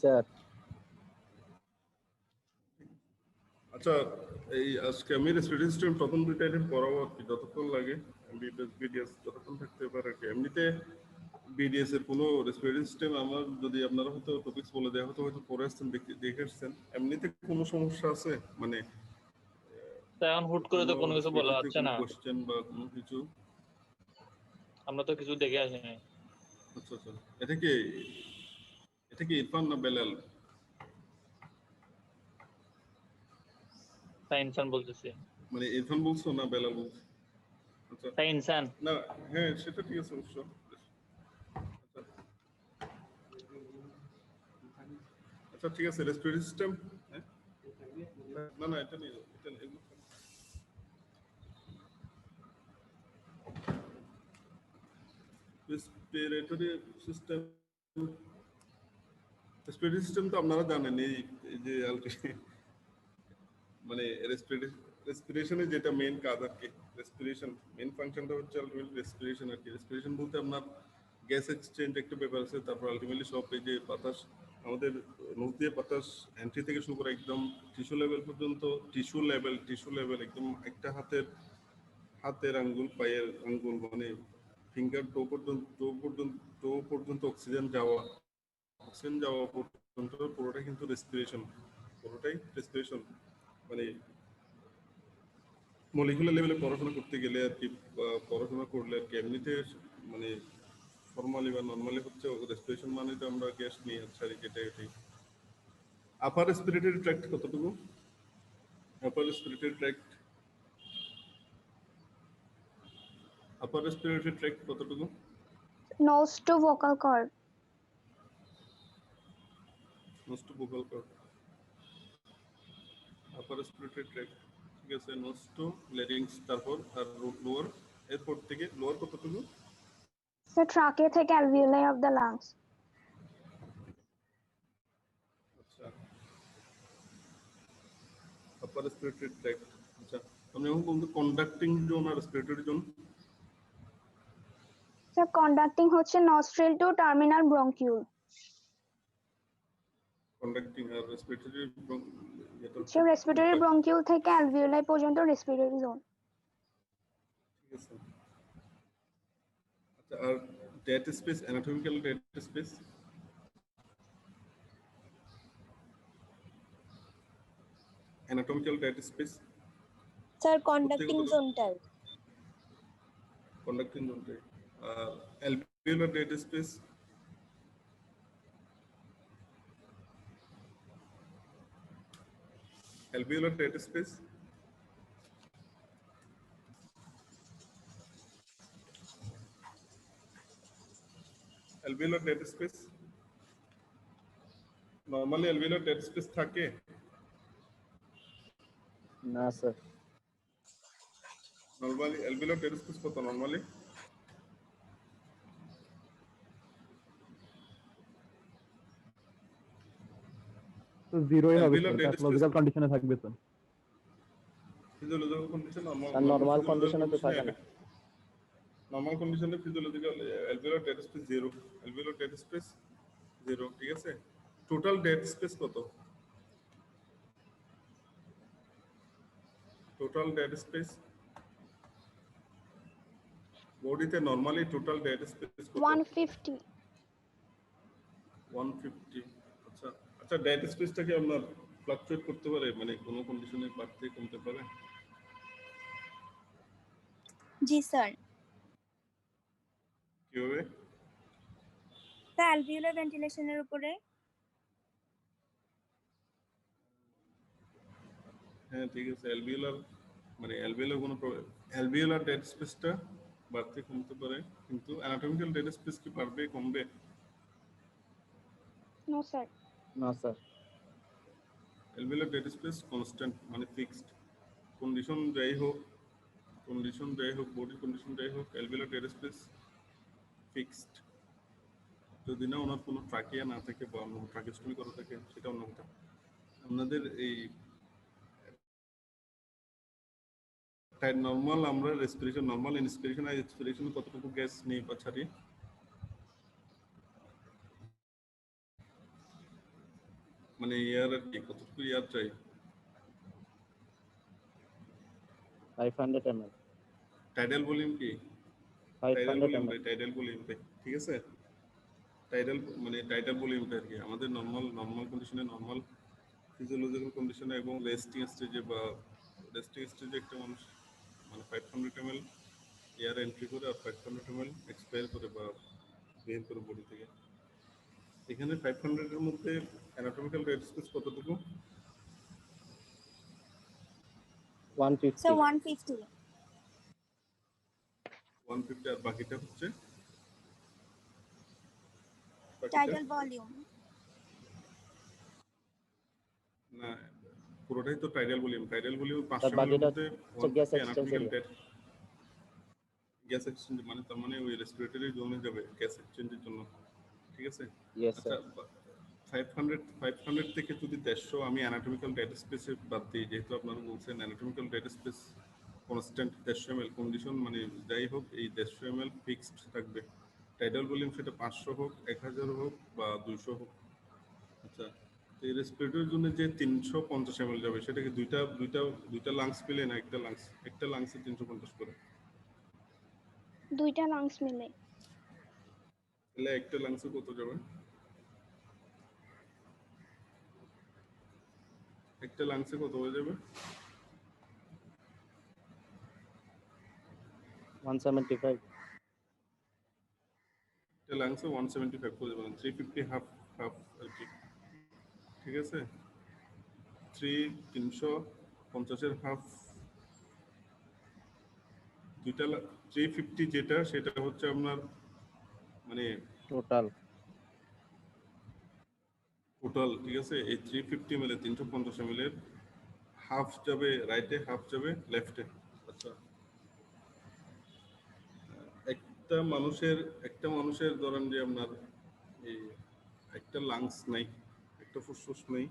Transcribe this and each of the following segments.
Sir আচ্ছা, এই আজকে আমি রেসপিরেটরি সিস্টেম প্রথম দুইটা আইটেম পড়াবো আর কি, যতক্ষণ লাগে বিডিএস যতক্ষণ থাকতে পারে আর কি। এমনিতে বিডিএস এর কোনো রেসপিরেটরি সিস্টেম আমার যদি আপনারা হয়তো টপিকস বলে দেওয়া হতো, হয়তো পড়ে আসছেন, দেখে আসছেন। এমনিতে কোনো সমস্যা আছে মানে এখন হুট করে তো কোনো কিছু বলা যাচ্ছে না, কোশ্চেন বা কোনো কিছু? আমরা তো কিছু দেখে আসি নাই। আচ্ছা আচ্ছা, এটা কি ইরফান না বেলাল? তাই ইনসান বলতেছি। মানে ইরফান বলছো না বেলাল বলছো? আচ্ছা তাই ইনসান না, হ্যাঁ সেটা ঠিক আছে অবশ্য। আচ্ছা ঠিক আছে, রেসপিরেটরি সিস্টেম না না এটা নিয়ে এটা রেসপিরেটরি সিস্টেম তো আপনারা জানেন এই যে মানে রেসপিরেশনে যেটা মেইন কাজ আর কি, রেসপিরেশন মেইন ফাংশনটা হচ্ছে আলটিমেটলি রেসপিরেশন আর কি। রেসপিরেশন বলতে আপনার গ্যাস এক্সচেঞ্জ একটা ব্যাপার আছে, তারপর আলটিমেটলি সব এই যে বাতাস আমাদের নোজ দিয়ে বাতাস এন্ট্রি থেকে শুরু করে একদম টিস্যু লেভেল পর্যন্ত, টিস্যু লেভেল একদম একটা হাতের আঙ্গুল, পায়ের আঙ্গুল, মানে ফিঙ্গার টো পর্যন্ত অক্সিজেন যাওয়া পর্যন্ত পুরোটাই কিন্তু রেসপিরেশন, মানে মলিকুলার লেভেলে পড়াশোনা করতে গেলে আর কি, পড়াশোনা করলে আর কি, এমনিতে মানে ফর্মালি বা নর্মালি হচ্ছে রেসপিরেশন মানে তো আমরা গ্যাস নিয়ে ছাড়ি, এটাই। আপার রেসপিরেটরি ট্র্যাক্ট কতটুকু? আপার রেসপিরেটরি ট্র্যাক্ট কতটুকু? Nose to vocal cord. Nose to vocal cord, upper respiratory tract, ঠিক আছে। নোজ টু ল্যারিংস, তারপর আর লোয়ার, এরপর থেকে লোয়ার কতটুকু? The trachea থেকে alveoli of the lungs. আচ্ছা, আপার রেসপিরেটরি ট্র্যাক্ট। আচ্ছা, আমি এখন বলতে কন্ডাক্টিং জোন আর রেসপিরেটরি জোন। স্যার কন্ডাক্টিং হচ্ছে nostril to terminal bronchiole. Conducting আর রেসপিরেটরি সে রেসপিরেটরি ব্রঙ্কিউল থেকে অ্যালভিওলাই পর্যন্ত রেসপিরেটরি জোন। ঠিক আছে। আচ্ছা, আর dead space, anatomical dead space? Anatomical dead space sir conducting জোনটাই। কন্ডাক্টিং জোনটাই। আর alveolar dead space? Alveolar dead space alveolar dead space normally alveolar dead space থাকে না sir. Normally alveolar dead space কত নরমালি? তো জিরোই হবে, প্যাথোলজিক্যাল কন্ডিশনে থাকবে তো। ফিজিওলজিক্যাল কন্ডিশন নরমাল কন্ডিশনে তো থাকে না। নরমাল কন্ডিশনে physiological alveolar dead space 0, alveolar dead space 0, ঠিক আছে। টোটাল ডেড স্পেস কত? টোটাল ডেড স্পেস বডিতে নরমালি টোটাল ডেড স্পেস কত? 150. 150। আচ্ছা আচ্ছা, ডেড স্পেসটা কি আপনার ফ্লাকচুয়েট করতে পারে, মানে কোনো কন্ডিশনে বাড়তে কমতে পারে? জি স্যার। কিভাবে? স্যার অ্যালভিওলার ভেন্টিলেশনের উপরে। হ্যাঁ ঠিক আছে, অ্যালভিওলার কোনো অ্যালভিওলার ডেড স্পেসটা বাড়তে কমতে পারে, কিন্তু অ্যানাটমিক্যাল ডেড স্পেস কি বাড়বে কমবে? No sir. না sir. Alveolar dead space constant, মানে ফিক্সড। কন্ডিশন যাই হোক, বডি কন্ডিশন যাই হোক, অ্যালভিওলার ডেড স্পেস ফিক্সড। যদি না ওনার কোনো ট্রাকিয়া না থাকে বা অন্য ট্রাকিস্টমি করা থাকে, সেটা অন্য কথা। আপনাদের এই নরমাল আমরা রেসপিরেশন, নরমাল ইন্সপিরেশন আর এক্সপিরেশন কতটুকু গ্যাস নেই বা ছাড়ি? মানে এয়ার আর কি কতটুকু এয়ার চাই 500 ml টাইডাল ভলিউম কি 500 ml টাইডাল ভলিউমটা ঠিক আছে টাইডাল মানে টাইডাল ভলিউমটা আর কি আমাদের নর্মাল কন্ডিশনে নর্মাল ফিজিওলজিক্যাল কন্ডিশনে এবং রেস্টিং স্টেজে একটা মানুষ মানে 500 ml এয়ার এন্ট্রি করে আর 500 ml এক্সপায়ার করে বা বের করে বডি থেকে এখানে 500 এর মধ্যে অ্যানাটমিক্যাল রেড স্পেস কতটুকু 150 স্যার 150 150 আর বাকিটা হচ্ছে টাইডাল ভলিউম না পুরোটাই তো টাইডাল ভলিউম 500 তার এর বাকিটা মধ্যে হচ্ছে গ্যাস এক্সচেঞ্জ গ্যাস এক্সচেঞ্জ মানে তার মানে ওই রেসপিরেটরি জোনে যাবে গ্যাস এক্সচেঞ্জের জন্য ঠিক আছে ইয়েস আচ্ছা স্যার 500 থেকে যদি 150 আমি অ্যানাটমিক্যাল ডেটা স্পেসে বাদ দিই যেহেতু আপনারা বলছেন anatomical data space constant 150 ml condition মানে যাই হোক এই 150 ml ফিক্সড থাকবে টাইডাল ভলিউম সেটা 500 হোক 1000 হোক বা 200 হোক আচ্ছা এই রেসপিরেটরির জন্য যে 350 ml যাবে সেটা কি দুইটা লাংস পেলে না একটা লাংসে 350 করে দুইটা লাংস মিলে তাহলে একটা লাংসে কত যাবে একটা লাংসে কত হয়ে যাবে 175 একটা লাংসে 175 করে যাবে 350 হাফ আর কি ঠিক আছে 350 এর হাফ দুইটা 350 যেটা সেটা হচ্ছে আপনার মানে টোটাল ঠিক আছে এই 350 ml 350 ml এর হাফ যাবে রাইটে হাফ যাবে লেফটে আচ্ছা একটা মানুষের ধরেন যে আপনার এই একটা লাংস নাই একটা ফুসফুস নেই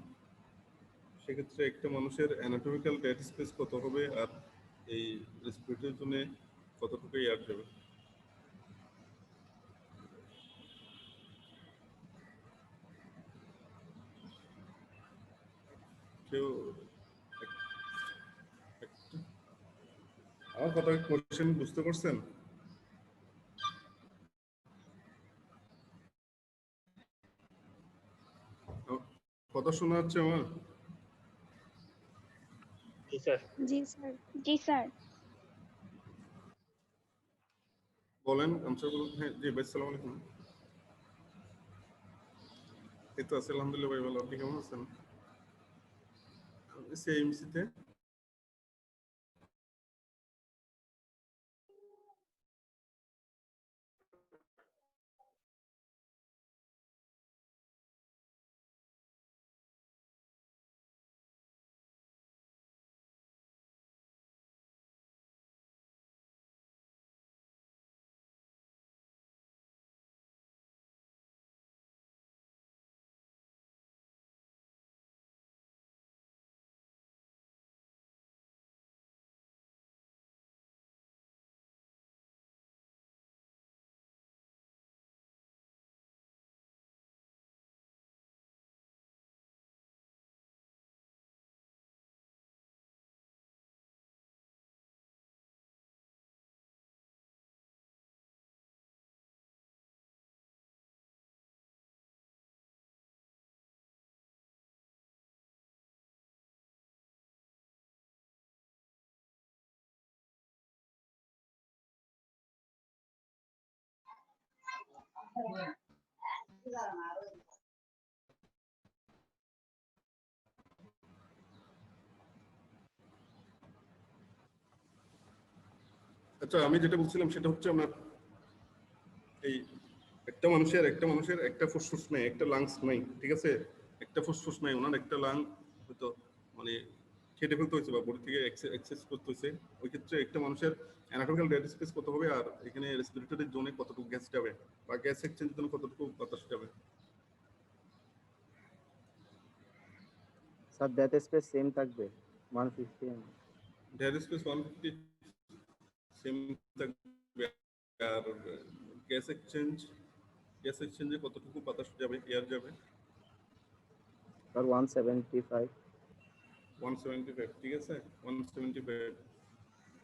সেক্ষেত্রে একটা মানুষের অ্যানাটমিক্যাল ডেড স্পেস কত হবে আর এই রেসপিরেটরির জন্য কতটুকু এয়ার যাবে কেউ আমার কথা কোশ্চেন বুঝতে পারছেন কথা শোনা যাচ্ছে আমার জি স্যার জি স্যার জি স্যার বলেন আনসার বলুন হ্যাঁ জি ভাই সালাম আলাইকুম এই তো আছি আলহামদুলিল্লাহ ভাই ভালো আপনি কেমন আছেন সিএমসি তে আচ্ছা আমি যেটা বলছিলাম সেটা হচ্ছে আমার এই একটা মানুষের একটা ফুসফুস নাই একটা লাংস নাই ঠিক আছে একটা ফুসফুস নাই ওনার একটা লাং হয়তো মানে কেটে ফেলতে হয়েছে বা বডি থেকে এক্সেস করতে হয়েছে ওই ক্ষেত্রে একটা মানুষের অ্যানাটমিক্যাল ডেড স্পেস কত হবে আর এখানে রেসপিরেটরি জোনে কতটুকু গ্যাস যাবে বা গ্যাস এক্সচেঞ্জের জন্য কতটুকু বাতাস যাবে স্যার ডেড স্পেস সেম থাকবে 150 ml ডেড স্পেস 150 সেম থাকবে আর গ্যাস এক্সচেঞ্জে কতটুকু বাতাস যাবে এয়ার যাবে স্যার 175 175 ঠিক আছে 175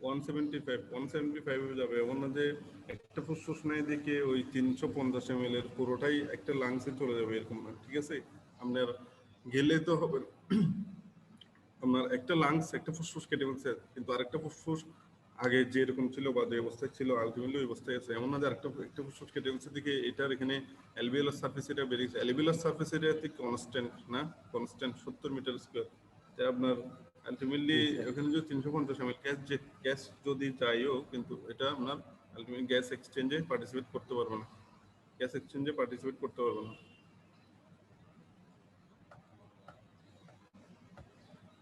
175 এ যাবে এমন না যে একটা ফুসফুস নাই দেখে ওই 350 ml এর পুরোটাই একটা লাংসে চলে যাবে এরকম না ঠিক আছে আপনার গেলে তো হবে আপনার একটা লাংস একটা ফুসফুস কেটে ফেলছে কিন্তু আরেকটা ফুসফুস আগে যেরকম ছিল বা যে অবস্থায় ছিল আলটিমেটলি ওই অবস্থায় আছে এমন না যে একটা ফুসফুস কেটে ফেলছে দিকে এটার এখানে অ্যালভিওলার সারফেস এরিয়া বেড়ে গেছে অ্যালভিওলার সারফেস এরিয়াতে কনস্ট্যান্ট না কনস্ট্যান্ট 70 মিটার স্কয়ার তাই আপনার আলটিমেটলি এখানে যদি 350 ml গ্যাস যদি যায়ও কিন্তু এটা আপনার আলটিমেটলি গ্যাস এক্সচেঞ্জে পার্টিসিপেট করতে পারবে না গ্যাস এক্সচেঞ্জে পার্টিসিপেট করতে পারবে না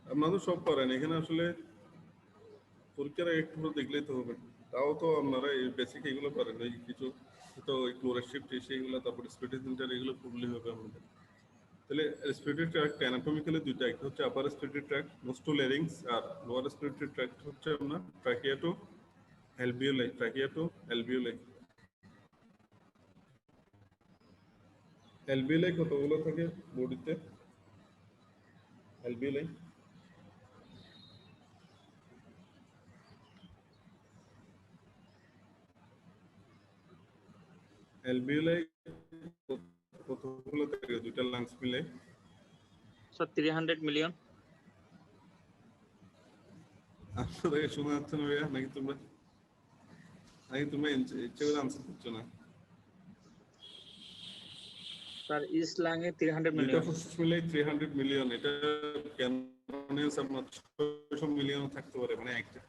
আপনারা সব করেন এখানে আসলে পরীক্ষার একটু দেখলেই তো হবে তাও তো আপনারা এই বেসিক এগুলো করেন ওই কিছু তো ওই ক্লোরাইড শিফট এগুলো তারপর রেসপিরেটরি সেন্টার এগুলো পড়লে হবে আমাদের তাহলে রেসপিরেটরি ট্র্যাক্ট অ্যানাটমিক্যালি দুইটা একটা হচ্ছে upper respiratory tract nose to larynx আর লোয়ার রেসপিরেটরি ট্র্যাক্ট হচ্ছে আপনার ট্রাকিয়া টু অ্যালভিওলাই অ্যালভিওলাই কতগুলো থাকে বডিতে অ্যালভিওলাই অ্যালভিওলাই কতগুলো থাকে দুইটা লাংস মিলে স্যার 300 মিলিয়ন আপনাদেরকে শোনা যাচ্ছে না ভাইয়া নাকি তোমরা ইচ্ছে করে আনসার করছো না স্যার ইস্ট লাংয়ে 300 দুইটা মিলিয়ন ফুসফুস মিলে 300 মিলিয়ন এটা কেন আপনার 600 মিলিয়ন থাকতে পারে মানে একটা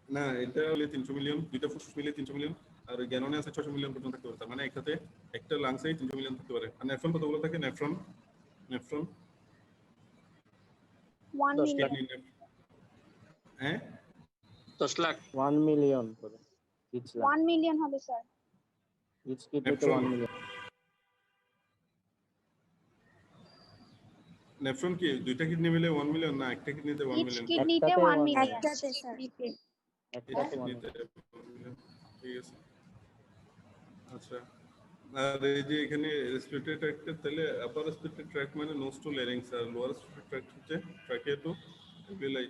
না এটা হলে 300 মিলিয়ন দুইটা ফুসফুস মিলে 300 মিলিয়ন আর গ্যানোনে আছে 600 মিলিয়ন পর্যন্ত থাকতে পারে তার মানে একসাথে একটা লাংসেই 300 মিলিয়ন থাকতে পারে আর নেফ্রন কতগুলো থাকে নেফ্রন 1 million হ্যাঁ 10 লাখ 1 মিলিয়ন করে ইচ লাখ 1 million হবে স্যার ইচ কিডনিতে 1 মিলিয়ন নেফ্রন কি দুইটা কিডনি মিলে 1 মিলিয়ন না একটা কিডনিতে 1 ইচ মিলিয়ন কিডনিতে একটাতে 1 million একটাতে স্যার একটাতে 1 কিডনিতে 1 মিলিয়ন ঠিক আছে আচ্ছা আর এই যে এখানে রেসপিরেটরি ট্র্যাক্ট তাহলে আপার রেসপিরেটরি ট্র্যাক্ট মানে নোজ টু ল্যারিংস আর লোয়ার রেসপিরেটরি ট্র্যাক্ট হচ্ছে ট্রাকিয়া টু অ্যালভিওলাই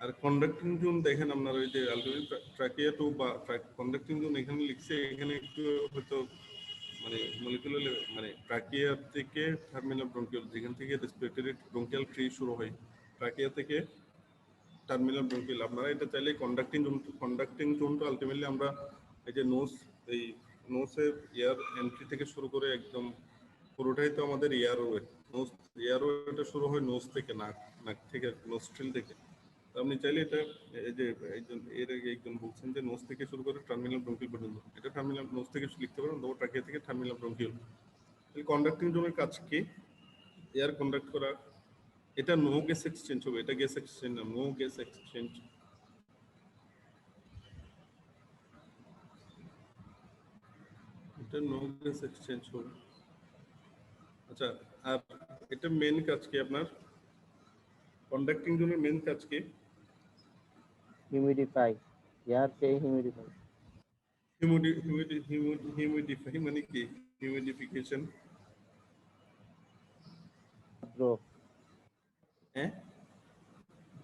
আর কন্ডাক্টিং জোন দেখেন আপনার ওই যে আলটিমেট ট্রাকিয়া টু বা কন্ডাক্টিং জোন এখানে লিখছে এখানে একটু হয়তো মানে মলিকুলার মানে ট্রাকিয়া থেকে টার্মিনাল ব্রঙ্কিয়াল যেখান থেকে রেসপিরেটরি ব্রঙ্কিয়াল ট্রি শুরু হয় ট্রাকিয়া থেকে টার্মিনাল ব্রঙ্কিয়াল আপনারা এটা চাইলে কন্ডাক্টিং জোনটা আলটিমেটলি আমরা এই যে এই নোসের এয়ার এন্ট্রি থেকে শুরু করে একদম পুরোটাই তো আমাদের এয়ারওয়ে এয়ারওয়েটা শুরু হয় নোজ থেকে নাক থেকে নোস্ট্রিল থেকে আপনি চাইলে এটা এই যে এর আগে একজন বলছেন যে নোজ থেকে শুরু করে টার্মিনাল ব্রঙ্কিয়াল পর্যন্ত এটা টার্মিনাল নোজ থেকে লিখতে পারেন অথবা ট্রাকিয়া থেকে টার্মিনাল ব্রঙ্কিয়াল তাহলে কন্ডাক্টিং জোনের কাজ কি এয়ার কন্ডাক্ট করা এটা নো গ্যাস এক্সচেঞ্জ হবে এটা গ্যাস এক্সচেঞ্জ না নো গ্যাস এক্সচেঞ্জ এটা নো গ্যাস এক্সচেঞ্জ হবে আচ্ছা আর এটা মেন কাজ কি আপনার কন্ডাক্টিং জোনের মেন কাজ কি হিউমিডিফাই এয়ার কে হিউমিডিফাই হিউমিডিফাই মানে কি হিউমিডিফিকেশন আর্দ্র হ্যাঁ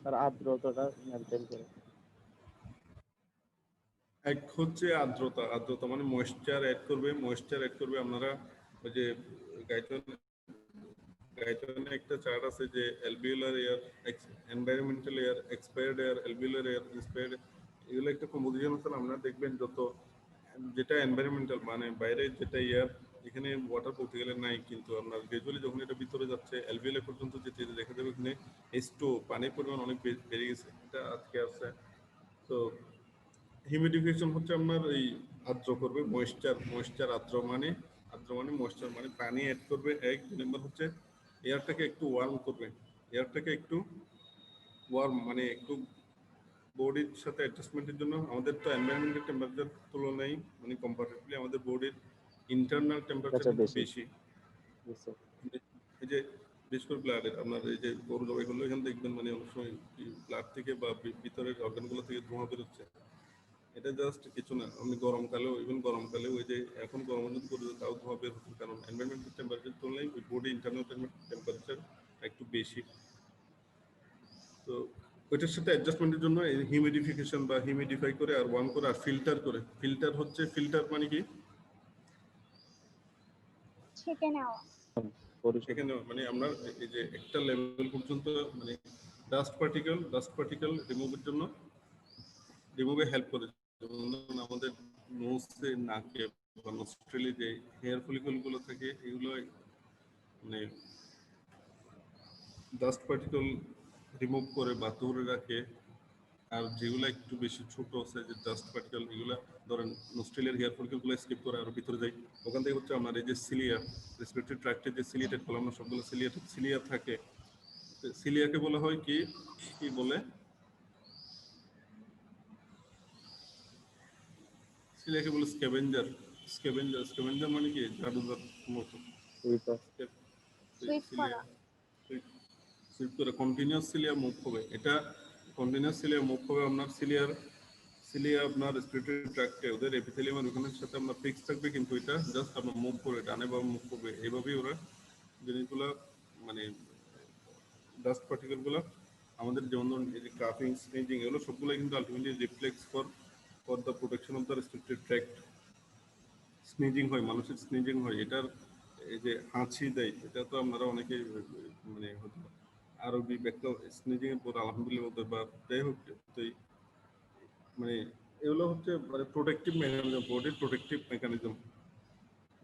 স্যার আর্দ্রতাটা মেইনটেইন করে এক হচ্ছে আর্দ্রতা মানে ময়েশ্চার অ্যাড করবে আপনারা ওই যে গাইডলাইনে একটা চার্ট আছে যে alveolar air environmental air expired air alveolar air inspired এগুলো একটা কম্পোজিশন আছে আপনারা দেখবেন যত যেটা এনভায়রনমেন্টাল মানে বাইরে যেটা এয়ার এখানে ওয়াটার বলতে গেলে নাই কিন্তু আপনার গ্রাজুয়ালি যখন এটা ভিতরে যাচ্ছে অ্যালভিওলার পর্যন্ত যেতে দেখা যাবে এখানে H2 পানির পরিমাণ অনেক বেড়ে গেছে এটা আজকে আছে তো হিউমিডিফিকেশন হচ্ছে আপনার এই আর্দ্র করবে ময়েশ্চার আর্দ্র মানে ময়েশ্চার মানে পানি অ্যাড করবে এক নাম্বার হচ্ছে এয়ারটাকে একটু ওয়ার্ম মানে একটু বডির সাথে অ্যাডজাস্টমেন্টের জন্য আমাদের তো এনভায়রনমেন্টাল টেম্পারেচার তুলনায় মানে কম্পারেটিভলি আমাদের বডির ইন্টারনাল টেম্পারেচার বেশি এই যে বিশেষ করে ব্লাডের আপনার এই যে গরু জবাই করলে এখানে দেখবেন মানে অনেক সময় ব্লাড থেকে বা ভিতরের অর্গানগুলো থেকে ধোঁয়া বেরোচ্ছে এটা জাস্ট কিছু না, আপনি গরমকালেও ইভেন গরমকালেও ওই যে এখন গরমের মধ্যে করে তাও ধোয়া বের হচ্ছে, কারণ এনভায়রনমেন্টাল টেম্পারেচার তুলনায় ওই বডি ইন্টারনাল টেম্পারেচার একটু বেশি। তো ওইটার সাথে অ্যাডজাস্টমেন্টের জন্য হিউমিডিফিকেশন বা হিউমিডিফাই করে আর ওয়ার্ম করে আর ফিল্টার করে। ফিল্টার মানে কি, ছেঁকে নেওয়া। সেখানে মানে আমরা এই যে একটা লেভেল পর্যন্ত মানে ডাস্ট পার্টিকেল রিমুভে হেল্প করে। যেমন ধরুন আমাদের নোজে, নাকে বা নস্ট্রিলে যে হেয়ার ফলিকল গুলো থাকে, এগুলো মানে ডাস্ট পার্টিকেল রিমুভ করে বা ধরে রাখে। আর যেগুলো একটু বেশি ছোট সাইজের ডাস্ট পার্টিকেল, এগুলা ধরেন নস্ট্রিলের হেয়ার ফলিকল গুলো স্কিপ করে আরো ভিতরে যায়, ওখান থেকে হচ্ছে আমার এই যে সিলিয়া, রেসপিরেটরি ট্র্যাক্টে যে সিলিয়েটেড কলাম, সবগুলো সিলিয়া থাকে। সিলিয়াকে বলা হয় কি বলে, সিলিয়াকে বলে স্ক্যাভেঞ্জার মানে কি জাদুঘর মতো। সুইপ করা। সুইপ করে কন্টিনিউয়াস সিলিয়া মুভ হবে, এটা কন্টিনিউয়াস সিলিয়া মুভ হবে। আপনার সিলিয়া আপনার রেসপিরেটরি ট্র্যাক্টে ওদের এপিথেলিয়ামের ওখানের সাথে আপনার ফিক্স থাকবে, কিন্তু এটা জাস্ট আপনার মুভ করে ডানে বা মুভ করবে। এইভাবেই ওরা জিনিসগুলো মানে ডাস্ট পার্টিকেল গুলো আমাদের যেমন ধরুন এই যে কাফিং, স্নিজিং, এগুলো সবগুলো কিন্তু ultimately reflex for the protection of the respiratory tract. Sneezing হয়, মানুষের স্নিজিং হয়, এটার এই যে হাঁচি দেয়, এটা তো আপনারা অনেকে মানে হয়তো আরবি ব্যাখ্যা স্নিজিং এর পর আলহামদুলিল্লাহ বলতে, বা যাই হোক, তো মানে এগুলো হচ্ছে মানে প্রোটেক্টিভ মেকানিজম, বডির প্রোটেক্টিভ মেকানিজম।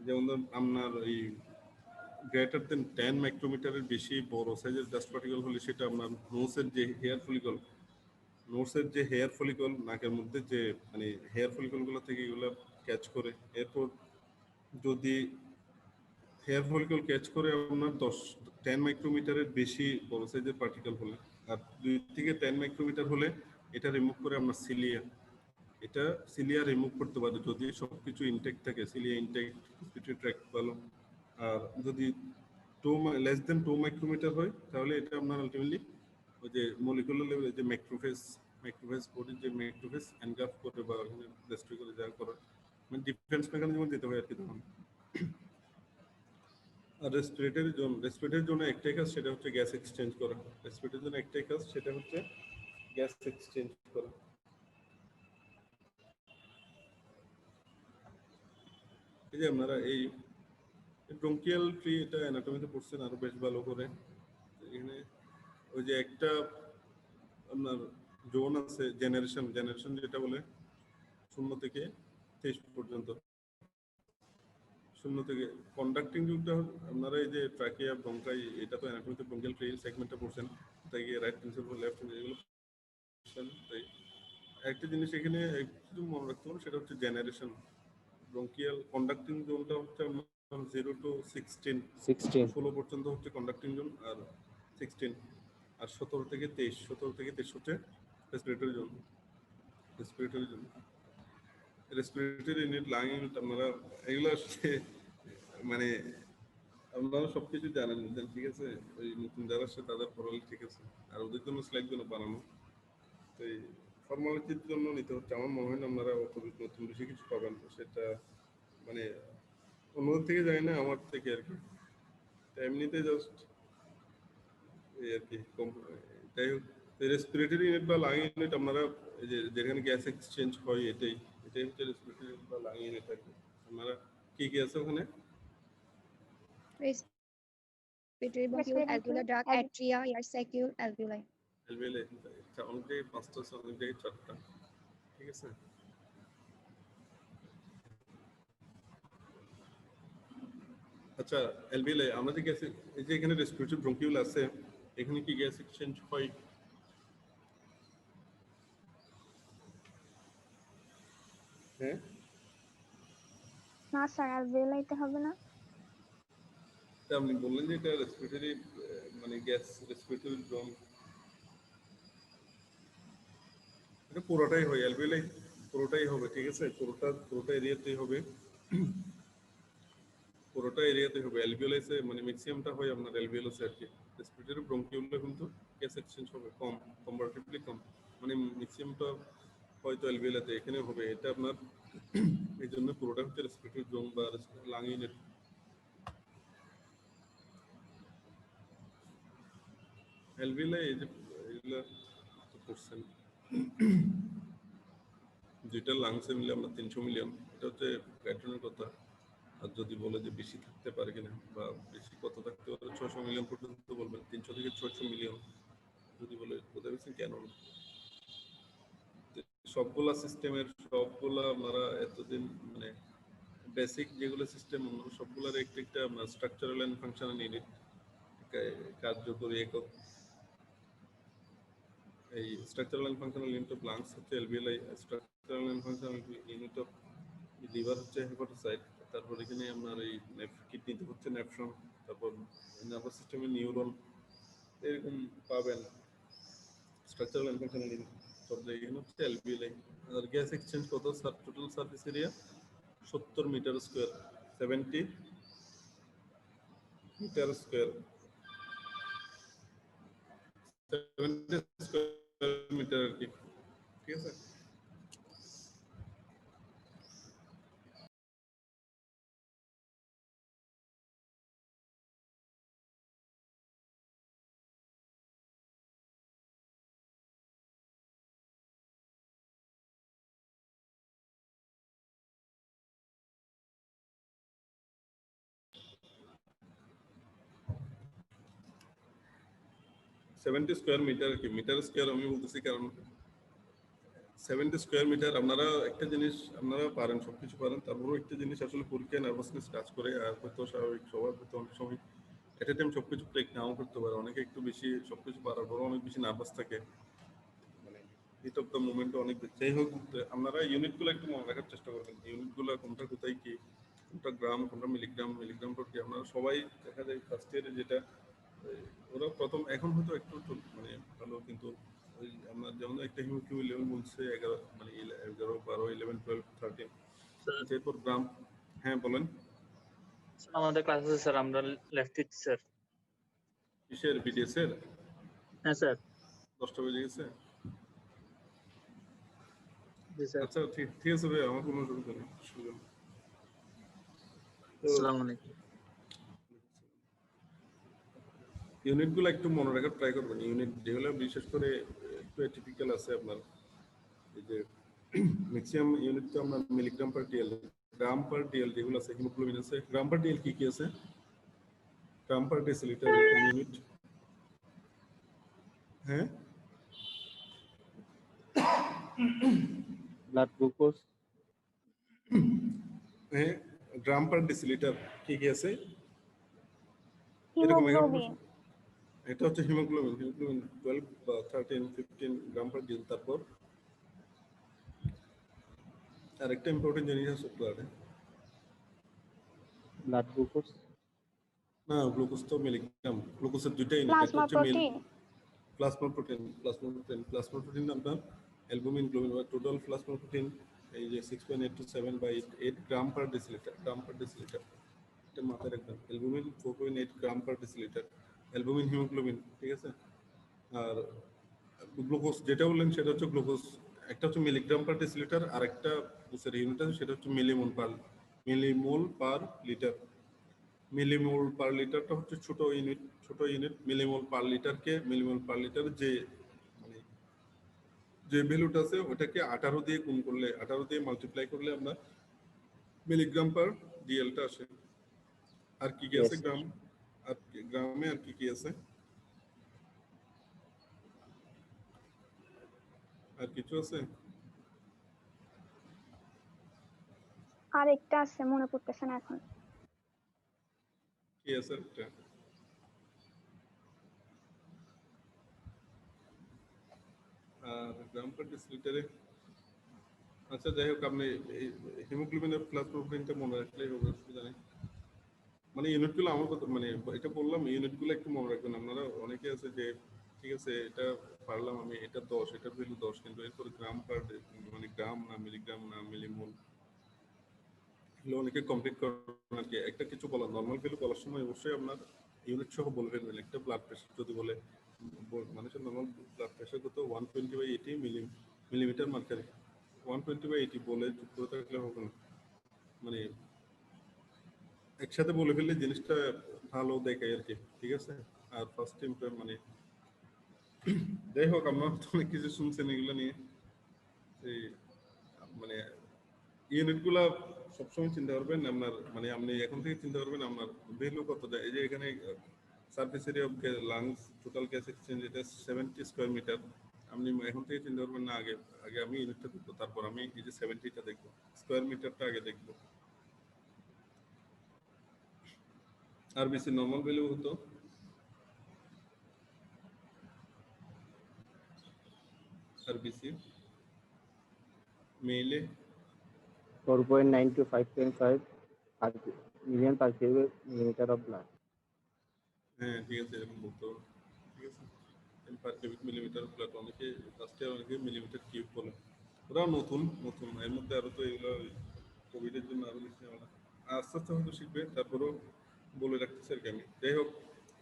যেমন ধরুন আপনার এই গ্রেটার দেন 10 মাইক্রোমিটারের বেশি বড় সাইজের ডাস্ট পার্টিকেল হলে সেটা আপনার নোসের যে হেয়ার ফলিকল নাকের মধ্যে যে মানে হেয়ার ফলিকলগুলো থেকে এগুলো ক্যাচ করে। এরপর যদি হেয়ার ফলিকল ক্যাচ করে আপনার 10 মাইক্রোমিটারের বেশি বড় সাইজের পার্টিকেল হলে, আর 2 থেকে 10 মাইক্রোমিটার হলে এটা রিমুভ করে আপনার সিলিয়া রিমুভ করতে পারে যদি সবকিছু ইনটেক্ট থাকে, সিলিয়া ইনটেক্ট, রেসপিরেটরি ট্র্যাক্ট ভালো। আর যদি লেস দেন 2 মাইক্রোমিটার হয় তাহলে এটা আপনার আলটিমেটলি ওই যে মলিকুলার লেভেলে যে ম্যাক্রোফেজ বডির যে ম্যাক্রোফেজ এনগ্রাফট করে বা রেস্ট্রি করে যা করে, মানে ডিফেন্স মেকানিজম দিতে হয় আর কি তখন। আর রেসপিরেটরির জন্য একটাই কাজ, সেটা হচ্ছে গ্যাস এক্সচেঞ্জ করা। রেসপিরেটরির জন্য একটাই কাজ, সেটা হচ্ছে গ্যাস এক্সচেঞ্জ করা। এই যে আপনারা এই ব্রঙ্কিয়াল ট্রি, এটা অ্যানাটমিতে পড়ছেন আরো বেশ ভালো করে। এখানে ওই যে একটা আপনার জোন আছে, জেনারেশন যেটা বলে 0 থেকে 23 পর্যন্ত। 0 থেকে কন্ডাক্টিং জোনটা আপনারা এই যে ট্রাকিয়া, ব্রঙ্কাই, এটা তো অ্যানাটমিতে ব্রঙ্কিয়াল ট্রি সেগমেন্টটা পড়ছেন, তাই রাইট প্রিন্সিপাল, লেফট এগুলো পড়ছেন। তাই একটা জিনিস এখানে একটু মনে রাখতে হবে, সেটা হচ্ছে জেনারেশন। ব্রঙ্কিয়াল কন্ডাক্টিং জোনটা হচ্ছে 0 to 16 পর্যন্ত হচ্ছে কন্ডাক্টিং জোন, আর 16 আর 17 থেকে 23 হচ্ছে respiratory zone. Respiratory unit, lung unit, আপনারা এগুলো মানে আপনারা সবকিছু জানেন, ঠিক আছে। ওই নতুন যারা আসছে তাদের পড়ালে ঠিক আছে, আর ওদের জন্য স্লাইড গুলো বানানো, তো এই ফর্মালিটির জন্য নিতে হচ্ছে। আমার মনে হয় না আপনারা অত নতুন বেশি কিছু পাবেন, সেটা মানে অন্যদের থেকে যায় না, আমার থেকে আর কি। এমনিতে জাস্ট এই আর কি। যাই হোক, রেসপিরেটরি ইউনিট বা লাং ইউনিট আপনারা এই যে যেখানে গ্যাস এক্সচেঞ্জ হয়, এটাই হচ্ছে রেসপিরেটরি ইউনিট বা লাং ইউনিট আর কি। আপনারা কি আছে ওখানে? Respiratory bronchiole, alveolar duct, atria, air saccule, alveoli. অনেক জায়গায় 5টা, অনেক জায়গায় 4টা, ঠিক আছে। আচ্ছা, অ্যালভিওলাই আমরা যে গ্যাস, এই যে এখানে রেসপিরেটরি ব্রঙ্কিউল আছে, এখানে কি গ্যাস এক্সচেঞ্জ হয়? হ্যাঁ, না স্যার, অ্যালভিওলাইতে হবে না। আপনি বললেন যে এটা রেসপিরেটরি মানে গ্যাস রেসপিরেটরি জোন, এটা পুরোটাই হয় অ্যালভিওলাই, পুরোটাই হবে, ঠিক আছে। পুরোটা এরিয়াতেই হবে, অ্যালভিওলাইসে মানে ম্যাক্সিমামটা হয় আপনার অ্যালভিওলাসে আর কি। রেসপিরেটরি ব্রঙ্কিউলে কিন্তু গ্যাস এক্সচেঞ্জ হবে কম, কম্পারেটিভলি কম, মানে ম্যাক্সিমামটা হয়তো এলভিওলাতে এখানে হবে, এটা আপনার এই জন্য পুরোটা হচ্ছে রেসপিরেটরি জোন বা লাং ইউনিট। এলভিওলাই এই যে এগুলা করছেন যেটা লাংসে মিলে আমরা 300 মিলিয়ন, এটা হচ্ছে প্যাটার্নের কথা। আর যদি বলে যে বেশি থাকতে পারে কিনা বা বেশি কত থাকতে পারে, 600 মিলিয়ন পর্যন্ত বলবেন, 300 থেকে 600 মিলিয়ন যদি বলে, বোঝা গেছে কেন? সবগুলা সিস্টেমের সবগুলা আপনারা এতদিন মানে বেসিক যেগুলো সিস্টেম সবগুলোর একটা একটা স্ট্রাকচারাল এন্ড ফাংশনাল ইউনিট, কার্যকরী একক। এই structural and functional unit of lungs হচ্ছে alveoli, structural and functional unit of liver হচ্ছে হেপাটোসাইট, তারপর এখানে আপনার এই কিডনিতে হচ্ছে নেফ্রন, তারপর নার্ভাস সিস্টেমে নিউরন, এরকম পাবেন স্ট্রাকচারাল এন্ড ফাংশনাল ইউনিট সব জায়গায়। এখানে হচ্ছে এলভিওলাই। আর গ্যাস এক্সচেঞ্জ কত? Total surface area 70 metre square, 70 metre square, 70 square metre আর কি, ঠিক আছে? সেভেন্টি স্কোয়ার মিটার কি, মিটার স্কোয়ার আমি বলতেছি কারণ 70 স্কোয়ার মিটার। আপনারা একটা জিনিস আপনারা পারেন, সবকিছু পারেন, তারপরেও একটা জিনিস আসলে পরীক্ষায় নার্ভাসনেস কাজ করে। আর হয়তো স্বাভাবিক সবার হয়তো অনেক সময় এট এ টাইম সবকিছু ব্রেক নাও করতে পারে, অনেকে একটু বেশি সবকিছু পারার পরও অনেক বেশি নার্ভাস থাকে, মানে হিট অফ দ্য মুভমেন্ট অনেক বেশি। যাই হোক, আপনারা ইউনিটগুলো একটু মনে রাখার চেষ্টা করবেন, ইউনিটগুলো কোনটা কোথায় কি, কোনটা গ্রাম, কোনটা মিলিগ্রাম, মিলিগ্রামটা কি। আপনারা সবাই দেখা যায় ফার্স্ট ইয়ারে যেটা ওরা প্রথম, এখন হয়তো একটু মানে ভালো, কিন্তু ওই আপনার যেমন একটা হিমোগ্লোবিন লেভেল বলছে 11, মানে 11, 12, 11, 12, 13, এরপর গ্রাম। হ্যাঁ বলেন। আমাদের ক্লাস আছে স্যার, আমরা লেফট দিচ্ছি স্যার। কিসের? বিডিএস এর? হ্যাঁ স্যার। 10টা বেজে গেছে। জি স্যার। আচ্ছা ঠিক ঠিক আছে ভাই, আমার কোনো অসুবিধা নেই। আসসালামু আলাইকুম। ইউনিটগুলো একটু মনে রাখার ট্রাই করবেন। ইউনিট যেগুলো বিশেষ করে একটু অ্যাটিপিক্যাল আছে আপনার, এই যে ম্যাক্সিমাম ইউনিট তো আপনার মিলিগ্রাম পার ডিএল, গ্রাম পার ডিএল যেগুলো আছে, হিমোগ্লোবিন আছে। গ্রাম পার ডিএল কি কি আছে? গ্রাম পার ডেসিলিটার ইউনিট। হ্যাঁ, ব্লাড গ্লুকোজ, হ্যাঁ, গ্রাম পার ডেসিলিটার কি কি আছে? হিমোগ্লোবিন, এটা হচ্ছে হিমোগ্লোবিন। হিমোগ্লোবিন 12 বা 13, 15 গ্রাম পার ডিএল। তারপর আরেকটা ইম্পর্টেন্ট জিনিস আছে ব্লাডে। ব্লাড গ্লুকোজ, না, গ্লুকোজ তো মিলিগ্রাম। গ্লুকোজের দুইটা ইউনিট, একটা প্লাজমা হচ্ছে protein, plasma protein. Plasma protein আপনার অ্যালবুমিন, গ্লোবিন বা টোটাল প্লাজমা প্রোটিন এই যে 6.8 to 7 by 8 gram per decilitre. Gram per decilitre, এটা মাথায় রাখবেন। অ্যালবুমিন 4.8 গ্রাম পার ডেসিলিটার, অ্যালবুমিন হিমোগ্লোবিন, ঠিক আছে? আর গ্লুকোজ যেটা বললেন সেটা হচ্ছে গ্লুকোজ, একটা হচ্ছে মিলিগ্রাম পার ডেসিলিটার, আর একটা ইউনিট আছে সেটা হচ্ছে millimole per litre. Millimole per লিটারটা হচ্ছে ছোট ইউনিট। মিলিমোল পার লিটারকে, মিলিমোল পার লিটার যে মানে যে ভ্যালুটা আছে ওটাকে 18 দিয়ে গুণ করলে, 18 দিয়ে মাল্টিপ্লাই করলে আপনার মিলিগ্রাম পার ডিএলটা আসে। আর কি কি আছে গ্রাম, আর গ্রামে আর কি কি আছে? আর কিছু আছে? আরেকটা আছে মনে পড়তেছে না এখন। কি আছে একটা? আর গ্রাম পার ডেসিলিটারে, আচ্ছা যাই হোক, আপনি হিমোগ্লোবিনের প্লাজমা প্রোটিনটা মনে রাখলেই হবে, অসুবিধা নেই। মানে ইউনিটগুলো আমার কথা, মানে এটা বললাম, ইউনিটগুলো একটু মনে রাখবেন আপনারা। অনেকে আছে যে ঠিক আছে এটা পারলাম আমি, এটা 10, এটার ভ্যালু 10, কিন্তু এরপরে গ্রাম পার মানে গ্রাম না মিলিগ্রাম না মিলিমোল, এগুলো অনেকে কমপ্লিট করেন আর কি। একটা কিছু বলার, নর্মাল ভ্যালু বলার সময় অবশ্যই আপনার ইউনিট সহ বলে ফেলবেন। একটা ব্লাড প্রেশার যদি বলে, মানুষের নর্মাল ব্লাড প্রেশার কত? 120/80 মিলিমিটার মার্কারি। 120/80 বলে চুপ করে থাকলে হবে না, মানে একসাথে বলে ফেললে জিনিসটা ভালো দেখায় আর কি, ঠিক আছে। আর ফার্স্ট টাইম মানে যাই হোক, আপনার তো অনেক কিছু শুনছেন এগুলো নিয়ে। এই মানে ইউনিটগুলা সবসময় চিন্তা করবেন আপনার, মানে আপনি এখন থেকে চিন্তা করবেন আপনার ভ্যালু কতটা। এই যে এখানে surface area of lungs total gas exchange এটা 70 স্কোয়ার মিটার। আপনি এখন থেকে চিন্তা করবেন না, আগে আগে আমি ইউনিটটা দেখবো, তারপর আমি এই যে 70টা দেখবো, স্কোয়ার মিটারটা আগে দেখবো। আরবিসি নর্মাল ভ্যালু হতো আরবিসি মেইলে 4.9 to 5.5 million per cubic millimeter of blood. হ্যাঁ ঠিক আছে, এরকম বলতে হবে, ঠিক আছে। পার কিউবিক মিলিমিটার প্লাট, অনেকে ফার্স্টে অনেকে মিলিমিটার কিউব বলে, ওরা নতুন নতুন এর মধ্যে আরো তো এগুলো কোভিডের জন্য আরো বেশি আমরা আস্তে আস্তে হয়তো শিখবে, তারপরেও বলে রাখতেছি আর কি আমি। যাই হোক,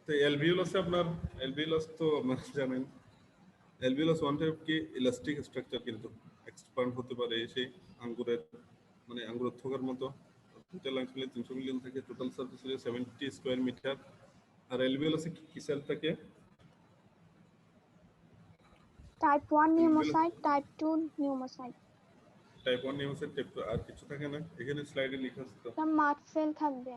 তো এলভিওলাস আপনার, এলভিওলাস তো আপনারা জানেন, এলভিওলাস ওয়ান টাইপ কি ইলাস্টিক স্ট্রাকচার, কিন্তু এক্সপান্ড হতে পারে সেই আঙ্গুরের, মানে আঙ্গুরের থোকার মতো। টোটাল লাংস মিলে 300 মিলিয়ন থাকে, total surface area 70 square metre. আর এলভিওলাসে কি সেল থাকে? Type 1 pneumocyte, type 2 pneumocyte. Type 1 pneumocyte, type 2 আর কিছু থাকে না? এখানে স্লাইডে লেখা আছে তো। স্যার মাস্ট সেল থাকবে।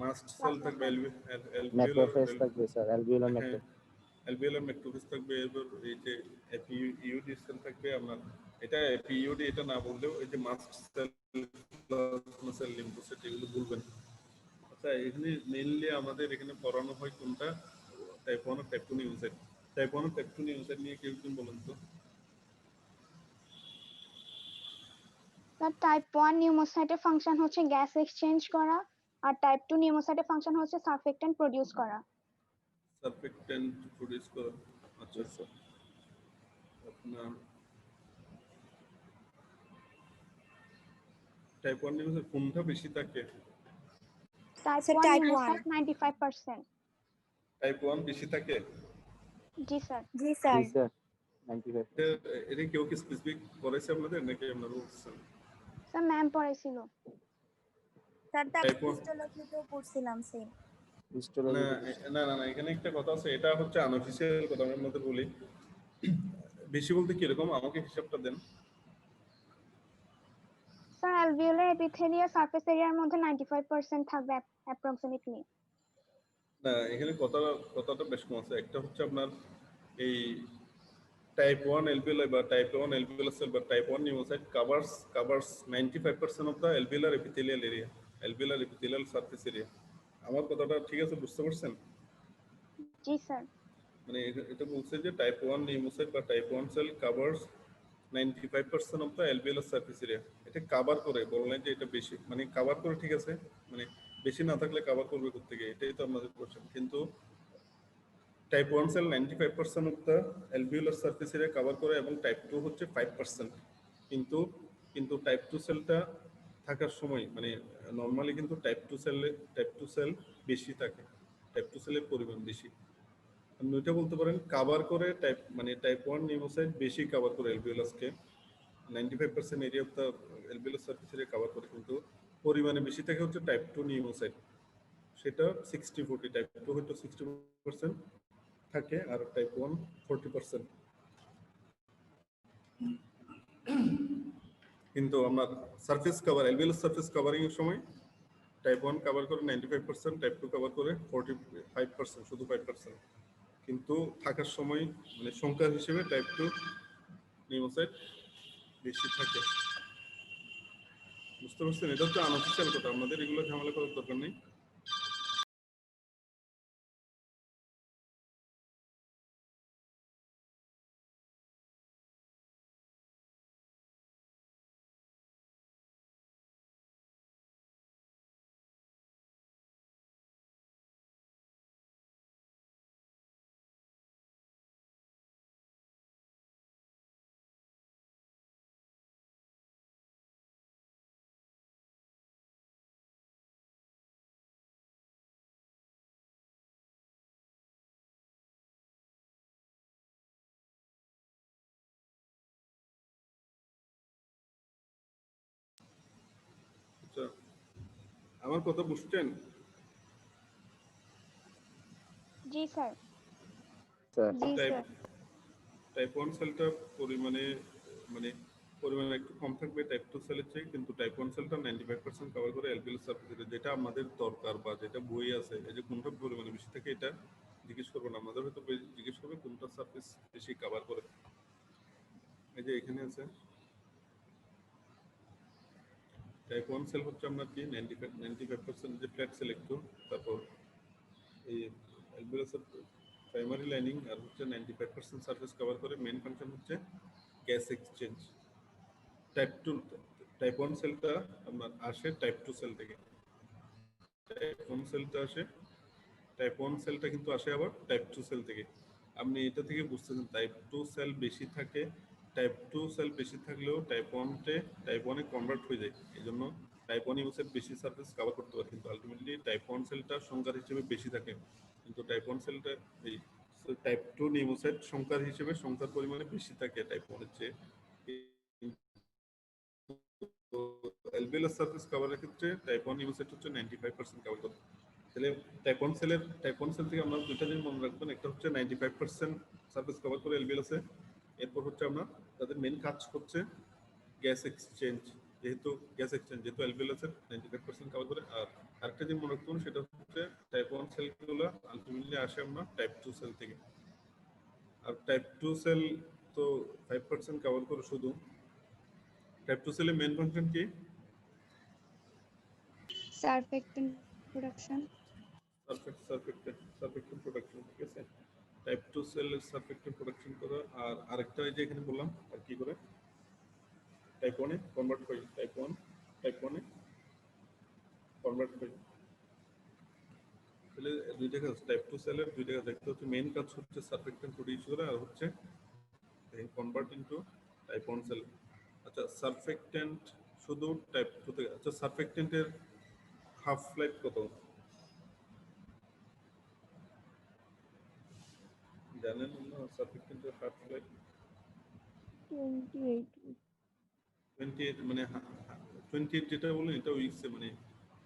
মাস্ট সেল থাকবে, অ্যালভিওলার, Macrophage থাকবে স্যার, alveolar হ্যাঁ macrophage. অ্যালভিওলার ম্যাক্রোফেজ থাকবে। এরপর এই যে এপিইউডি সেল থাকবে আপনার, এটা এপিইউডি এটা না বললেও এই যে mast cell, plasma sell, lymphocyte এগুলো বলবেন। আচ্ছা, এখানে মেইনলি আমাদের এখানে পড়ানো হয় কোনটা? টাইপ 1 আর টাইপ 2 নিউমোসাইট। টাইপ 1 আর টাইপ 2 নিউমোসাইট নিয়ে কেউ একজন বলেন তো। স্যার টাইপ 1 নিউমোসাইটের ফাংশন হচ্ছে গ্যাস এক্সচেঞ্জ করা, আর টাইপ 2 নিউমোসাইটের ফাংশন হচ্ছে সারফেক্ট্যান্ট প্রোডিউস করা। সারফেক্ট্যান্ট প্রোডিউস করা, আচ্ছা আচ্ছা। আপনার টাইপ 1 নিউমোসাইট কোনটা বেশি থাকে? Type Sir, 1 type pneumocyte 1. 95%। Type 1 বেশি থাকে? জি sir. Ji Yes, sir. sir. 95%. এটা কেউ কি স্পেসিফিক করেছে আপনাদের নাকি আপনারা বলছেন? স্যার ম্যাম পড়াইছিল। Sir, টাইপ 1 histology-তেও পড়ছিলাম same. না Histology তে না না না, এখানে একটা কথা আছে, এটা হচ্ছে আনঅফিসিয়াল কথা, আমি আপনাদের বলি। বেশি বলতে কিরকম, আমাকে হিসাবটা দেন। স্যার অ্যালভিওলার এপিথেলিয়াল সারফেস এরিয়ার মধ্যে 95% থাকবে অ্যাপ্রক্সিমেটলি। না, এখানে কথাটা বেশ কম আছে। একটা হচ্ছে আপনার এই টাইপ 1 alveoli বা টাইপ 1 alveolar cell বা type 1 pneumocyte covers 95% of the alveolar epithelial area, alveolar epithelial surface area। আমার কথাটা ঠিক আছে, বুঝতে পারছেন? জি স্যার। মানে এটা বলছে যে টাইপ 1 pneumocyte বা type 1 cell covers 95% of the alveolar surface area। এটা কভার করে, বললেন যে এটা বেশি, মানে কভার করে, ঠিক আছে, মানে বেশি না থাকলে কভার করবে কোথা থেকে, এটাই তো আমাদের কোশ্চেন। কিন্তু type 1 cell 95% of the alveolar surface area cover করে, এবং টাইপ 2 হচ্ছে 5%। কিন্তু কিন্তু টাইপ 2 সেলটা থাকার সময়, মানে নরমালি কিন্তু টাইপ 2 সেল বেশি থাকে, টাইপ 2 সেলের পরিমাণ বেশি। আপনি এটা বলতে পারেন কভার করে টাইপ, মানে টাইপ 1 নিউমোসাইট বেশি কভার করে অ্যালভিওলাসকে, 95% area of the alveolar surface area cover করে, কিন্তু পরিমাণে বেশি থাকে হচ্ছে টাইপ 2 নিউমোসাইট। সেটা 60-40, টাইপ 2 হয়তো 60% থাকে আর টাইপ 1 40%। কিন্তু আমার surface cover, alveolar surface covering এর সময় টাইপ 1 কভার করে 95%, টাইপ 2 কভার করে 45%, শুধু 5%। কিন্তু থাকার সময়, মানে সংখ্যার হিসেবে টাইপ 2 নিউমোসাইট বেশি থাকে। বুঝতে পারছেন? এটা তো আনঅফিসিয়াল কথা, আমাদের এগুলো ঝামেলা করার দরকার নেই। আমার কথা বুঝছেন? জি sir. Sir G type sir. Type 1 সেলটা পরিমাণে একটু কম থাকবে টাইপ 2 সেলের চেয়ে, কিন্তু টাইপ 1 সেলটা 95% কভার করে অ্যালভিওলার সারফেস, যেটা আমাদের দরকার বা যেটা বই আছে, এই যে কোনটা পরিমাণে বেশি থাকে এটা জিজ্ঞেস করবো না, আমাদের হয়তো জিজ্ঞেস করবে কোনটা সারফেস বেশি কভার করে। এই যে এখানে আছে টাইপ 1 সেল হচ্ছে আপনার কি 95% যে ফ্ল্যাট সেল একটু, তারপর এই অ্যালভিওলার প্রাইমারি লাইনিং আর হচ্ছে 95% সারফেস কভার করে। মেইন ফাংশন হচ্ছে গ্যাস এক্সচেঞ্জ। টাইপ 1 সেলটা আপনার আসে টাইপ 2 সেল থেকে। টাইপ 1 সেলটা আসে টাইপ 1 সেলটা কিন্তু আসে আবার টাইপ 2 সেল থেকে। আপনি এটা থেকে বুঝতেছেন টাইপ 2 সেল বেশি থাকে, টাইপ 2 সেল বেশি থাকলেও টাইপ 1 এ কনভার্ট হয়ে যায়। এইজন্য টাইপ 1 ইউসেট বেশি সারফেস কভার করতে পারে, কিন্তু আলটিমেটলি টাইপ 1 সেলটা সংখ্যার হিসেবে বেশি থাকে, কিন্তু টাইপ 1 সেলটা এই টাইপ 2 নিউমোসাইট সংখ্যার পরিমাণে বেশি থাকে টাইপ 1 এর চেয়ে। তো অ্যালভিওলার সারফেস কভারের ক্ষেত্রে টাইপ 1 নিউমোসাইট হচ্ছে 95% কভার করে। তাহলে টাইপ 1 সেল থেকে আমরা দুইটা জিনিস মনে রাখবেন, একটা হচ্ছে 95% সারফেস কভার করে অ্যালভিওলাসে। এরপর হচ্ছে আমরা তাদের মেন কাজ হচ্ছে গ্যাস এক্সচেঞ্জ, যেহেতু অ্যালভিওলাসের 95% কভার করে। আর আরেকটা জিনিস মনে রাখবেন, সেটা হচ্ছে টাইপ 1 সেলগুলো আলটিমেটলি আসে আমরা টাইপ 2 সেল থেকে। আর টাইপ 2 সেল তো 5% কভার করে শুধু। টাইপ 2 সেলের মেন ফাংশন কি? Surfactant production. সারফেক্টেন্ট প্রোডাকশন, ঠিক আছে। টাইপ 2 সেলের সারফেক্টেন্ট প্রোডাকশন করা। আর আরেকটা এই যে এখানে বললাম আর কি করে টাইপ 1 এ কনভার্ট হয়, টাইপ 1 এ কনভার্ট হয়। তাহলে দুইটা কাজ, টাইপ 2 সেলের দুইটা কাজ, একটা হচ্ছে মেইন কাজ হচ্ছে সারফেক্টেন্ট প্রোডিউস করা, আর হচ্ছে কনভার্ট ইনটু টাইপ 1 সেল। আচ্ছা, সারফেক্টেন্ট শুধু টাইপ 2 থেকে, আচ্ছা সারফেক্টেন্টের হাফ লাইফ কত জানেন? সারফেক্টেন্টের হাফ লাইফ 28 28, মানে 28 যেটা বললেন এটা উইকসে, মানে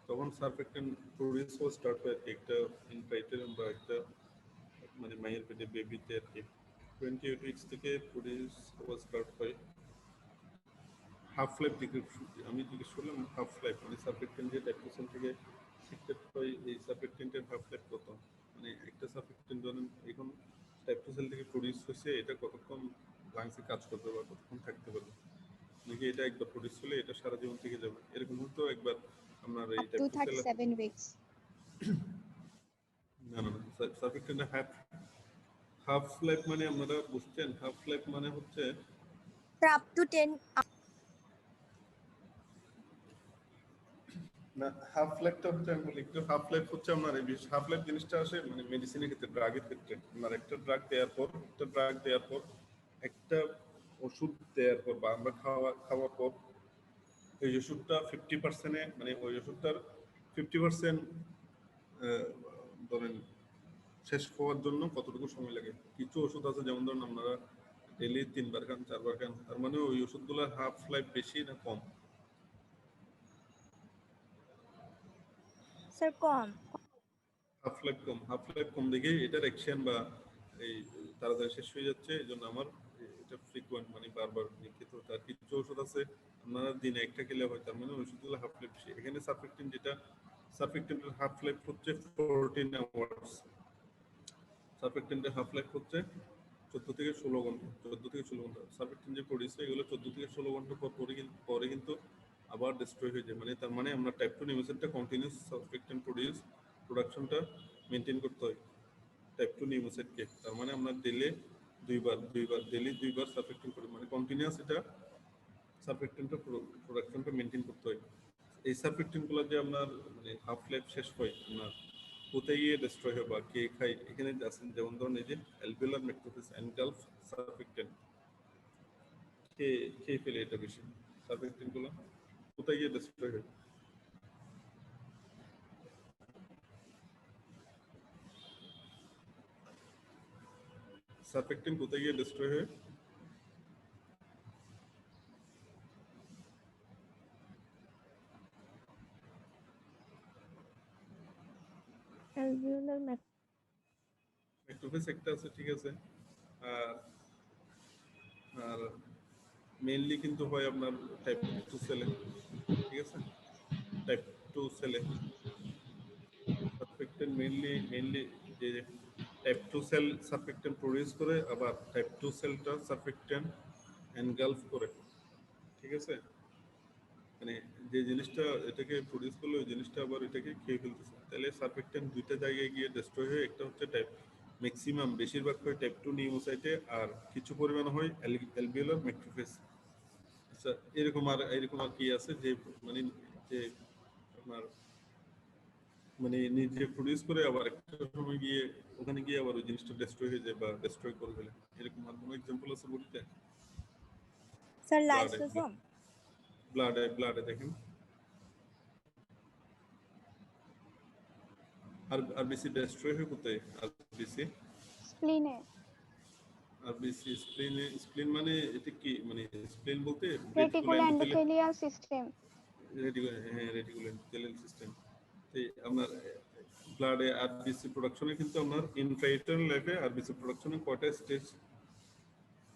তখন সারফেক্টেন্ট প্রোডিউস হওয়া স্টার্ট হয় আর কি, একটা ইনফ্রাইটেরিয়াম বা একটা মানে মায়ের পেটে বেবিতে আর কি 28 উইকস থেকে প্রোডিউস হওয়া স্টার্ট হয়। হাফ লাইফ আমি জিজ্ঞেস করলাম, হাফ লাইফ মানে সারফেক্টেন্ট যে টাইপোসেল থেকে সিক্রেট হয়, এই সারফেক্টেন্টের হাফ লাইফ কত? মানে একটা সারফেক্টেন্ট ধরেন এখন টাইপোসেল থেকে প্রোডিউস হয়েছে, এটা কতক্ষণ লাংসে কাজ করবে বা কতক্ষণ থাকতে পারবে, নাকি এটা একবার প্রোডিউস হলে এটা সারা জীবন থেকে যাবে? এরকম হতো একবার আপনার এই Up to টাইপোসেল। 37 weeks. না না না, সারফেক্টেন্টের হাফ লাইফ মানে আপনারা বুঝছেন, হাফ লাইফ মানে হচ্ছে Up to 10. না, হাফ লাইফটা হচ্ছে আমি বলি একটু, হাফ লাইফ হচ্ছে আপনার এই হাফ লাইফ জিনিসটা আসে মানে মেডিসিনের ক্ষেত্রে, ড্রাগের ক্ষেত্রে। আপনার একটা ড্রাগ দেওয়ার পর একটা ওষুধ দেওয়ার পর বা আমরা খাওয়ার পর ওই ওষুধটা 50%-এ মানে ওই ওষুধটার 50% ধরেন শেষ হওয়ার জন্য কতটুকু সময় লাগে। কিছু ওষুধ আছে যেমন ধরুন আপনারা ডেইলি 3 বার খান 4 বার খান, তার মানে ওই ওষুধগুলোর হাফ লাইফ বেশি না কম? Sir, কম। হাফ লাইফ কম দেখে এটার অ্যাকশন বা এই তাড়াতাড়ি শেষ হয়ে যাচ্ছে, এই জন্য আমার এটা ফ্রিকুয়েন্ট মানে বারবার নিক্ষিত হতে। আর কিছু ওষুধ আছে আপনারা দিনে একটা খেলে হয়, তার মানে ওষুধগুলো হাফ লাইফ বেশি। এখানে সারফেক্টেন্টের হাফ লাইফ হচ্ছে 14 আওয়ার্স। সারফেক্টেন্টের হাফ লাইফ হচ্ছে 14 থেকে 16 ঘন্টা। সারফেক্টেন্ট যে প্রোডিউস হয় এগুলো 14 থেকে 16 ঘন্টা পরে কিন্তু আবার ডিস্ট্রয় হয়ে যায়। মানে তার মানে আমরা টাইপ 2 নিউমোসাইটটা কন্টিনিউয়াস সারফেক্টেন্ট প্রোডাকশনটা মেনটেন করতে হয় টাইপ 2 নিউমোসাইটকে। তার মানে আমরা ডেইলি দুইবার সারফেক্টেন্ট করি, মানে কন্টিনিউয়াস এটা সারফেক্টেন্টের প্রোডাকশনটা মেনটেন করতে হয়। এই সারফেক্টেন্টগুলো যে আপনার মানে হাফ লাইফ শেষ হয় আপনার কোথায় গিয়ে ডিস্ট্রয় হয় বা কে খায়, এখানে আছেন যেমন ধরুন এই যে অ্যালভিওলার ম্যাক্রোফেজ এনগালফ সারফেক্টেন্ট, কে ফেলে এটা বেশি সারফেক্টেন্টগুলো কোথায় গিয়ে ডিস্ট্রয় হয়? সারফেক্টেন্ট কোথায় গিয়ে ডিস্ট্রয় হয়? ম্যাক্রোফেজ একটা আছে, ঠিক আছে। আর আর মেইনলি কিন্তু হয় আপনার টাইপ 2 সেলে, ঠিক আছে। টাইপ 2 সেলে সারফেক্টেন্ট মেইনলি যে টাইপ 2 সেল সারফেক্টেন্ট প্রডিউস করে, আবার টাইপ 2 সেলটা সারফেক্টেন্ট এনগালফ করে, ঠিক আছে। মানে যে জিনিসটা এটাকে প্রডিউস করলো ওই জিনিসটা আবার এটাকে খেয়ে ফেলতেছে, তাহলে সারফেক্টেন্ট দুইটা জায়গায় গিয়ে ডিস্ট্রয় হয়ে, একটা হচ্ছে টাইপ ম্যাক্সিমাম বেশিরভাগ হয় টাইপ 2 নিউমোসাইটে, আর কিছু পরিমাণ হয় অ্যালভিওলার ম্যাক্রোফেজ। আচ্ছা, এরকম আর কি আছে যে মানে যে আপনার মানে নিজে প্রডিউস করে আবার একটা সময় গিয়ে ওখানে গিয়ে আবার ওই জিনিসটা ডিস্ট্রয় হয়ে যায় বা ডিস্ট্রয় করে ফেলে, এরকম আর কোনো এক্সাম্পল আছে বলতে? Sir lysosome. ব্লাডে দেখেন আরবিসি ডিস্ট্রয় হয় কোথায়? আরবিসি স্প্লিনে। স্প্লিন মানে এটা কি? মানে স্প্লিন বলতে reticular endothelial system. Reticular endothelial system. এই আপনার ব্লাডে আরবিসি প্রোডাকশনে কিন্তু আপনার ইন্ট্রাইটার্নাল লাইফে আরবিসি প্রোডাকশনে কয়টা স্টেজ?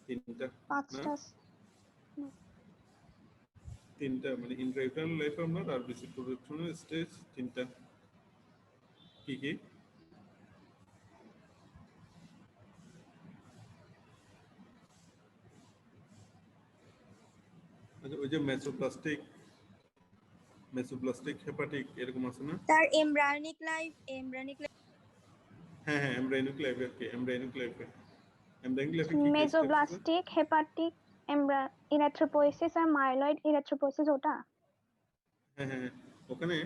তিনটা। তিনটা, মানে ইন্ট্রাইটার্নাল লাইফে আপনার আরবিসি প্রোডাকশনের স্টেজ তিনটা। কি কি? আচ্ছা, ওই যে মেসোপ্লাস্টিক হেপাটিক এরকম আছে না? স্যার এমব্রায়োনিক লাইফ হ্যাঁ, এমব্রায়োনিক লাইফে কি? এমব্রায়োনিক লাইফে কি মেসোব্লাস্টিক, হেপাটিক, ইরিথ্রোপোয়েসিস আর মাইলয়েড ইরিথ্রোপোয়েসিস ওটা। হ্যাঁ, ওখানে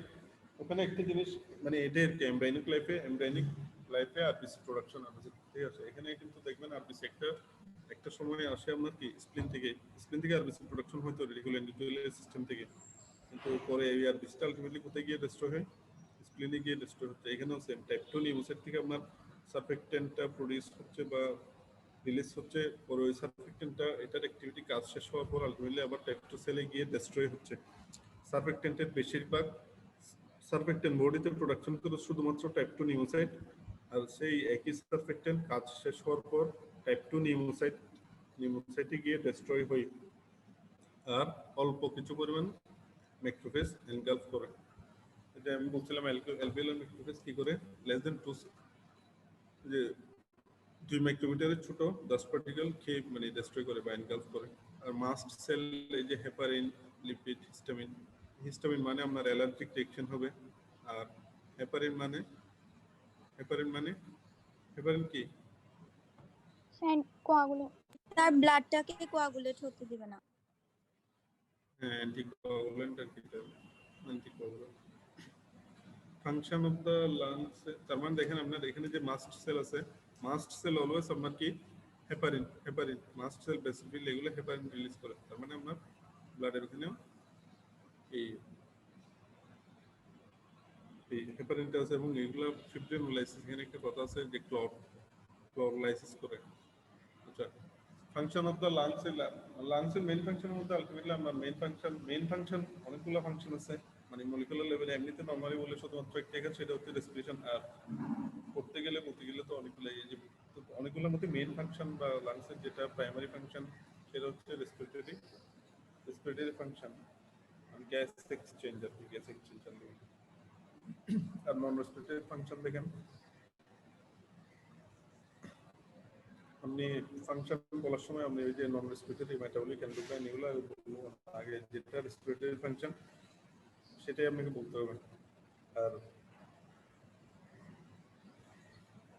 একটা জিনিস, মানে এটা আর কি এমব্রায়োনিক লাইফে আরবিসি প্রোডাকশন আরবিসি ঠিক আছে। এখানে কিন্তু দেখবেন আরবিসি একটা সময় আসে আপনার কি স্প্লিন থেকে আরবিসি প্রোডাকশন হয়তো রেটিকুলার এন্ডোথেলিয়াল সিস্টেম থেকে, কিন্তু পরে এই আরবিসিটা আলটিমেটলি কোথায় গিয়ে ডিস্ট্রয় হয়? স্প্লিনে গিয়ে ডিস্ট্রয় হচ্ছে। এখানেও সেম টাইপ 2 নিউমোসাইট থেকে আপনার সারফেক্টেন্টটা প্রডিউস হচ্ছে বা রিলিজ হচ্ছে, পরে ওই সারফেক্টেন্টটা এটার অ্যাক্টিভিটি কাজ শেষ হওয়ার পর আলটিমেটলি আবার টাইপ 2 সেলে গিয়ে ডিস্ট্রয় হচ্ছে। সারফেক্টেন্টের বেশিরভাগ সারফেক্টেন্ট বডিতে প্রোডাকশন করে শুধুমাত্র টাইপ 2 নিউমোসাইট, আর সেই একই সারফেক্টেন্ট কাজ শেষ হওয়ার পর টাইপ 2 নিউমোসাইটে গিয়ে ডিস্ট্রয় হয়, আর অল্প কিছু পরিমাণ ম্যাক্রোফেজ এনগালফ করে। এটা আমি বলছিলাম অ্যালভিওলার ম্যাক্রোফেজ কি করে, লেস দেন 2 যে 2 মাইক্রোমিটারের ছোট 10 পার্টিকেল খেয়ে মানে ডিস্ট্রয় করে বা এনগালফ করে। আর মাস্ট সেল এই যে হেপারিন, লিপিড, হিস্টামিন মানে আপনার অ্যালার্জিক রিঅ্যাকশন হবে। আর হেপারিন কি? কোয়াগুলেট। তার ব্লাডটাকে কোয়াগুলেট হতে দিবে না। হ্যাঁ, অ্যান্টিকোয়াগুল্যান্ট আর কি, anticoagulant. Function of the lungs, তার মানে দেখেন আপনার এখানে যে মাস্ট সেল আছে, মাস্ট সেল অলওয়েজ আপনার কি হেপারিন মাস্ট সেল বেসিক্যালি এগুলো হেপারিন রিলিজ করে। তার মানে আপনার ব্লাডের ওখানেও এই হেপারিনটা আছে, এবং এগুলো ফিব্রিনোলাইসিস, এখানে একটা কথা আছে যে ক্লোরোলাইসিস করে। আচ্ছা, ফাংশন অফ দ্য লাংসের মেইন ফাংশনের মধ্যে আলটিমেটলি আমরা মেইন ফাংশন অনেকগুলো ফাংশন আছে, মানে মলিকুলার লেভেলে এমনিতে নরমালি বলে শুধুমাত্র একটা আছে, সেটা হচ্ছে রেসপিরেশন। আর বলতে গেলে তো অনেকগুলোর মধ্যে মেইন ফাংশন বা লাংসের যেটা প্রাইমারি ফাংশন সেটা হচ্ছে রেসপিরেটরি ফাংশন, গ্যাস এক্সচেঞ্জ আর কি, আর নন রেসপিরেটরি ফাংশন দেখেন আপনি ফাংশন বলার সময় আপনি ওই যে নন রেসপিরেটরি, মেটাবলিক, এন্ডোক্রাইন এগুলো আগে যেটা রেসপিরেটরি ফাংশন সেটাই আপনাকে বলতে হবে। আর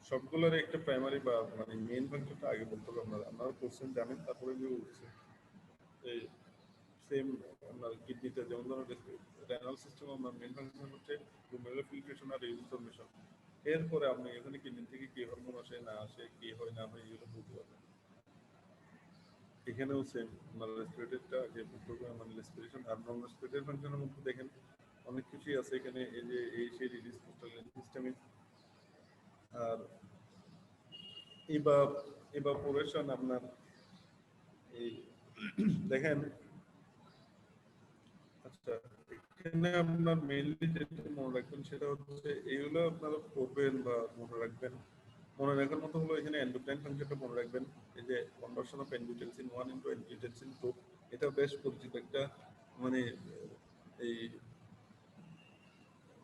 সবগুলোর একটা প্রাইমারি বা মানে মেইন ফাংশনটা আগে বলতে হবে। আপনারা কোশ্চেন জানেন, তারপরে আমি বলছি এই সেম আপনার কিডনিতে যেমন ধরনের রেনাল সিস্টেম, আপনার মেইন ফাংশন হচ্ছে গ্লোমেরুলার ফিল্ট্রেশন আর ইনফরমেশন। এরপরে আপনি এখানে কিডনি থেকে কি হরমোন আসে না আসে, কি হয় না হয়, এগুলো বলতে পারবেন। এখানেও সেম আপনার রেসপিরেটরিটা আগে বলতে হবে, মানে রেসপিরেশন। আর নন রেসপিরেটরি ফাংশনের মধ্যে দেখেন অনেক কিছুই আছে এখানে, এই যে সেই রিলিজ সিস্টেমে। আর ইভাপোরেশন আপনার এই দেখেন। আচ্ছা, এখানে আপনার মেইনলি যেটা মনে রাখবেন সেটা হচ্ছে এইগুলো আপনারা পড়বেন বা মনে রাখবেন মনে রাখার মতো হলো এখানে এন্ডোক্রাইন ফাংশনটা মনে রাখবেন। এই যে conversion of angiotensin 1 into angiotensin 2, এটা বেশ পরিচিত একটা মানে এই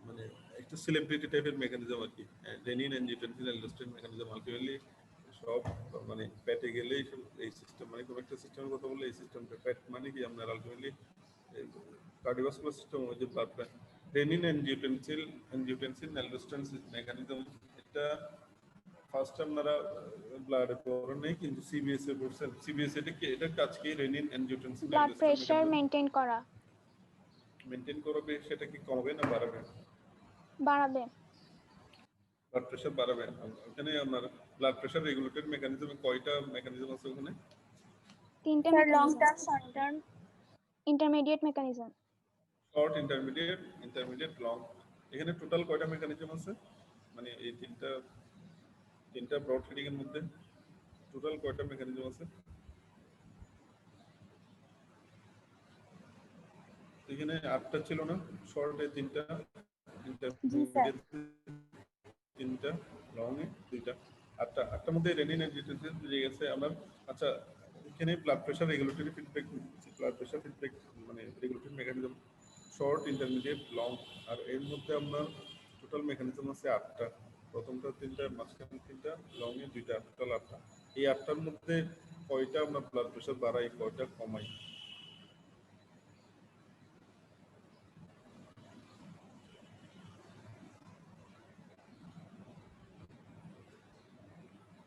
মানে একটা সেলিব্রিটি টাইপের মেকানিজম আর কি। Renin angiotensin aldosterone mechanism ultimately সব মানে পেটে গেলেই এই সিস্টেম, মানে কোনো একটা সিস্টেমের কথা বললে এই সিস্টেমটা পেট মানে কি আপনার আলটিমেটলি কার্ডিওভাস্কুলার সিস্টেম, ওই যে blood renin angiotensin aldosterone mechanism, এটা ফার্স্ট আপনারা ব্লাডে পড়েন নাই কিন্তু সিবিএস এ পড়ছেন। সিবিএস এটা কি, এটার কাজ কি? Renin angiotensin blood pressure maintain করা, মেইনটেইন করবে, সেটা কি কমাবে না বাড়াবে? বাড়াবে। ব্লাড প্রেশার বাড়াবে। ওখানে আপনার ব্লাড প্রেশার রেগুলেটরি মেকানিজম কয়টা মেকানিজম আছে ওখানে? তিনটা Sir, long mechanism, term, short term. Intermediate mechanism. Short, intermediate, long. এখানে টোটাল কয়টা মেকানিজম আছে? মানে এই তিনটা ব্রড হেডিং এর মধ্যে টোটাল কয়টা মেকানিজম আছে? এখানে 8টা ছিল না? শর্টে 3টা, ইন্টারমিডিয়েট 3টা, লং এ 2টা, 8টার মধ্যে রেনিন এনজিওটেনসিন দিয়ে গেছে আমরা। আচ্ছা, এখানে blood pressure regulatory feedback, blood pressure feedback মানে regulatory mechanism short, intermediate, long, আর এর মধ্যে আপনার টোটাল মেকানিজম আছে 8টা। প্রথমটা 3টা, মাঝখানে 3টা, লং এ 2টা, টোটাল 8টা। এই 8টার মধ্যে কয়টা আমরা ব্লাড প্রেশার বাড়াই, কয়টা কমাই?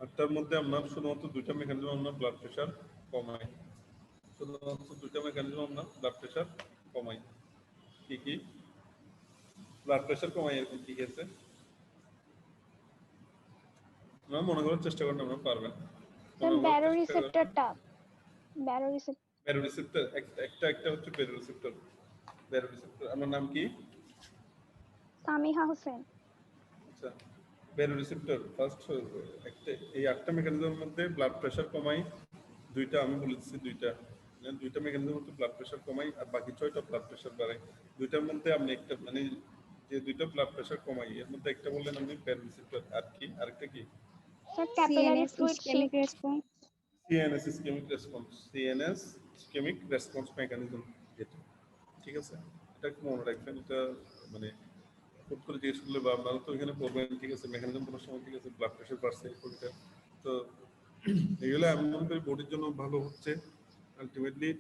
আটটার মধ্যে আপনার শুধুমাত্র 2টা মেকানিজম আপনার ব্লাড প্রেশার কমায়। শুধুমাত্র 2টা মেকানিজম আপনার ব্লাড প্রেশার কমায়। কি কি ব্লাড প্রেশার কমায়? এরকম কি আছে? আপনারা মনে করার চেষ্টা করেন, আপনারা পারবেন। স্যার ব্যারো রিসেপ্টরটা, ব্যারো রিসেপ্টর, ব্যারো রিসেপ্টর একটা হচ্ছে ব্যারো রিসেপ্টর। ব্যারো রিসেপ্টর, আমার নাম কি? সামিহা হোসেন। আচ্ছা, ব্যারো রিসেপ্টর ফার্স্ট একটা, এই 8টা মেকানিজমের মধ্যে ব্লাড প্রেশার কমাই 2টা, আমি বলে দিচ্ছি 2টা মেকানিজমের মধ্যে ব্লাড প্রেশার কমাই, আর বাকি 6টা ব্লাড প্রেশার বাড়াই। 2টার মধ্যে আপনি একটা মানে যে 2টা ব্লাড প্রেশার কমাই এর মধ্যে একটা বললেন আপনি ব্যারো রিসেপ্টর, আর কি আরেকটা কি? Sir capillary CNS, fluid ischemic shift, response. CNS ischemic response, CNS ischemic response mechanism যেটা, ঠিক আছে? এটা মনে রাখবেন। এটা মানে হুট করে জিজ্ঞেস করলে বা আপনারা তো এখানে পড়বেন, ঠিক আছে? মেকানিজম কোনো সময়, ঠিক আছে, ব্লাড প্রেশার বাড়ছে ওইটা, তো এগুলো আমি মনে করি বডির জন্য ভালো হচ্ছে আলটিমেটলি।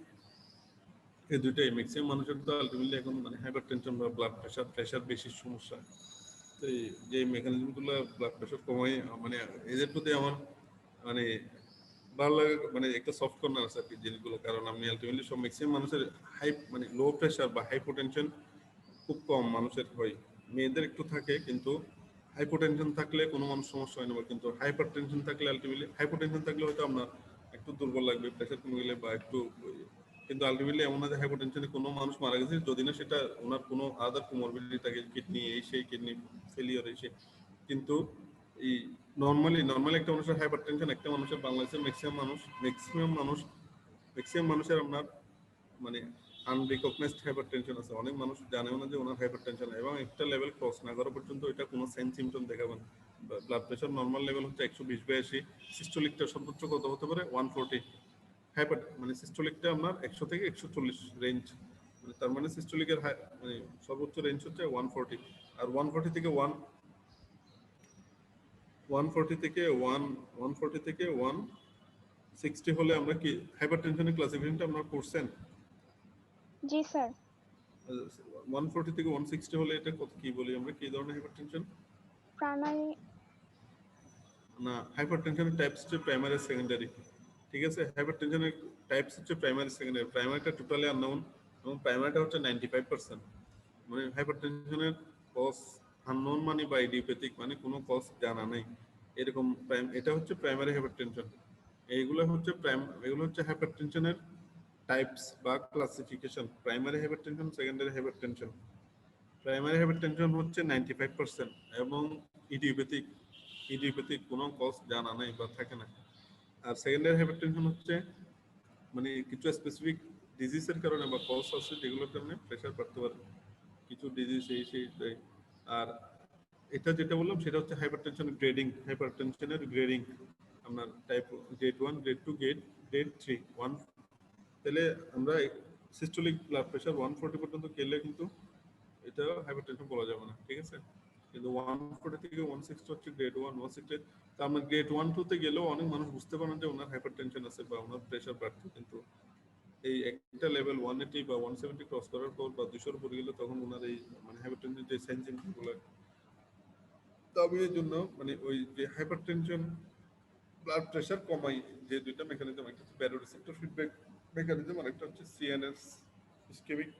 এই দুইটাই ম্যাক্সিমাম মানুষের তো আলটিমেটলি এখন মানে হাইপারটেনশন বা ব্লাড প্রেশার বেশি সমস্যা। তো যে মেকানিজমগুলো ব্লাড প্রেশার কমায়, মানে এদের প্রতি আমার মানে ভালো লাগে, মানে একটা সফট কর্নার আছে আর কি জিনিসগুলো। কারণ আপনি আলটিমেটলি সব ম্যাক্সিমাম মানুষের হাই মানে লো প্রেশার বা হাইপোটেনশন খুব কম মানুষের হয়। মেয়েদের একটু থাকে, কিন্তু হাইপোটেনশন থাকলে কোনো মানুষ সমস্যা হয় না, কিন্তু হাইপারটেনশন থাকলে আলটিমেটলি, হাইপোটেনশন থাকলে হয়তো আপনার একটু দুর্বল লাগবে, প্রেশার কমে গেলে বা একটু, কিন্তু আলটিমেটলি এমন না যে হাইপোটেনশনে কোনো মানুষ মারা গেছে যদি না সেটা ওনার কোনো আদার কোমরবিডিটি থাকে, কিডনি এই সেই, কিডনি ফেলিওর এই সেই। কিন্তু এই নর্মালি একটা মানুষের হাইপারটেনশন, একটা মানুষের বাংলাদেশের ম্যাক্সিমাম মানুষের আপনার মানে আনরিকগনাইজড হাইপারটেনশন আছে। অনেক মানুষ জানেও না যে ওনার হাইপারটেনশন, এবং একটা লেভেল ক্রস না করা পর্যন্ত এটা কোনো সাইন সিমটম দেখাবেন। ব্লাড প্রেশার নর্মাল লেভেল হচ্ছে 120/80, সিস্টোলিকটা সর্বোচ্চ কত হতে পারে? 140। হাইপার মানে সিস্টোলিকটা আপনার 100 থেকে 140 রেঞ্জ, মানে তার মানে সিস্টোলিকের মানে সর্বোচ্চ রেঞ্জ হচ্ছে 140। আর 140 থেকে 160 হলে আমরা কি হাইপারটেনশনের ক্লাসিফিকেশনটা আপনারা করছেন? জি স্যার। 140 থেকে 160 হলে এটা কত, কি বলি আমরা, কি ধরনের হাইপারটেনশন? প্রাইমারি না, হাইপারটেনশনের টাইপস হচ্ছে প্রাইমারি আর সেকেন্ডারি, ঠিক আছে? হাইপারটেনশনের টাইপস হচ্ছে প্রাইমারি সেকেন্ডারি। প্রাইমারিটা টোটালি আননোন, এবং প্রাইমারিটা হচ্ছে 95%। মানে হাইপারটেনশনের কজ আননোন মানে বা ইডিওপ্যাথিক মানে কোনো কজ জানা নেই এরকম। এটা হচ্ছে প্রাইমারি হাইপারটেনশন। এগুলো হচ্ছে হাইপারটেনশনের টাইপস বা classification. Primary hypertension, secondary hypertension. Primary hypertension হচ্ছে 95% এবং ইডিওপ্যাথিক কোনো কজ জানা নাই বা থাকে না। আর সেকেন্ডারি হাইপারটেনশন হচ্ছে মানে কিছু স্পেসিফিক ডিজিজের কারণে বা কজ আছে যেগুলোর কারণে প্রেশার বাড়তে পারে, কিছু ডিজিজ এই সেই। আর এটা যেটা বললাম সেটা হচ্ছে হাইপারটেনশনের গ্রেডিং, হাইপারটেনশনের গ্রেডিং আপনার টাইপ গ্রেড 1, গ্রেড 2, গ্রেড 3 1। তাহলে আমরা সিস্টোলিক ব্লাড প্রেশার 140 পর্যন্ত গেলে কিন্তু এটা হাইপারটেনশন বলা যাবে না, ঠিক আছে। কিন্তু 140 থেকে 160 হচ্ছে গ্রেড 1, 160 তো আমরা গ্রেড 1 2 তে গেলেও অনেক মানুষ বুঝতে পারেন যে ওনার হাইপারটেনশন আছে বা ওনার প্রেশার বাড়ছে, কিন্তু এই একটা লেভেল 180 বা 170 ক্রস করার পর বা 200 এর উপরে গেলে তখন ওনার এই মানে হাইপারটেনশন যে সাইন সিম্পটমগুলো, তবে এর জন্য মানে ওই যে হাইপারটেনশন ব্লাড প্রেশার কমাই যে দুইটা মেকানিজম, একটা হচ্ছে ব্যারোরিসেপ্টর ফিডব্যাক মেকানিজম আর একটা হচ্ছে সিএনএস ইসকেমিক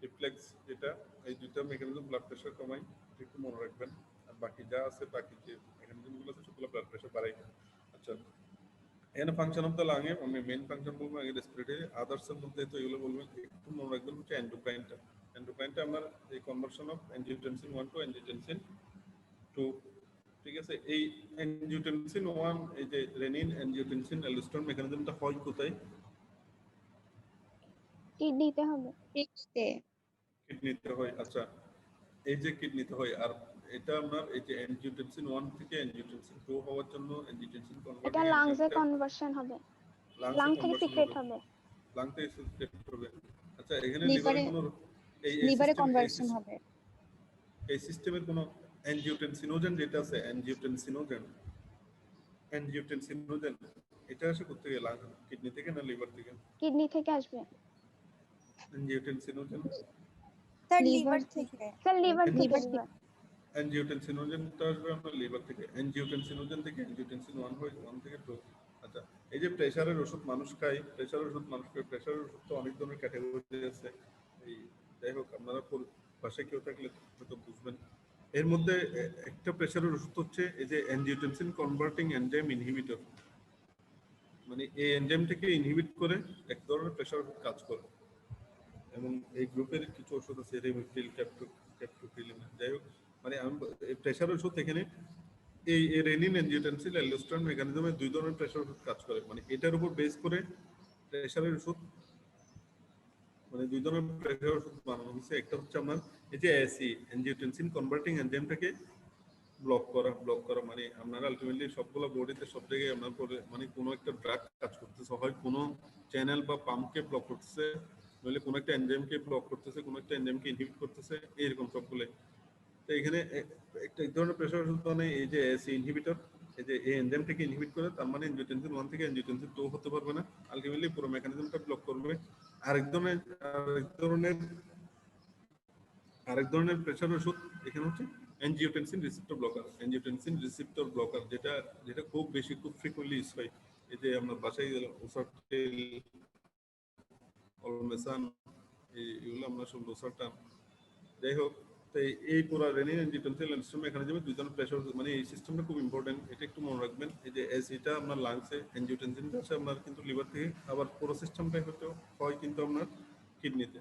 রিফ্লেক্স, যেটা এই দুইটা মেকানিজম ব্লাড প্রেশার কমাই, একটু মনে রাখবেন। আর বাকি যা আছে, বাকি যে মেকানিজমগুলো আছে সবগুলো ব্লাড প্রেশার বাড়ায়। আচ্ছা, এখানে ফাংশন অফ দ্য লাংয়ে আমি মেইন ফাংশন বলবো আগে রেসপিরেটরি, আদার্সের মধ্যে তো এগুলো বলবেন, একটু মনে রাখবেন হচ্ছে এন্ডোক্রাইনটা। এন্ডোক্রাইনটা আমার এই conversion of angiotensin 1 to angiotensin 2, ঠিক আছে। এই অ্যাঞ্জিওটেনসিন 1 এই যে রেনিন অ্যাঞ্জিওটেনসিন অ্যালডোস্টেরন মেকানিজমটা হয় কোথায়? কিডনিতে হবে। Fifth. কিডনিতে হয়। আচ্ছা, এই যে কিডনিতে হয়, আর এটা আপনার এই যে অ্যাঞ্জিওটেনসিন 1 থেকে অ্যাঞ্জিওটেনসিন 2 হওয়ার জন্য অ্যাঞ্জিওটেনসিন এটা কনভার্টিং লাংসে এনজাইমটা কনভার্সন হবে, লাংসে লাং থেকে কনভার্সন সিক্রেট হবে, হবে। লাং থেকে সিক্রেট হবে। আচ্ছা, এখানে লিভারে লিভারে কোনো এই লিভারে সিস্টেম কনভার্সন হবে। এই সিস্টেমের কোনো অ্যাঞ্জিওটেনসিনোজেন যেটা আছে অ্যাঞ্জিওটেনসিনোজেন এটা আসে কোথা থেকে? লাং কিডনি থেকে না লিভার থেকে? কিডনি থেকে আসবে অ্যাঞ্জিওটেনসিনোজেন স্যার লিভার থেকে। স্যার লিভার থেকে লিভার লিভার। অ্যাঞ্জিওটেনসিনোজেনটা আসবে আপনার লিভার থেকে। অ্যাঞ্জিওটেনসিনোজেন থেকে অ্যাঞ্জিওটেনসিন 1 হয়, 1 থেকে 2। আচ্ছা, এই যে প্রেসারের ওষুধ মানুষ খায়, প্রেসারের ওষুধ তো অনেক ধরনের ক্যাটাগরি আছে। এই যাই হোক, আপনারা পাশে কেউ থাকলে হয়তো বুঝবেন। এর মধ্যে একটা প্রেসারের ওষুধ হচ্ছে এই যে অ্যাঞ্জিওটেনসিন কনভার্টিং এনজাইম ইনহিবিটর, মানে এই এনজাইমটাকে ইনহিবিট করে এক ধরনের প্রেসার ওষুধ কাজ করে। এবং এই গ্রুপের কিছু ওষুধ আছে রেমিপ্রিল, ক্যাপটোপ্রিল, যাই হোক, মানে আমি প্রেসার ওষুধ এখানে এই রেনিন অ্যাঞ্জিওটেনসিন অ্যালডোস্টেরন মেকানিজমে দুই ধরনের প্রেসার ওষুধ কাজ করে, মানে এটার উপর বেস করে প্রেসারের ওষুধ, মানে দুই ধরনের প্রেসার ওষুধ বানানো হয়েছে। একটা হচ্ছে আপনার এই যে এসি অ্যাঞ্জিওটেনসিন কনভার্টিং এনজাইমটাকে ব্লক করা মানে আপনারা আলটিমেটলি সবগুলো বডিতে সব জায়গায় আপনার পরে মানে কোনো একটা ড্রাগ কাজ করতেছে, হয় কোনো চ্যানেল বা পাম্পকে ব্লক করতেছে, নইলে কোনো একটা এনজাইমকে ব্লক করতেছে, কোনো একটা এনজাইমকে ইনহিবিট করতেছে, এইরকম সবগুলো। তো এখানে একটা এক ধরনের প্রেসার ওষুধ মানে এই যে এসি ইনহিবিটর, এই যে এই এনজাইমটাকে ইনহিবিট করে, তার মানে অ্যাঞ্জিওটেনসিন 1 থেকে অ্যাঞ্জিওটেনসিন 2 হতে পারবে না, আলটিমেটলি পুরো মেকানিজমটা ব্লক করবে। আরেক ধরনের প্রেসার ওষুধ এখানে হচ্ছে অ্যাঞ্জিওটেনসিন রিসেপ্টর ব্লকার, যেটা খুব ফ্রিকোয়েন্টলি ইউজ হয়। এই যে আপনার বাসায় ওসারটেল, অলমেসান, এগুলো আমরা সব লোসারটান, যাই হোক। তো এই পুরো রেনিন অ্যাঞ্জিওটেনসিন সিস্টেম মেকানিজমে দুই ধরনের প্রেসার, মানে এই সিস্টেমটা খুব ইম্পর্টেন্ট, এটা একটু মনে রাখবেন। এই যে এটা আপনার লাংসে, অ্যাঞ্জিওটেনসিনটা আছে আপনার কিন্তু লিভার থেকে, আবার পুরো সিস্টেমটাই হয়তো হয় কিন্তু আপনার কিডনিতে।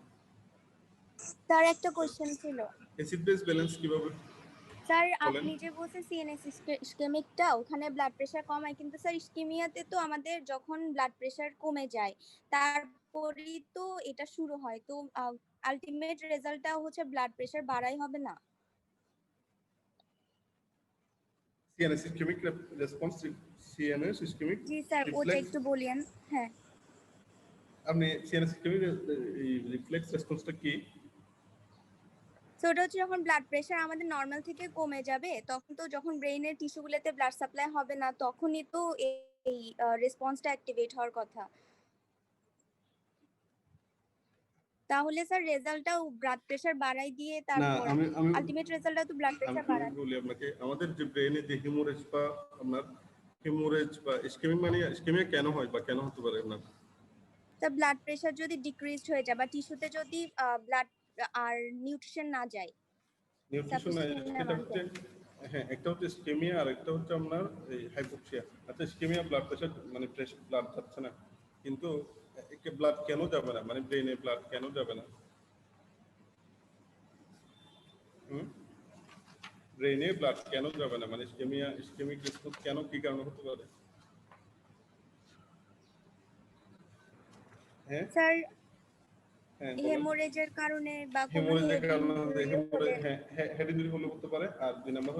স্যার একটা কোশ্চেন ছিল। অ্যাসিড বেস ব্যালেন্স কিভাবে? স্যার বলেন। আপনি যে বলছেন সিএনএস ইসকেমিকটা ওখানে ব্লাড প্রেশার কমায়, কিন্তু স্যার ইসকেমিয়াতে তো আমাদের যখন ব্লাড প্রেশার কমে যায় তারপরেই তো এটা শুরু হয়, তো আলটিমেট রেজাল্টটা হচ্ছে ব্লাড প্রেশার বাড়াই হবে না? CNS ischemic response, CNS ischaemic জি স্যার, ওটা রিফ্লেক্স। একটু বলিয়েন। হ্যাঁ, আপনি সিএনএস ইসকেমিক রিফ্লেক্স রেসপন্সটা কি? তো ওটা হচ্ছে যখন ব্লাড প্রেশার আমাদের নর্মাল থেকে কমে যাবে, তখন তো যখন ব্রেইনের টিস্যুগুলোতে ব্লাড সাপ্লাই হবে না, তখনই তো এই রেসপন্সটা অ্যাক্টিভেট হওয়ার কথা। তাহলে স্যার রেজাল্টটাও ব্লাড প্রেশার বাড়াই দিয়ে না, তারপর আমি আলটিমেট রেজাল্টটা তো ব্লাড প্রেশার বাড়ায়। বলি আপনাকে, আমাদের যে ব্রেনে যে হিমোরেজ বা আপনার হিমোরেজ বা ইসকেমিক, মানে ইসকেমিয়া কেন হয় বা কেন হতে পারে আপনার? তা ব্লাড প্রেশার যদি ডিক্রিজড হয়ে যায় বা টিস্যুতে যদি ব্লাড আর নিউট্রিশন না যায়, নিউট্রিশন, এটা হচ্ছে, হ্যাঁ, একটা হচ্ছে ইসকেমিয়া আর একটা হচ্ছে আপনার এই হাইপোক্সিয়া। আচ্ছা, ইসকেমিয়া ব্লাড প্রেশার মানে ব্লাড যাচ্ছে না, কিন্তু ব্লাড কেন যাবে না, মানে ব্রেনে ব্লাড কেন যাবে না? ব্রেনে ব্লাড কেন যাবে না, মানে ইসকেমিক রেসপন্স কেন, কি কারণে হতে পারে? হ্যাঁ স্যার হ্যাঁ বলেন। হেমোরেজের কারণে বা কোনো হেমোরেজের কারণে হেডিং হেমোরেজ, হ্যাঁ হেড ইনজুরি হলে হতে পারে। আর দুই নাম্বার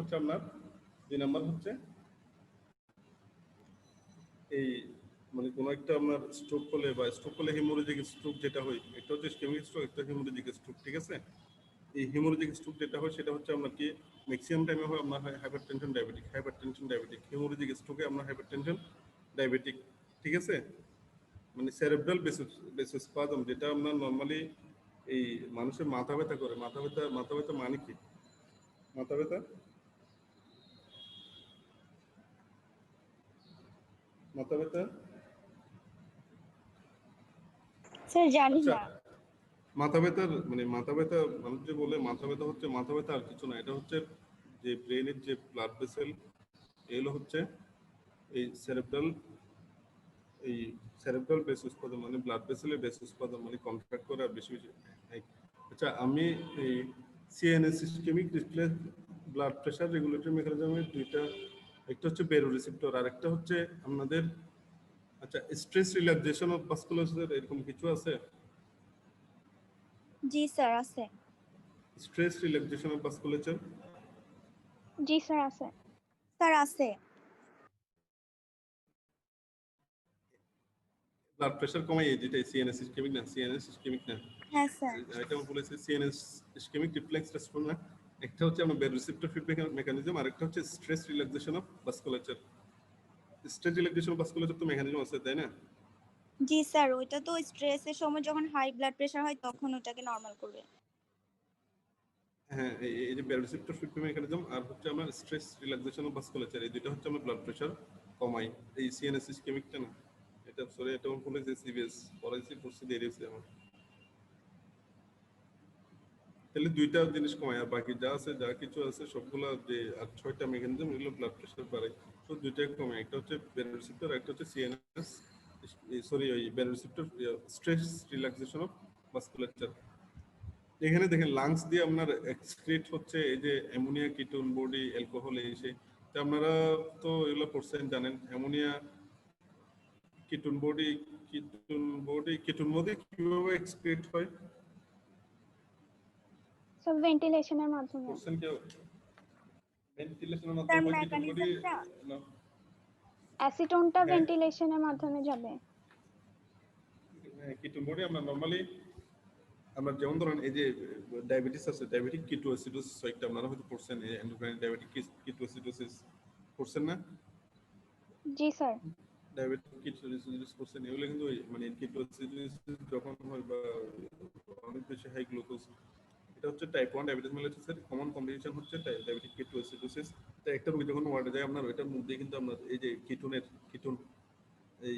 হচ্ছে এই মানে কোনো একটা আপনার স্ট্রোক হলে বা স্ট্রোক হলে হেমোরেজিক স্ট্রোক যেটা হয়, একটা হচ্ছে ইসকেমিক স্ট্রোক, একটা হেমোরেজিক স্ট্রোক, ঠিক আছে? এই হেমোরেজিক স্ট্রোক যেটা হয় সেটা হচ্ছে আপনার কি ম্যাক্সিমাম টাইমে হয় আপনার হাইপারটেনশন ডায়াবেটিক। হেমোরেজিক স্ট্রোকে আপনার হাইপারটেনশন ডায়াবেটিক, ঠিক আছে? মানে সেরেব্রাল ভেসোস্পাজম, যেটা আপনার নর্মালি এই মানুষের মাথা ব্যথা করে। মাথা ব্যথা মানে কি? মাথা ব্যথা স্যার জানি আচ্ছা, না। মাথা ব্যথা মানুষ যে বলে মাথা ব্যথা হচ্ছে মাথা ব্যথা আর কিছু না। এটা হচ্ছে যে ব্রেনের যে ব্লাড ভেসেল, এগুলো হচ্ছে এই সেরেব্রাল ভেসোস্পাজম মানে ব্লাড ভেসেলের ভেসোস্পাজম মানে কন্ট্রাক্ট করে আর বেশি বেশি। আচ্ছা, আমি এই CNS ischaemic displace blood pressure regulatory মেকানিজমের দুইটা, একটা হচ্ছে বেরো রিসেপ্টর আর একটা হচ্ছে আপনাদের আচ্ছা স্ট্রেস রিল্যাক্সেশন অফ ভাস্কুলার, এরকম কিছু আছে? জি স্যার আছে। Stress relaxation of vascular, G sir আছে। স্যার আছে। ব্লাড প্রেশার কমাই, যেটা সিএনএস ইসকেমিক না। হ্যাঁ স্যার। এটা বলেছে সিএনএস ইসকেমিক রিফ্লেক্স রেসপন্স না। একটা হচ্ছে আমরা বেরো রিসেপ্টর ফিডব্যাক মেকানিজম, আর একটা হচ্ছে stress relaxation of vascular. Stress relaxation of vascular তো মেকানিজম আছে, তাই না? জি স্যার, ওইটা তো স্ট্রেসের সময় যখন হাই ব্লাড প্রেশার হয় তখন ওটাকে নরমাল করবে। হ্যাঁ, এই যে ব্যারোরিসেপ্টর ফিডব্যাক মেকানিজম আর হচ্ছে আমরা স্ট্রেস রিল্যাক্সেশন অফ ভাস্কুলার, এই দুটো হচ্ছে আমরা ব্লাড প্রেশার কমাই। এই সিএনএস ইসকেমিকটা না, এটা সরি এটা বলে যে সিবিএস পড়াইছি পড়ছি দেরিয়েছে আমার। তাহলে দুইটা জিনিস কমায় আর বাকি যা আছে যা কিছু আছে সবগুলা যে আর 6টা মেকানিজম এগুলো ব্লাড প্রেশার বাড়ায়, তো দুইটাই কমায়। একটা হচ্ছে ব্যারোরিসেপ্টর, একটা হচ্ছে সিএনএস সরি ওই baroreceptor stress relaxation of vascular. এখানে দেখেন লাংস দিয়ে আপনার এক্সক্রিট হচ্ছে এই যে অ্যামোনিয়া, কিটোন বডি, অ্যালকোহল, এসে তো আপনারা তো এগুলো পড়ছেন জানেন। অ্যামোনিয়া, কিটোন বডি কিভাবে এক্সক্রিট হয় সব ভেন্টিলেশনের মাধ্যমে। পড়ছেন কেউ? ভেন্টিলেশনের তার মাধ্যমে হয় কিটোন বডি। মেকানিজমটা অ্যাসিটোনটা হ্যাঁ। ভেন্টিলেশনের মাধ্যমে যাবে। কিটোন বডি আমরা নরমালি আমরা যেমন ধরেন এই যে ডায়াবেটিস আছে, ডায়াবেটিক কিটোঅ্যাসিডোসিস একটা আপনারা হয়তো পড়ছেন, এই এন্ডোক্রাইন ডায়াবেটিক কিটোঅ্যাসিডোসিস পড়ছেন না? জি স্যার। ডায়াবেটিক কিটোঅ্যাসিডোসিস পড়ছেন, এগুলো কিন্তু মানে কিটোঅ্যাসিডোসিস যখন হয় বা অনেক বেশি হাই গ্লুকোজ, এটা হচ্ছে টাইপ 1 ডায়াবেটিস মেলিটাসের কমন কমপ্লিকেশন হচ্ছে ডায়াবেটিক কিটোঅ্যাসিডোসিস। তো একটা রোগী যখন ওয়ার্ডে যায় আপনার ওইটার মধ্যে কিন্তু আপনার এই যে কিটোন এই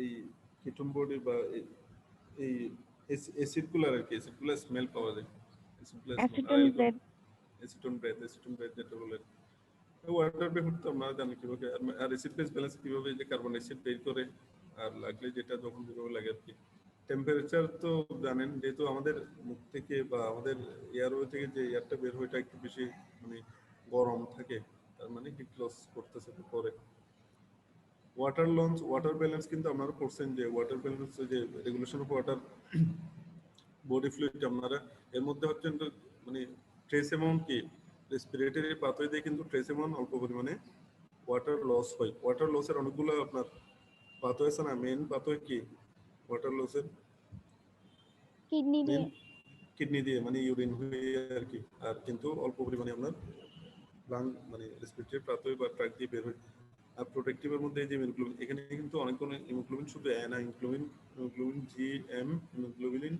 এই কিটোন বডি বা এই অ্যাসিডগুলার আর কি অ্যাসিডগুলার স্মেল পাওয়া যায়। অ্যাসিটোন ব্রেথ যেটা বলে। ওয়াটার বের তো আমরা জানি কিভাবে, আর অ্যাসিড বেস ব্যালেন্স কিভাবে, যে কার্বন অ্যাসিড বের করে আর লাগলে যেটা যখন যেভাবে লাগে আর কি। টেম্পারেচার তো জানেন, যেহেতু আমাদের মুখ থেকে বা আমাদের এয়ারওয়ে থেকে যে এয়ারটা বের হয় এটা একটু বেশি মানে গরম থাকে, তার মানে হিট লস করতেছে পরে। ওয়াটার ব্যালেন্স কিন্তু আপনারা পড়ছেন যে ওয়াটার ব্যালেন্স যে regulation of water body fluid আপনারা এর মধ্যে হচ্ছে মানে ট্রেস অ্যামাউন্ট কি রেসপিরেটরি পাথওয়ে দিয়ে কিন্তু ট্রেস অ্যামাউন্ট অল্প পরিমাণে ওয়াটার লস হয়। ওয়াটার লসের অনেকগুলো আপনার পাথওয়ে আছে না, মেইন পাথওয়ে কি ওয়াটার লসের? কিডনি দিয়ে। কিডনি দিয়ে মানে ইউরিন হয়ে আর কি, আর কিন্তু অল্প পরিমাণে আপনার লাং মানে রেসপিরেটরি পাথওয়ে বা ট্র্যাক দিয়ে বের হয়। আর প্রোটেক্টিভের মধ্যে যে হিমোগ্লোবিন, এখানে কিন্তু অনেকগুলো হিমোগ্লোবিন শুধু এ না, haemoglobin G, M, haemoglobin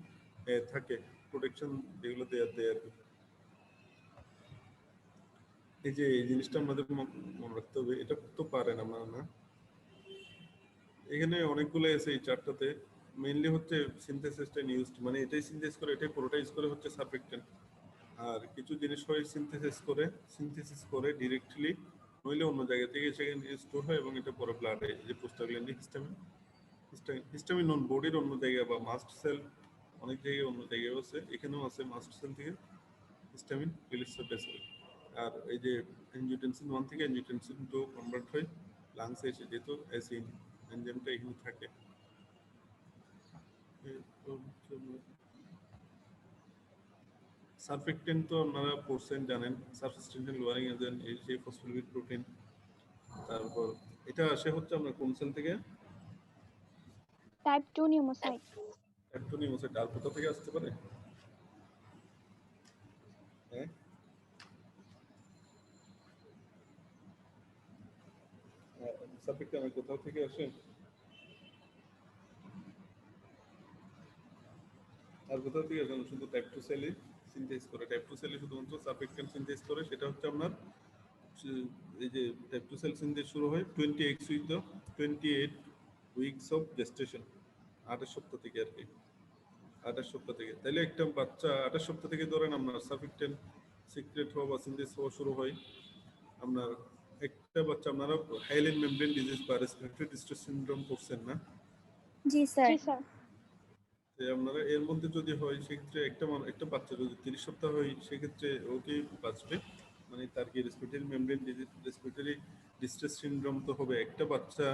A থাকে, প্রোটেকশন যেগুলো দেয় আর কি। এই যে এই জিনিসটা আমাদের মনে রাখতে হবে, এটা তো পারেন আপনারা না? এখানে অনেকগুলো আছে এই চারটাতে, মেইনলি হচ্ছে সিনথেসিসটা ইউজড, মানে এটাই সিনথেসিস করে, এটাই পুরোটা ইউজ করে হচ্ছে সারফেক্টেন্ট। আর কিছু জিনিস হয় সিনথেসিস করে ডিরেক্টলি, নইলে অন্য জায়গা থেকে সেখানে স্টোর হয় এবং এটা পরে ব্লাডে যে প্রোস্টাগ্ল্যান্ডিন হিস্টামিন নন বডির অন্য জায়গায় বা মাস্ট সেল অনেক জায়গায় অন্য জায়গায় আছে, এখানেও আছে মাস্ট সেল থেকে হিস্টামিন রিলিজ বেসিক্যালি। আর এই যে অ্যাঞ্জিওটেনসিন 1 থেকে অ্যাঞ্জিওটেনসিন 2 কনভার্ট হয় লাংসে এসে, যেহেতু এনজাইমটা এখানে থাকে। সারফেক্টেন্ট তো আপনারা পড়ছেন, জানেন, সাবসিস্টেন্সিয়াল লোয়ারিং এজেন্ট, এই সেই ফসফোলিপিড প্রোটিন। তারপর এটা আসে হচ্ছে আমরা কোন সেল থেকে? Type 2 pneumocyte. অ্যাক্টোনিউমোসাইট। আর কোথা থেকে আসতে পারে? হ্যাঁ, সারফেক্টেন্ট আমি কোথাও থেকে আসে? আর কোথাও থেকে আসে? শুধু টাইপ 2 সেলে সিনথেস করে, টাইপ 2 সেলে শুধুমাত্র সারফেক্টেন্ট সিনথেস করে। সেটা হচ্ছে আপনার এই যে টাইপ 2 সেল সিনথেস শুরু হয় 28 উইকস অফ জেস্টেশন, 28 সপ্তাহ থেকে আর কি, 28 সপ্তাহ থেকে। তাইলে একটা বাচ্চা 28 সপ্তাহ থেকে ধরেন আপনার সারফেক্টেন্ট সিক্রেট হওয়া বা সিনথেস হওয়া শুরু হয়। আপনার একটা বাচ্চা, আপনারা হাইলাইন মেমব্রেন ডিজিজ বা রেসপিরেটরি ডিস্ট্রেস সিনড্রোম করছেন না? জি স্যার। জি স্যার। আপনারা এর মধ্যে যদি হয় সেক্ষেত্রে একটা বাচ্চা যদি 30 সপ্তাহ হয় সেক্ষেত্রে ওকে বাঁচবে, মানে তার কি respiratory membrane disease, respiratory distress syndrome তো হবে। একটা বাচ্চা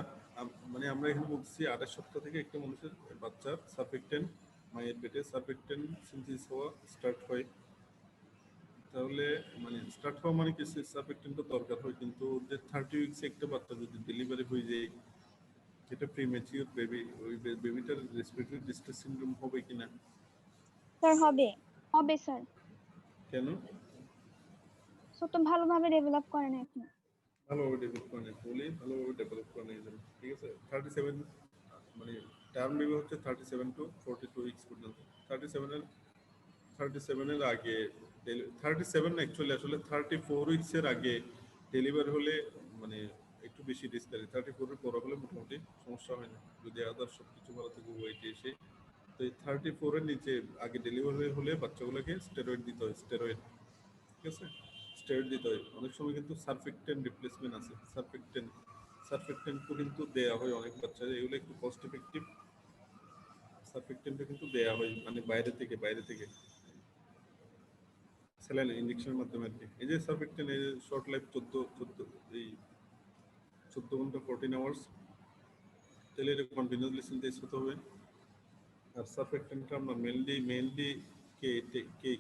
মানে আমরা এখানে বলছি 28 সপ্তাহ থেকে একটা মানুষের বাচ্চার সারফেক্টেন্ট, মায়ের পেটে সারফেক্টেন্ট সিনথেসিস হওয়া স্টার্ট হয়। তাহলে মানে স্টার্ট হওয়া মানে কি সারফেক্টেন্ট তো দরকার হয়, কিন্তু যে 30 উইকসে একটা বাচ্চা যদি ডেলিভারি হয়ে যায়, এটা প্রিম্যাচিউর বেবি, ওই বেবিটার রেসপিরেটরি ডিস্ট্রেস সিনড্রোম হবে কিনা? স্যার হবে। হবে স্যার। কেন? সো তো ভালোভাবে ডেভেলপ করে না এখন। ভালোভাবে ডেভেলপ করে নেই, বলি ভালোভাবে ডেভেলপ করে নেই জন্য, ঠিক আছে। 37 মানে টার্ম বেবি হচ্ছে 37 টু 42 উইকস পর্যন্ত। 37 এর আগে 37 না, অ্যাকচুয়ালি আসলে 34 উইকস এর আগে ডেলিভারি হলে মানে একটু বেশি রিস্ক থাকে। 34 এর পরে হলে মোটামুটি সমস্যা হয় না, যদি আদার সব কিছু ভালো থেকে ওয়েটে এসে। তো এই 34 এর নিচে আগে ডেলিভারি হলে বাচ্চাগুলোকে স্টেরয়েড দিতে হয়, স্টেরয়েড, ঠিক আছে, স্টেরয়েড দিতে হয়। অনেক সময় কিন্তু সারফেক্টেন্ট রিপ্লেসমেন্ট আছে, সারফেক্টেন্টও কিন্তু দেয়া হয় অনেক বাচ্চাদের, এগুলো একটু কস্ট এফেক্টিভ। সারফেক্টেন্টও কিন্তু দেয়া হয় মানে বাইরে থেকে স্যালাইন ইনজেকশনের মাধ্যমে আর কি। এই যে সারফেক্টেন্ট, এই শর্ট লাইফ 14 এই 14 ঘন্টা 14 আওয়ার্স, তাহলে এটা কন্টিনিউসলি সিনথেসিস হতে হবে। আর সারফেক্টেন্টটা আমরা মেইনলি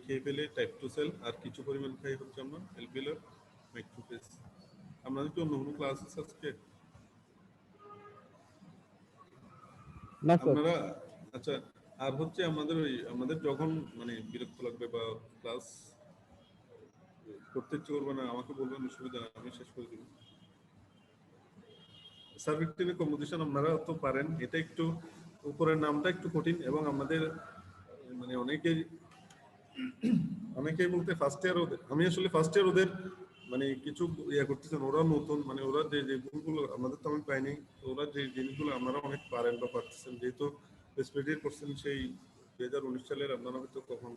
খেয়ে ফেলে টাইপ 2 সেল, আর কিছু পরিমাণ খাই হচ্ছে আমরা এলপিএল ম্যাক্রোফেজ। আপনাদের কি অন্য কোনো ক্লাস আছে আজকে? না স্যার। আপনারা আচ্ছা, আর হচ্ছে আমাদের যখন মানে বিরক্ত লাগবে বা ক্লাস করতে ইচ্ছে করবে না, আমাকে বলবেন, অসুবিধা না, আমি শেষ করে দিব। সার্ভিক্টিনের কম্পোজিশন আপনারা তো পারেন, এটা একটু উপরের নামটা একটু কঠিন, এবং আমাদের মানে অনেকেই বলতে ফার্স্ট ইয়ার ওদের, আমি আসলে ফার্স্ট ইয়ার ওদের মানে কিছু ইয়ে করতেছেন, ওরা নতুন, মানে ওরা যে ভুলগুলো আমাদের তো আমি পাইনি, ওরা যে জিনিসগুলো আপনারা অনেক পারেন বা পারতেছেন, যেহেতু রেসপিরেটরি করছেন সেই 2019 সালের, আপনারা হয়তো তখন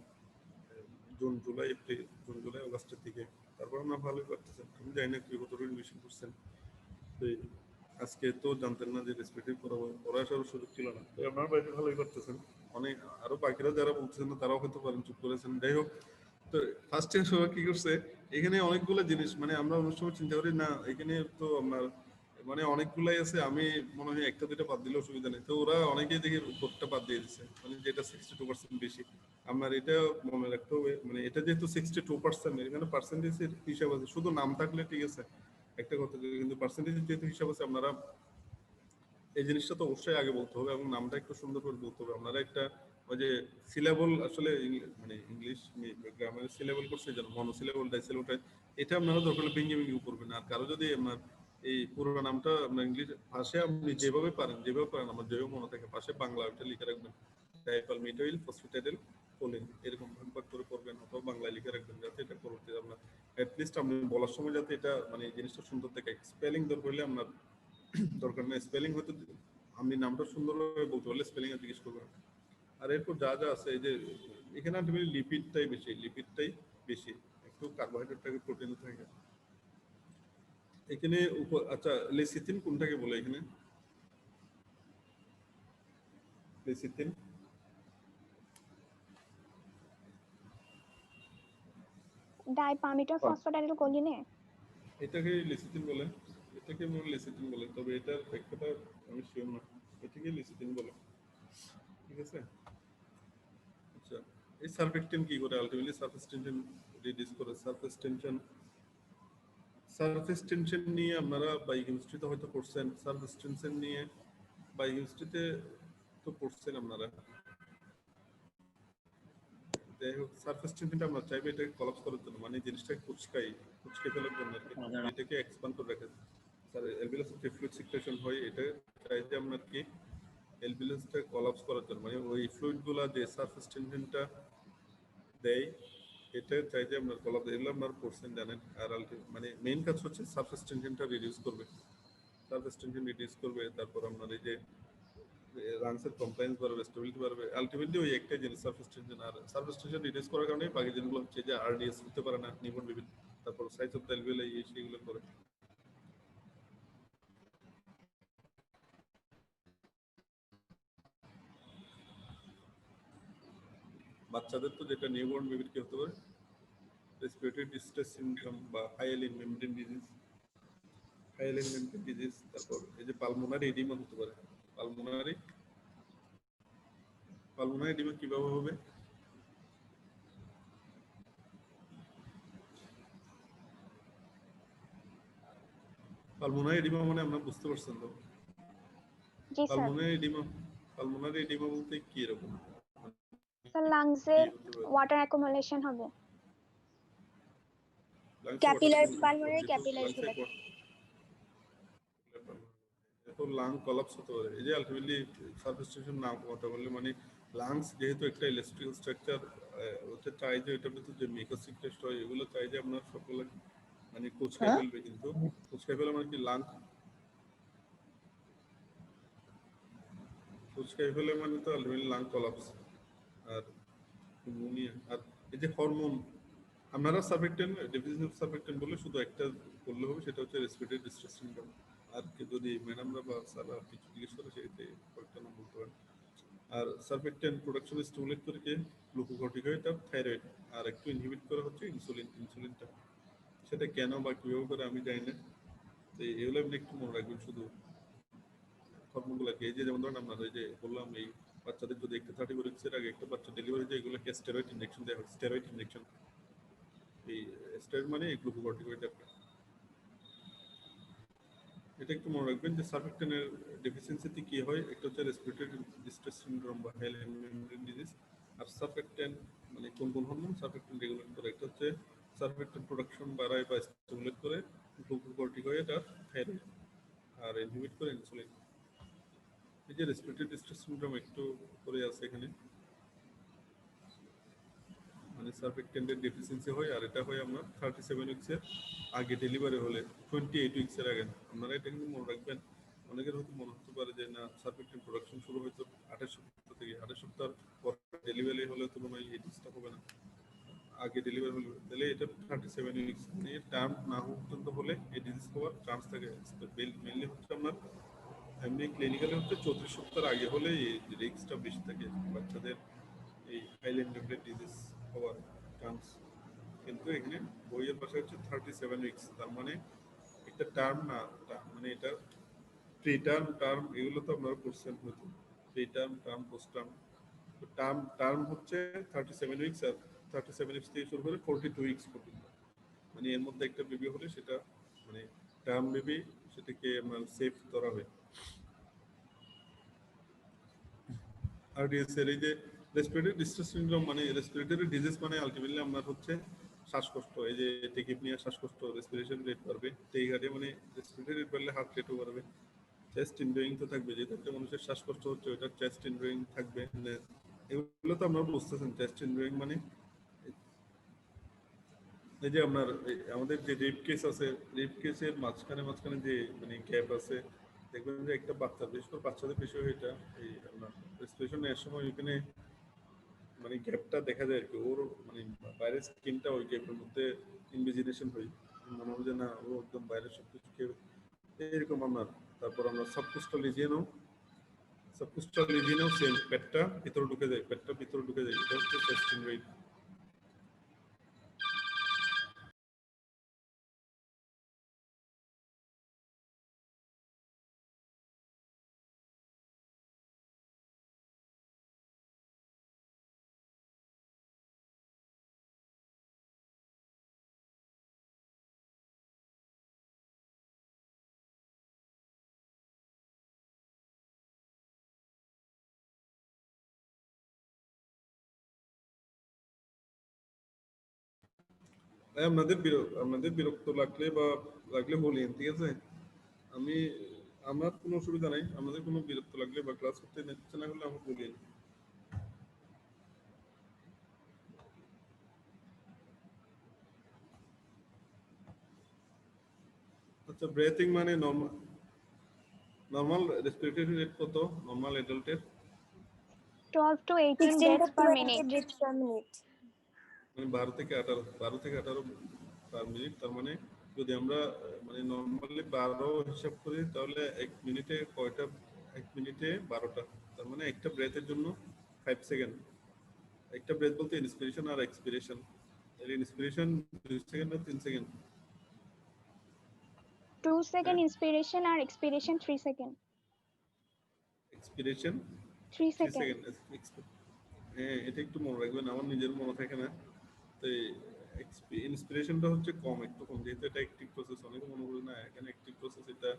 জুন জুলাই অগাস্টের দিকে, তারপর আমরা ভালোই পারতেছেন। আমি জানি না কি কতটুকু বেশি করছেন, তো আজকে তো জানতেন না যে রেসপিরেটরি পড়া আসার সুযোগ ছিল না, তো আপনারা বাইরে ভালোই করতেছেন। অনেক আরো বাকিরা যারা বলতেছেন না তারাও হয়তো পারেন, চুপ করেছেন। যাই হোক, তো ফার্স্ট ইয়ার সবাই কি করছে, এখানে অনেকগুলো জিনিস মানে আমরা অনেক সময় চিন্তা করি না, এখানে তো আপনার মানে অনেকগুলাই আছে, আমি মনে হয় একটা দুইটা বাদ দিলে অসুবিধা নেই, তো ওরা অনেকেই দেখি উপরটা বাদ দিয়ে দিচ্ছে, মানে যেটা 62% বেশি। আপনার এটা মনে রাখতে হবে, মানে এটা যেহেতু 62%, এখানে পার্সেন্টেজের হিসাব আছে, শুধু নাম থাকলে ঠিক আছে একটা কথা, কিন্তু পার্সেন্টেজ যেহেতু হিসাব আছে, আপনারা এই জিনিসটা তো অবশ্যই আগে বলতে হবে, এবং নামটা একটু সুন্দর করে বলতে হবে। আপনারা একটা ওই যে সিলেবল, আসলে মানে ইংলিশ গ্রামারের সিলেবল করছে যেন মনোসিলেবল ডাইসিলেবল, এটা আপনারা দরকার ভেঙে করবেন। আর কারো যদি আপনার এই পুরো নামটা আপনার ইংলিশ ভাষায় আপনি যেভাবে পারেন আমার যেভাবে মনে থাকে, পাশে বাংলা ওইটা লিখে রাখবেন, ডাইপালমিটাইল ফসফেটাইল কোলিন, এরকম ভাগ করে করবেন, অথবা বাংলায় লিখে রাখবেন, যাতে এটা পরবর্তী আপনার অ্যাটলিস্ট আপনি বলার সময় যাতে এটা মানে জিনিসটা সুন্দর থাকে। স্পেলিং দরকার হলে আপনার দরকার নেই, স্পেলিং হয়তো আপনি নামটা সুন্দরভাবে বলতে পারলে স্পেলিং এ জিজ্ঞেস করবেন। আর এরপর যা যা আছে, এই যে এখানে আলটিমেটলি লিপিডটাই বেশি, একটু কার্বোহাইড্রেটটাকে প্রোটিন থাকে এখানে আচ্ছা, লেসিথিন কোনটাকে বলে এখানে? লেসিথিন ডাইপামিটার ফসফেটাইল কোলিনে এটাকে লেসিথিন বলে, এটাকে মনে লেসিথিন বলে, তবে এটার ব্যাখ্যাটা আমি শিওর না, এটাকে লেসিথিন বলে, ঠিক আছে। আচ্ছা, এই সারফেক্টেন কি করে আলটিমেটলি সারফেস টেনশন রিডিউস করে। সারফেস টেনশন নিয়ে আপনারা বায়োকেমিস্ট্রিতে হয়তো পড়ছেন, সারফেস টেনশন নিয়ে বায়োকেমিস্ট্রিতে তো পড়ছেন আপনারা। যাই হোক, সারফেস টেনশনটা আমরা চাইবে এটাকে কলাপস করার জন্য, মানে জিনিসটাকে কুচকে ফেলার জন্য আর কি, এটাকে এক্সপ্যান্ড করে রাখে। স্যার এলভিলাসিটি ফ্লুইড সিক্রেশন হয়, এটা চাইতে আপনার কি এলভিলাসটা কলাপস করার জন্য, মানে ওই ফ্লুইডগুলা যে সারফেস টেনশনটা দেয় এটা চাইতে আপনার কলাপস, এগুলো আপনার পড়ছেন জানেন। আর মানে মেইন কাজ হচ্ছে সারফেস টেনশনটা রিডিউস করবে, সারফেস টেনশন রিডিউস করবে। তারপর আপনার এই যে লাংসের কমপ্লায়েন্স বাড়বে, স্টেবিলিটি বাড়বে, আলটিমেটলি ওই একটাই জিনিস সারফেস টেনশন। আর সারফেস টেনশন রিডিউস করার কারণে বাকি জিনিসগুলো হচ্ছে যে আরডিএস হতে পারে না, নিউরন বিভিন্ন, তারপর সাইজ অফ দ্য এলভিওলাই সেইগুলো করে। বাচ্চাদের তো যেটা নিউবর্ন বেবির কি হতে পারে, রেসপিরেটরি ডিস্ট্রেস সিনড্রোম বা হাইএলিন মেমব্রেন ডিজিজ, তারপর এই যে পালমোনারি এডিমা হতে পারে। পালমোনারি এডিমা কিভাবে হবে? পালমোনারি এডিমা মানে আমরা বুঝতে পারছেন তো? জি স্যার। পালমোনারি এডিমা বলতে কি এরকম? স্যার লাংসে ওয়াটার অ্যাকুমুলেশন হবে। পালমোনারি ক্যাপিলারি গুলো। এখন লাং কলাপস হতে পারে। এই যে আলটিমেটলি সারফেস টেনশন নাম কথা বললে মানে লাংস যেহেতু একটা ইলেকট্রিক্যাল স্ট্রাকচার, ওটা চাই যে এটার ভিতরে যে মিউকাসিক টেস্ট হয় এগুলো চাই যে আপনার সকলে মানে কুচকাই ফেলবে, কিন্তু কুচকাই ফেলে মানে কি কুচকাই ফেলে মানে তো আলটিমেটলি লাং কলাপস আর নিউমোনিয়া। আর এই যে হরমোন আপনারা সার্ফেক্টেন্ট ডেফিসিয়েন্সি অফ সার্ফেক্টেন্ট বলে শুধু একটা করলে হবে, সেটা হচ্ছে রেসপিরেটরি ডিস্ট্রেস সিনড্রোম। আর কি যদি ম্যাডামরা বা স্যাররা কিছু জিজ্ঞেস করে সেটাতে কয়েকটা নাম বলতে পারেন। আর সার্ফেক্টেন্ট প্রোডাকশন স্টিমুলেট করে কে গ্লুকোকর্টিকয়েড আর থাইরয়েড, আর একটু ইনহিবিট করা হচ্ছে ইনসুলিনটা। সেটা কেন বা কিভাবে করে আমি জানি না, তো এগুলো আপনি একটু মনে রাখবেন শুধু হরমোনগুলোকে। এই যে যেমন ধরেন আপনারা এই যে বললাম এই বাচ্চাদের যদি একটা 34 এর আগে একটা বাচ্চা ডেলিভারি যায়, এগুলোকে স্টেরয়েড ইনজেকশন দেওয়া হয়, স্টেরয়েড ইনজেকশন। এই স্টেরয়েড মানে গ্লুকোকর্টিকয়েড। এটা একটু মনে রাখবেন যে সার্ফেক্টেনের ডেফিসিয়েন্সিতে কি হয়, একটা হচ্ছে রেসপিরেটরি ডিস্ট্রেস সিনড্রোম বা হাইএলিন মেমব্রেন ডিজিজ। আর সার্ফেক্টেন মানে কোন হরমোন সার্ফেক্টেন রেগুলেট করে, একটা হচ্ছে সার্ফেক্টেন প্রোডাকশন বাড়ায় বা স্টিমুলেট করে গ্লুকোকর্টিকয়েড আর থাইরয়েড, আর ইনহিবিট করে ইনসুলিন। এই যে রেসপিরেটরি ডিস্ট্রেস সিনড্রোম একটু করে আছে এখানে, মানে সার্ফেক্টেন্টের ডেফিসিয়েন্সি হয়, আর এটা হয় আমরা 37 উইকসের আগে ডেলিভারি হলে 28 উইকসের আগে। আপনারা এটা কিন্তু মনে রাখবেন। অনেকের হয়তো মনে হতে পারে যে না সার্ফেক্টেন্ট প্রোডাকশন শুরু হয়তো 28 সপ্তাহ থেকে, 28 সপ্তাহ পর ডেলিভারি হলে তো মনে হয় এই ডিসটা হবে না, আগে ডেলিভারি হলে তাহলে এটা 37 উইকস নিয়ে টার্ম না পর্যন্ত হলে এই ডিজিজ হওয়ার চান্স থাকে। মেইনলি হচ্ছে আপনার এমনি ক্লিনিক্যালি হচ্ছে 34 সপ্তাহ আগে হলে এই রিস্কটা বেশি থাকে বাচ্চাদের এই হাইল্যান্ড মেমব্রেন ডিজিজ হওয়ার চান্স। কিন্তু এখানে বইয়ের ভাষা হচ্ছে 37 উইকস, তার মানে একটা টার্ম না, মানে এটা প্রি টার্ম এগুলো তো আপনারা পড়ছেন হয়তো, প্রি টার্ম পোস্ট টার্ম হচ্ছে 37 উইকস, আর 37 উইকস থেকে শুরু করে 42 উইকস পর্যন্ত। মানে এর মধ্যে একটা বেবি হলে সেটা মানে টার্ম বেবি, সেটাকে আপনার সেফ ধরা হয়। আরডিএস এর এই যে রেসপিরেটরি ডিস্ট্রেস সিনড্রোম মানে রেসপিরেটরি ডিজিজ মানে আলটিমেটলি আপনার হচ্ছে শ্বাসকষ্ট। এই যে টেকিপনিয়া শ্বাসকষ্ট, রেসপিরেশন রেট বাড়বে, টেকিকার্ডিয়া মানে রেসপিরেটরি রেট বাড়লে হার্ট রেটও বাড়বে, চেস্ট ইনডোয়িং তো থাকবে, যেটাতে মানুষের শ্বাসকষ্ট হচ্ছে ওইটা চেস্ট ইনডোয়িং থাকবে। এগুলো তো আপনারা বুঝতেছেন চেস্ট ইনডোয়িং মানে এই যে আপনার আমাদের যে রেপ কেস আছে, রেপ কেসের মাঝখানে যে মানে গ্যাপ আছে, দেখবেন যে একটা বাচ্চা, বিশেষ করে বাচ্চাদের বেশি হয় এটা, এই আপনার রেসপিরেশন নেওয়ার সময় এখানে মানে গ্যাপটা দেখা যায় আর কি, ওর মানে বাইরের স্কিনটা ওই গ্যাপের মধ্যে ইনভিজিনেশন হয়, মনে হয় যে না ও একদম বাইরের সব কিছু খেয়ে এরকম আপনার। তারপর আমরা সাবকুস্টাল রিজিয়নেও সেম, পেটটা ভিতরে ঢুকে যায়, এটা হচ্ছে চেস্ট ইনভেড। আপনাদের বিরক্ত লাগলে বলেন, ঠিক আছে? আমার কোনো অসুবিধা নাই, আমাদের কোনো বিরক্ত লাগলে বা ক্লাস করতে ইচ্ছে না করলে আমাকে বলেন। আচ্ছা, ব্রেথিং মানে নরমাল রেসপিরেটরি রেট কত normal অ্যাডাল্টের? 12 to 18 16 breaths to per 20 minute. breaths per minute. মানে 12 থেকে 18 পার মিনিট। তার মানে যদি আমরা মানে নরমালি 12 হিসাব করি তাহলে 1 মিনিটে 12টা। তার মানে একটা ব্রেথের জন্য 5 সেকেন্ড। একটা ব্রেথ বলতে ইন্সপিরেশন আর এক্সপিরেশন। এর ইন্সপিরেশন 2 সেকেন্ড না 3 second? 2 second inspiration or expiration 3 second. Expiration 3 3 second. Second. হ্যাঁ, এটা একটু মনে রাখবেন, আমার নিজের মনে থাকে না। তো ইন্সপিরেশনটা হচ্ছে একটু কম, যেহেতু এটা অ্যাক্টিভ প্রসেস। অনেকে মনে করে না এখানে অ্যাক্টিভ প্রসেস, এটা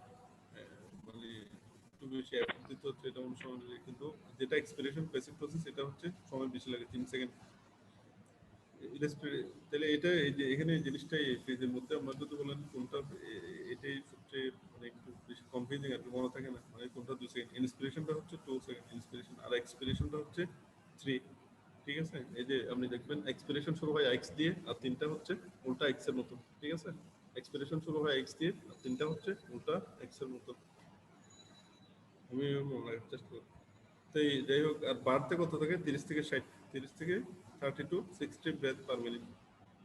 মানে একটু বেশি এফোর্ট দিতে হচ্ছে, এটা অনেক সময় লাগে। কিন্তু যেটা এক্সপিরেশন প্যাসিভ প্রসেস, এটা হচ্ছে সময় বেশি লাগে, 3 সেকেন্ড। তাহলে এটা এই যে এখানে জিনিসটা এই পেজের মধ্যে আমরা যদি বলেন কোনটা, এটাই সবচেয়ে মানে একটু বেশি কনফিউজিং আর কি, মনে থাকে না মানে কোনটা 2 সেকেন্ড। ইন্সপিরেশনটা হচ্ছে 2 সেকেন্ড ইন্সপিরেশন, আর এক্সপিরেশনটা হচ্ছে 3। ঠিক আছে? এই যে আপনি দেখবেন এক্সপিরেশন শুরু হয় এক্স দিয়ে আর তিনটা হচ্ছে উল্টা এক্স এর মতো। ঠিক আছে? এক্সপিরেশন শুরু হয় এক্স দিয়ে আর তিনটা হচ্ছে উল্টা এক্স এর মতো। আমি মনে রাখার চেষ্টা করি। তো যাই হোক, আর বাড়তে কত থাকে? 30 থেকে 60, 30 থেকে 30 টু 60 ব্রেথ পার মিনিট।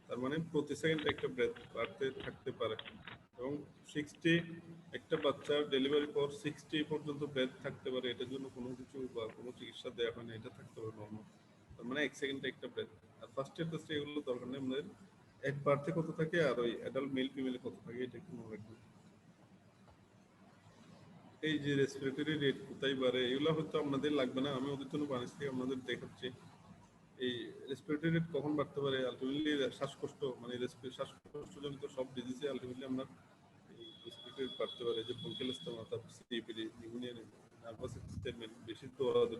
তার মানে প্রতি সেকেন্ডে একটা ব্রেথ বাড়তে থাকতে পারে। এবং 60 একটা বাচ্চার ডেলিভারি পর 60 পর্যন্ত ব্রেথ থাকতে পারে। এটার জন্য কোনো কিছু বা কোনো চিকিৎসা দেওয়া হয় না, এটা থাকতে পারে নর্মাল। তার মানে 1 সেকেন্ডে একটা ব্রেথ। আর ফার্স্ট ইয়ার টেস্টে এগুলো দরকার নেই আমাদের। এক বাড়তে কত থাকে আর ওই অ্যাডাল্ট মেল ফিমেলে কত থাকে, এটা একটু মনে রাখবেন। এই যে রেসপিরেটরি রেট কোথায় বাড়ে, এগুলো হয়তো আপনাদের লাগবে না, আমি ওদের জন্য বানিয়েছি, আপনাদের দেখাচ্ছি। এই রেসপিরেটরি রেট কখন বাড়তে পারে? আলটিমেটলি শ্বাসকষ্ট, মানে শ্বাসকষ্টজনিত সব ডিজিজে আলটিমেটলি আমরা এই রেসপিরেটরি রেট বাড়তে পারে। যে ব্রঙ্কিয়াল এস্টেমা, তারপর সিপিডি, নিউমোনিয়া, নার্ভাস এক্সপেরিমেন্ট, বেশি দৌড়াদৌড়ি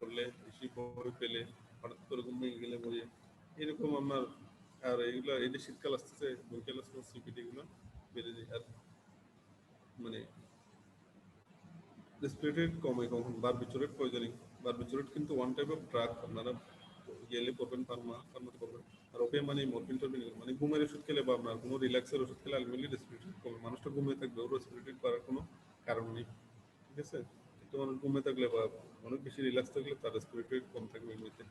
করলে, বেশি ভয় পেলে, হঠাৎ করে ঘুম ভেঙে গেলে মরে, এরকম আমার। আর এইগুলো, এই যে শীতকাল আসতেছে, ব্রঙ্কিয়াল এস্টেমা, সিপিডি এগুলো বেড়ে যায়। আর মানে রেসপিরেটরি কমে কখন? Barbiturate poisoning. বারবিচুরেট কিন্তু ওয়ান টাইপ অফ ড্রাগ, আপনারা গেলে পড়বেন, ফার্মাতে পড়বেন। আর ওপিয়াম মানে মরফিন টরফিন, মানে ঘুমের ওষুধ খেলে বা আপনার কোনো রিল্যাক্সের ওষুধ খেলে আলটিমেটলি রেসপিরেটরি কমে। মানুষটা ঘুমিয়ে থাকবে, ওর রেসপিরেটরি করার কোনো কারণ নেই। ঠিক আছে? কিন্তু মানুষ ঘুমিয়ে থাকলে বা অনেক বেশি রিল্যাক্স থাকলে তার রেসপিরেটরি কম থাকবে এমনিতে।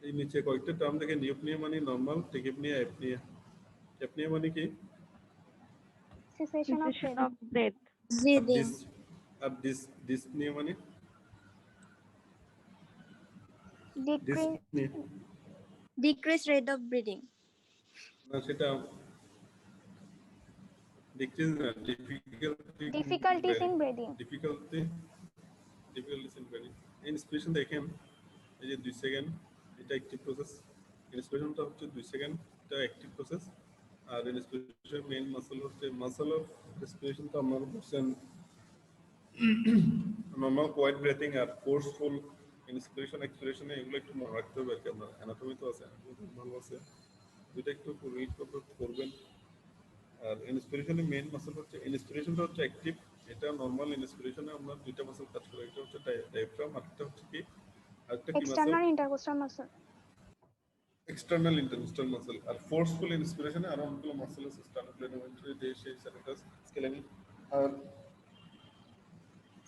এই নিচে কয়েকটা টার্ম দেখে, নিউপনিয়া মানে নর্মাল, টেকিপনিয়া, অ্যাপনিয়া। অ্যাপনিয়া মানে কি? Cessation of breath. of breath. আর Breathing. ডিসনিয়া মানে Decrease dyspnoea Decreased rate of breathing. না, সেটা ডিক্রিজ না, difficulties in breathing. Difficulties in breathing. Inspiration দেখেন, এই যে 2 সেকেন্ড, এটা অ্যাক্টিভ প্রসেস। ইন্সপিরেশনটা হচ্ছে 2 সেকেন্ড, এটা অ্যাক্টিভ প্রসেস। আর ইন্সপিরেশন মেইন মাসল হচ্ছে, মাসল অফ রেসপিরেশনটা আমরা বলছেন নর্মাল কোয়াইট ব্রেথিং আর ফোর্সফুল ইন্সপিরেশন এক্সপিরেশনে। এগুলো একটু মনে রাখতে হবে আর কি। আপনার অ্যানাটমি তো আছে, ভালো আছে, দুটো একটু রিড করবেন। আর ইন্সপিরেশনের মেইন মাসল হচ্ছে, ইন্সপিরেশনটা হচ্ছে অ্যাক্টিভ। এটা নরমাল ইন্সপিরেশনে আমরা দুইটা মাসল কাজ করে, একটা হচ্ছে ডায়াফ্রাম আর একটা হচ্ছে কি, আরেকটা কি muscle? External intercostal muscle. External intercostal muscle. আর ফোর্সফুল ইন্সপিরেশনে আরো অনেকগুলো মাসল আছে, স্টার্নোক্লেনোভেন্ট্রি, ডেসে, স্যাটাটাস, স্কেলেনি।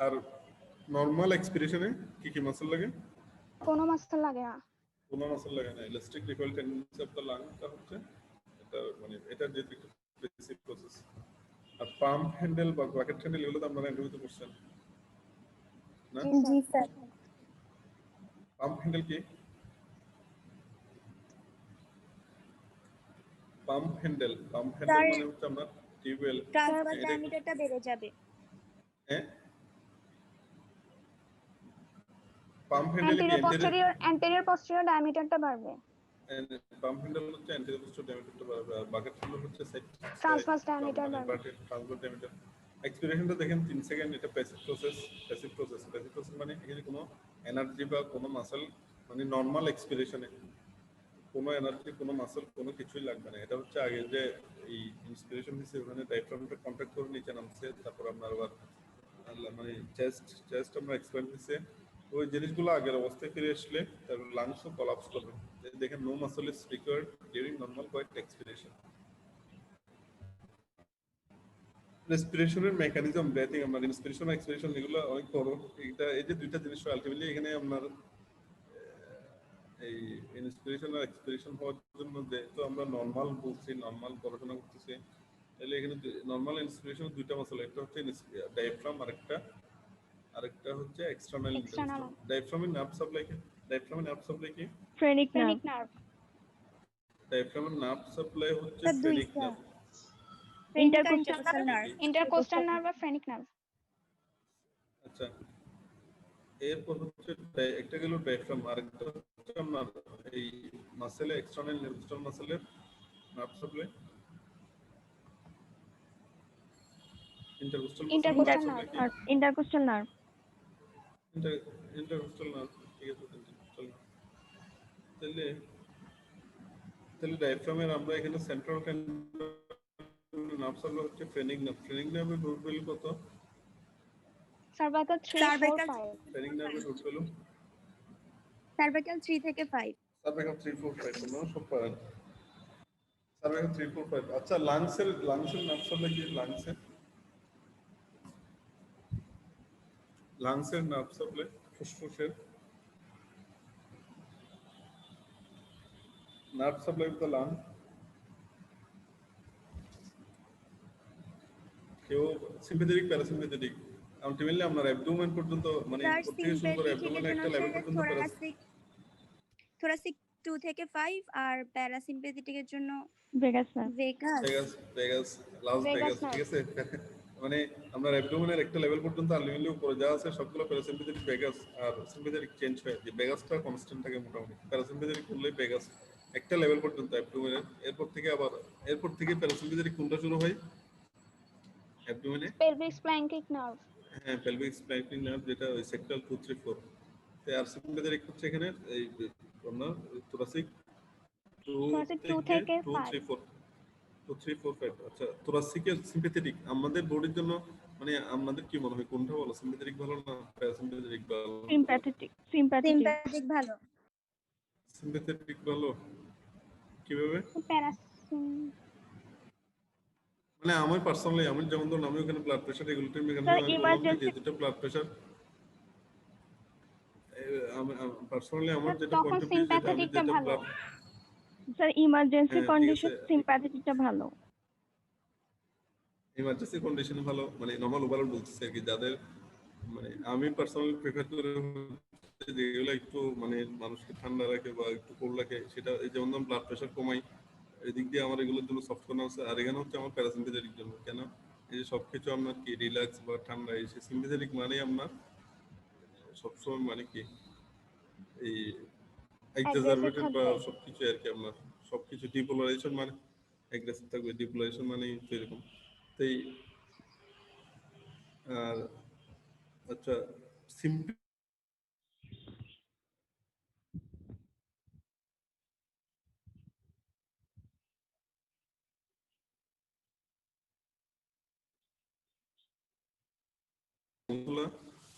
আর নরমাল এক্সপিরেশনে কি কি মাসল লাগে? কোনো মাসল লাগে না। কোনো মাসল লাগে না। Elastic recoil tendency of the লাংটা হচ্ছে এটা, মানে এটা যেহেতু একটা বেসিক প্রসেস। আর পাম্প হ্যান্ডেল বা বাকেট হ্যান্ডেল, এগুলো তো আপনারা ইন্টারভিউতে পড়ছেন না? জি স্যার। পাম্প হ্যান্ডেল কি? পাম্প হ্যান্ডেল মানে হচ্ছে আপনার টিউবওয়েল। ট্রান্সফার ডায়ামিটারটা বেড়ে যাবে। হ্যাঁ, পাম্প হ্যান্ডেল কি? anterior posterior diameterটা বাড়বে। পাম্প হ্যান্ডেল হচ্ছে অ্যান্টেরিয়র পোস্টার ডায়ামিটারটা বাড়বে, আর বাকেট হ্যান্ডেল হচ্ছে ট্রান্সভার্স ডায়ামিটার বাড়বে। ট্রান্সভার্স ডায়ামিটার। এক্সপিরেশনটা দেখেন 3 সেকেন্ড, এটা প্যাসিভ প্রসেস। প্যাসিভ প্রসেস মানে এখানে কোনো এনার্জি বা কোনো মাসল, মানে নরমাল এক্সপিরেশনে কোনো এনার্জি, কোনো মাসল, কোনো কিছুই লাগবে না। এটা হচ্ছে আগে যে এই ইন্সপিরেশন দিচ্ছে ওখানে ডায়াফ্রামটা কন্ট্যাক্ট করে নিচে নামছে, তারপর আপনার আবার মানে চেস্ট আমরা এক্সপ্যান্ড দিচ্ছে, ওই জিনিসগুলো আগের অবস্থায় ফিরে আসলে তারপর লাংসও কোলাপস করবে। দেখেন no muscle is required during normal quiet expiration. রেসপিরেশনের মেকানিজম, ব্রেথিং, আপনার ইন্সপিরেশন এক্সপিরেশন এগুলো অনেক বড়। এটা এই যে দুইটা জিনিস আলটিমেটলি এখানে আপনার এই ইন্সপিরেশন আর এক্সপিরেশন হওয়ার জন্য যেহেতু আমরা নর্মাল বলছি, নর্মাল পড়াশোনা করতেছি, তাহলে এখানে নর্মাল ইন্সপিরেশন দুইটা মাসল, একটা হচ্ছে ডায়াফ্রাম, আরেকটা হচ্ছে এক্সটার্নাল External. ডায়াফ্রামের নার্ভ সাপ্লাই কি? ডায়াফ্রামের নার্ভ সাপ্লাই কি? Phrenic nerve. Phrenic nerve. ডায়াফ্রামের নার্ভ সাপ্লাই হচ্ছে স্যার ফ্রেনিক দুইটা। Nerve. Intercostal nerve. Intercostal nerve or phrenic nerve. আচ্ছা, এরপর হচ্ছে একটা গেল ডায়াফ্রাম, আরেকটা হচ্ছে আপনার এই মাসেলে এক্সটার্নাল নিউরোস্টাল মাসেলের nerve supply. Intercostal Intercostal nerve. Intercostal nerve. Intercostal nerve, ঠিক আছে। ইন্টারকোস্টাল তাহলে ডায়াফ্রামের আমরা এখানে সেন্ট্রাল নার্ভ সাপ্লাই হচ্ছে ফ্রেনিক নার্ভ। ফ্রেনিক নার্ভের রুট ভ্যালু কত? Cervical 3, 4, Cervical 5. ফ্রেনিক নার্ভের রুট ভ্যালু সার্ভাইকাল 3 থেকে 5। সার্ভাইকাল 3, 4, 5 তোমরা সব পারেন। সার্ভাইকাল 3, 4, 5। আচ্ছা, লাংসের নার্ভ সাপ্লাই কি? লাংসের নার্ভ সাপ্লাই, ফুসফুসের nerve supply of the lung. কেউ সিম্পাথেটিক, প্যারাসিম্পাথেটিক, আলটিমেটলি আপনার অ্যাবডোমেন পর্যন্ত, মানে স্যার উপর থেকে শুরু করে অ্যাবডোমেন একটা লেভেল পর্যন্ত থোরাসিক 2 থেকে 5 আর প্যারাসিম্পেথেটিকের জন্য Vagus nerve. ভেগাস। লাস Vagus ভেগাস, nerve. ঠিক আছে। মানে আপনার অ্যাবডোমেনের একটা লেভেল পর্যন্ত আলটিমেটলি উপরে যা আছে সবগুলো প্যারাসিম্পাথেটিক, ভেগাস আর সিম্পাথেটিক চেঞ্জ হয়। যে ভেগাসটা কনস্ট্যান্ট থাকে মোটামুটি, প্যারাসিম্পাথেটিক করলে ভেগাস একটা লেভেল পর্যন্ত অ্যাবডোমেনের, এরপর থেকে প্যারাসিম্পাথেটিক কোনটা শুরু হয় অ্যাবডোমেনে? Pelvic splanchnic nerve. হ্যাঁ, পেলভিক স্প্লাইনিক নার্ভ, যেটা ওই সেক্টরাল 2, 3, 4। তো আর সিম্পাথেটিক হচ্ছে এখানে এই আপনার থোরাসিক 2 Thoracic 2 থেকে থেকে 2, 5. 3, 4, 2, 3, 4, 5। আচ্ছা, থোরাসিকের সিম্পাথেটিক আমাদের বডির জন্য, মানে আমাদের কি মনে হয় কোনটা ভালো? সিম্পাথেটিক ভালো না প্যারাসিম্পাথেটিক ভালো? Sympathetic. সিম্প্যাথেটিক ভালো। সিম্পাথেটিক ভালো কিভাবে? মানে আমার পার্সোনালি, আমি যেমন ধরুন আমি ওখানে ব্লাড প্রেশার রেগুলেটরি মেকানিজম, যে দুটো ব্লাড প্রেশার পার্সোনালি আমার যেটা তখন পয়েন্ট অফ ভিউ, যেটা আমি sympathetic-টা যেটা ভালো। Sir, emergency হ্যাঁ, ঠিক condition আছে। sympathetic টা ভালো। ইমার্জেন্সি কন্ডিশনে ভালো, মানে নরমাল ওভারঅল বলতেছে আর কি, যাদের মানে আমি পার্সোনালি প্রেফার করে যেগুলো একটু মানে মানুষকে ঠান্ডা রাখে বা একটু কোল্ড রাখে, সেটা এই যেমন ব্লাড প্রেশার কমাই, এদিক দিয়ে আমার এগুলোর জন্য সফট কর্নার আছে। আর এখানে হচ্ছে আমার প্যারাসিম্পাথেটিক জন্য, কেন এই যে সবকিছু আপনার কি রিল্যাক্স বা ঠান্ডা, এই সিম্পাথেটিক মানে আপনার সবসময় মানে কি এই এক্সাজারবেটেড বা সবকিছু আর কি, আপনার সবকিছু ডিপোলারাইজেশন মানে অ্যাগ্রেসিভ থাকবে, ডিপোলারাইজেশন মানে এরকম। তাই আর আচ্ছা,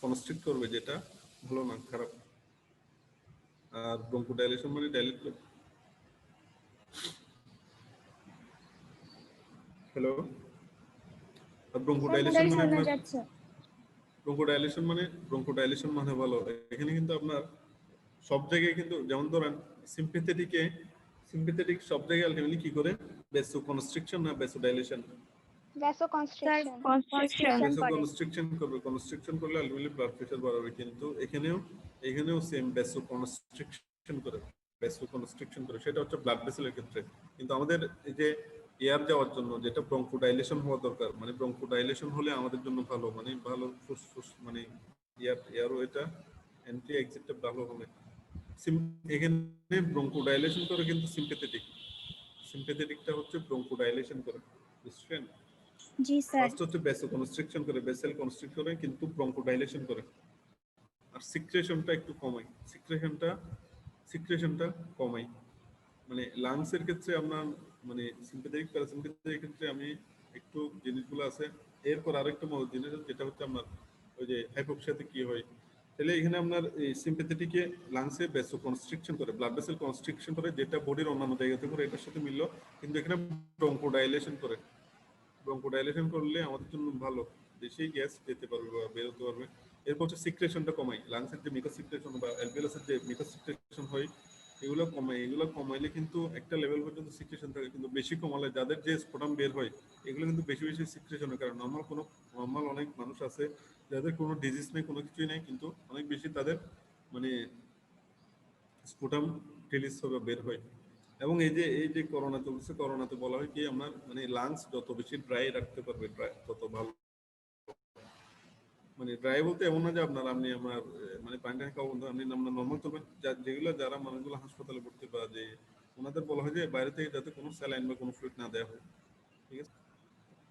কনস্ট্রিক্ট করবে, যেটা ভালো না, খারাপ। আর ব্রঙ্কোডাইলেশন মানে ডাইলেট করবে। হ্যালো, আর ব্রঙ্কোডাইলেশন মানে ভালো। এখানে কিন্তু আপনার সব জায়গায় কিন্তু, যেমন ধরেন সিম্পাথেটিক সব জায়গায় আলটিমেটলি কি করে? ভ্যাসোকনস্ট্রিকশন না ভ্যাসোডাইলেশন? ভ্যাসোকনস্ট্রিকশন করবে। কনস্ট্রিকশন করলে আলটিমেটলি ব্লাড প্রেশার বাড়াবে। কিন্তু এখানেও সেম ভ্যাসোকনস্ট্রিকশন করে, সেটা হচ্ছে ব্লাড ভেসেলের ক্ষেত্রে। কিন্তু আমাদের এই যে এয়ার যাওয়ার জন্য যেটা ব্রঙ্কোডাইলেশন হওয়া দরকার, মানে ব্রঙ্কোডাইলেশন হলে আমাদের জন্য ভালো, মানে ভালো ফুসফুস, মানে এয়ারও এটা এন্ট্রি এক্সিটটা ভালো হবে। এখানে ব্রঙ্কোডাইলেশন করে কিন্তু সিম্পাথেটিকটা হচ্ছে ব্রঙ্কোডাইলেশন করে, বুঝছেন? জি স্যার। ফার্স্ট হচ্ছে ভ্যাসোকনস্ট্রিকশন করে, ভেসেল কনস্ট্রিক্ট করে, কিন্তু ব্রঙ্কোডাইলেশন করে। আর সিক্রেশনটা একটু কমায়, সিক্রেশনটা কমায়। মানে লাংসের ক্ষেত্রে আপনার মানে সিম্পাথেটিক প্যারাসিম্পাথেটিক ক্ষেত্রে আমি একটু জিনিসগুলো আছে। এরপর আরেকটা মজার জিনিস যেটা হচ্ছে আপনার ওই যে হাইপোক্সিয়াতে কি হয়, তাহলে এখানে আপনার এই সিম্পাথেটিকে লাংসে ভেসো কনস্ট্রিকশন করে, ব্লাড ভেসেল কনস্ট্রিকশন করে, যেটা বডির অন্যান্য জায়গাতে করে এটার সাথে মিললো, কিন্তু এখানে ব্রঙ্কোডাইলেশন করে। ব্রঙ্কোডাইলেশন করলে আমাদের জন্য ভালো, বেশি গ্যাস যেতে পারবে বা বের হতে পারবে। এরপর হচ্ছে সিক্রেশনটা কমাই, লাংসের যে মিকাস সিক্রেশন বা অ্যালভিওলাসের যে মিকাস সিক্রেশন হয় এগুলো কমাই। এগুলো কমাইলে কিন্তু একটা লেভেল পর্যন্ত সিক্রেশন থাকে, কিন্তু বেশি কমালে যাদের যে স্পোটাম বের হয় এগুলো কিন্তু বেশি বেশি সিক্রেশন হয়। কারণ নর্মাল অনেক মানুষ আছে যাদের কোনো ডিজিজ নেই, কোনো কিছুই নেই, কিন্তু অনেক বেশি তাদের মানে স্পোটাম রিলিজ হবে, বের হয়। এবং এই যে করোনা চলছে, করোনাতে বলা হয় কি আপনার মানে লাংস যত বেশি ড্রাই রাখতে পারবে তত ভালো। মানে ড্রাই বলতে এমন না যে আপনি আমার মানে পানি টানি খাওয়া বন্ধু, আপনি আপনার নর্মাল চলবেন। যেগুলো যারা মানুষগুলো হাসপাতালে ভর্তি বা যে ওনাদের বলা হয় যে বাইরে থেকে যাতে কোনো স্যালাইন বা কোনো ফ্লুইড না দেওয়া হয়, ঠিক আছে।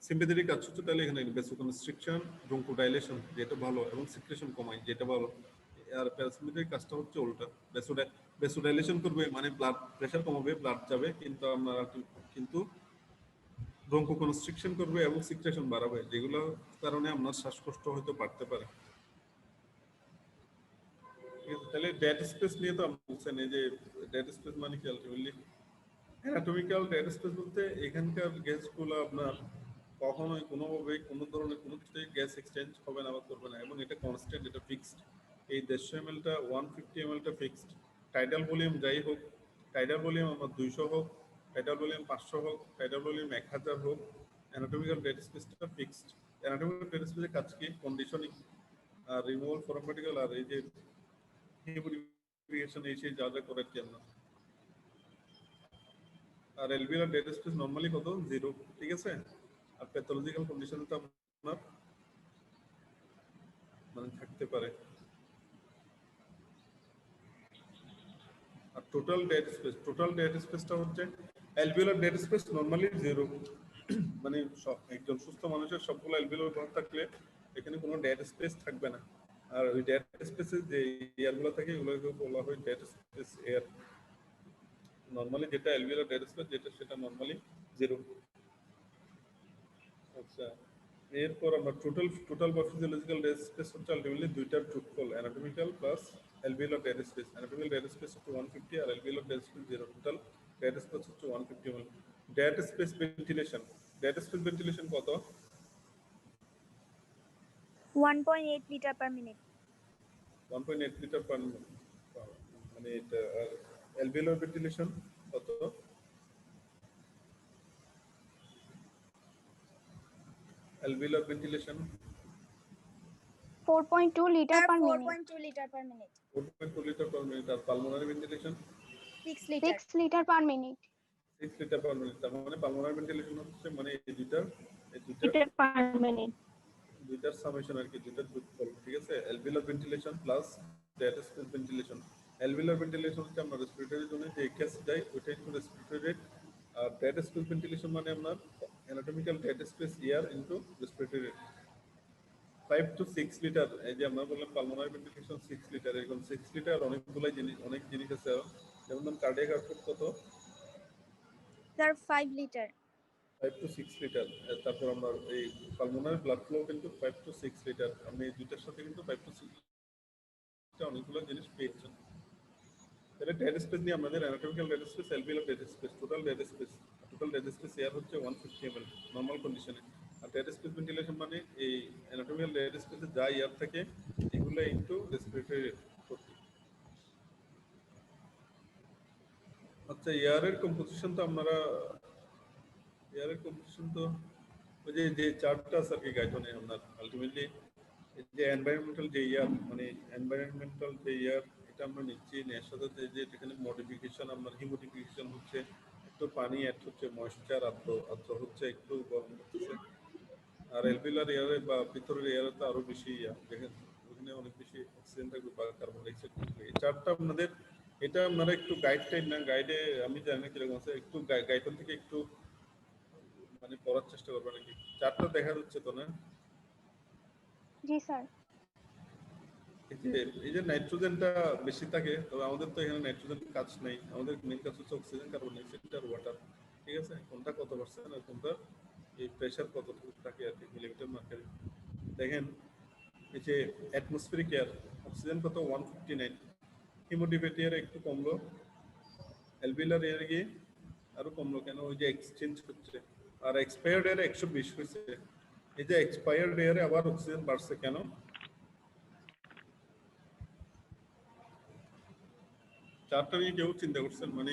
সিম্পাথেটিক কাজ হচ্ছে তাহলে এখানে ভেসোকনস্ট্রিকশন, ব্রঙ্কোডাইলেশন যেটা ভালো, এবং সিক্রেশন কমায় যেটা ভালো। আর প্যারাসিম্পাথেটিক কাজটা হচ্ছে উল্টা, ভেসোডাইলেশন করবে মানে ব্লাড প্রেশার কমাবে, ব্লাড যাবে, কিন্তু আপনার কিন্তু ব্রঙ্কোকনস্ট্রিকশন করবে এবং সিক্রেশন বাড়াবে, যেগুলো কারণে আপনার শ্বাসকষ্ট হয়তো বাড়তে পারে। ঠিক আছে, তাহলে ডেড স্পেস নিয়ে তো আপনি বলছেন, এই যে ডেড স্পেস মানে কি আলটিমেটলি অ্যাটমিক্যাল ডেড স্পেস বলতে এখানকার গ্যাসগুলো আপনার কখনোই কোনোভাবেই কোনো ধরনের কোনো কিছুতেই গ্যাস এক্সচেঞ্জ হবে না বা করবে না, এবং এটা কনস্ট্যান্ট, এটা ফিক্সড। এই 150 ml-টা 150 ml-টা ফিক্সড। টাইডাল ভলিউম যাই হোক, টাইডাল ভলিউম আমার 200 হোক, টাইডাল ভলিউম 500 হোক, টাইডাল ভলিউম 1000 হোক, অ্যানাটমিক্যাল ডেড স্পেসটা ফিক্সড। অ্যানাটমিক্যাল ডেড স্পেসের কাজ কি? কন্ডিশনিং আর রিমুভাল ফরম পার্টিকেল, আর এই যে হিউমিডিফিকেশন এই সেই যা যা করে কি আমরা। আর এলভিআর ডেড স্পেস নরমালি কত? 0, ঠিক আছে। আর প্যাথোলজিক্যাল কন্ডিশনে তো আপনার মানে থাকতে পারে। আর টোটাল ডেড স্পেসটা হচ্ছে অ্যালভিওলার ডেড স্পেস নরমালি 0। মানে একজন সুস্থ মানুষের সবগুলো অ্যালভিওলার ভর থাকলে এখানে কোনো ডেড স্পেস থাকবে না। আর ওই ডেড স্পেসে যে এয়ারগুলো থাকে এগুলোকে বলা হয় ডেড স্পেস এয়ার। নরমালি যেটা অ্যালভিওলার ডেড স্পেস যেটা সেটা নরমালি 0। আচ্ছা, এরপর আমরা টোটাল বা ফিজিওলজিক্যাল ডেড স্পেস হচ্ছে আলটিমেটলি দুইটার যোগফল, anatomical plus alveolar dead space. Anatomical dead space হচ্ছে 150 আর alveolar dead space 0। Total dead space হচ্ছে 150 ml। ডেড স্পেস ভেন্টিলেশন কত? 1.8 litre per minute. 1.8 litre per মানে এটা। আর অ্যালভিওলার ভেন্টিলেশন কত? Alveolar ventilation 4.2 litre per minute. 4.2 litre per minute. 4.2 litre per minute. আর pulmonary ventilation 6 litre. 6 litre per minute. 6 litre per minute. তার মানে pulmonary ventilation হচ্ছে মানে এই দুইটার লিটার পার মিনিট। দুইটার সামেশন আর কি, দুইটার যোগফল, ঠিক আছে। Alveolar ventilation plus dead space ventilation. Alveolar ventilation হচ্ছে আমরা রেসপিরেটরি জন্য যে গ্যাস দেয় ওইটাই হচ্ছে রেসপিরেটরি রেট। আর ডেড স্পেস ভেন্টিলেশন মানে আপনার anatomical dead space air into respiratory rate. 5 to 6 litre. এই যে আমরা বললাম পালমোনারি ভেন্টিলেশন 6 লিটার, এরকম 6 লিটার অনেক জিনিস আছে আরো। যেমন কার্ডিয়াক আউটপুট কত? Sir 5 litre. 5 to 6 litre. তারপর আমরা এই পালমোনারি ব্লাড ফ্লো কিন্তু 5 to 6 লিটার। আপনি এই দুইটার সাথে কিন্তু 5 to 6 লিটার অনেকগুলো জিনিস পেয়েছেন। তাহলে ডেড স্পেস নিয়ে আমাদের anatomical dead space, alveolar dead space, total dead space air হচ্ছে 150 ml নরমাল কন্ডিশনে। আর ডেড স্পেস ভেন্টিলেশন মানে এই অ্যানাটমিক্যাল ডেড স্পেসে যা এয়ার থাকে এগুলো ইনটু রেসপিরেটরি করতে। আচ্ছা, এয়ারের কম্পোজিশন তো ওই যে চার্টটা আছে আর কি গাইডনে আপনার আলটিমেটলি যে এনভায়রনমেন্টাল যে ইয়ার মানে এনভায়রনমেন্টাল যে ইয়ার এটা আমরা নিচ্ছি, এর সাথে যে এখানে মডিফিকেশন আপনার হিউমিডিফিকেশন হচ্ছে, একটু পানি অ্যাড হচ্ছে, ময়েশ্চার আর্দ্র হচ্ছে, একটু গরম হচ্ছে। আর অ্যালভিওলার এয়ারে বা ভিতরের এয়ারে তো আরো বেশি দেখেন ওখানে অনেক বেশি অক্সিজেন থাকবে বা কার্বন ডাইঅক্সাইড থাকবে। এই চার্টটা আপনাদের এটা আপনারা একটু গাইড না, গাইডে আমি জানি না কিরকম আছে, একটু গাইডন থেকে একটু মানে পড়ার চেষ্টা করবেন নাকি। চার্টটা দেখা যাচ্ছে তো না? জি স্যার। এই যে নাইট্রোজেনটা বেশি থাকে, তবে আমাদের তো এখানে নাইট্রোজেন কাজ নেই, আমাদের মেইন কাজ হচ্ছে অক্সিজেন, কার্বন ডাইঅক্সাইড আর ওয়াটার। ঠিক আছে, কোনটা কত পার্সেন্ট আর কোনটা এই প্রেসার কতটুকু থাকে আর কি মিলিমিটার মার্কারে। দেখেন এই যে অ্যাটমসফিয়ারিক এয়ার, অক্সিজেন কত 159, হিমোডিফেট এয়ার একটু কমলো, অ্যালভিলার এয়ার গিয়ে আরো কমলো কেন? ওই যে এক্সচেঞ্জ করছে। আর এক্সপায়ার্ড এয়ারে 120 হয়েছে। এই যে এক্সপায়ার্ড এয়ারে আবার অক্সিজেন বাড়ছে কেন? চারটা নিয়ে কেউ চিন্তা করছেন? মানে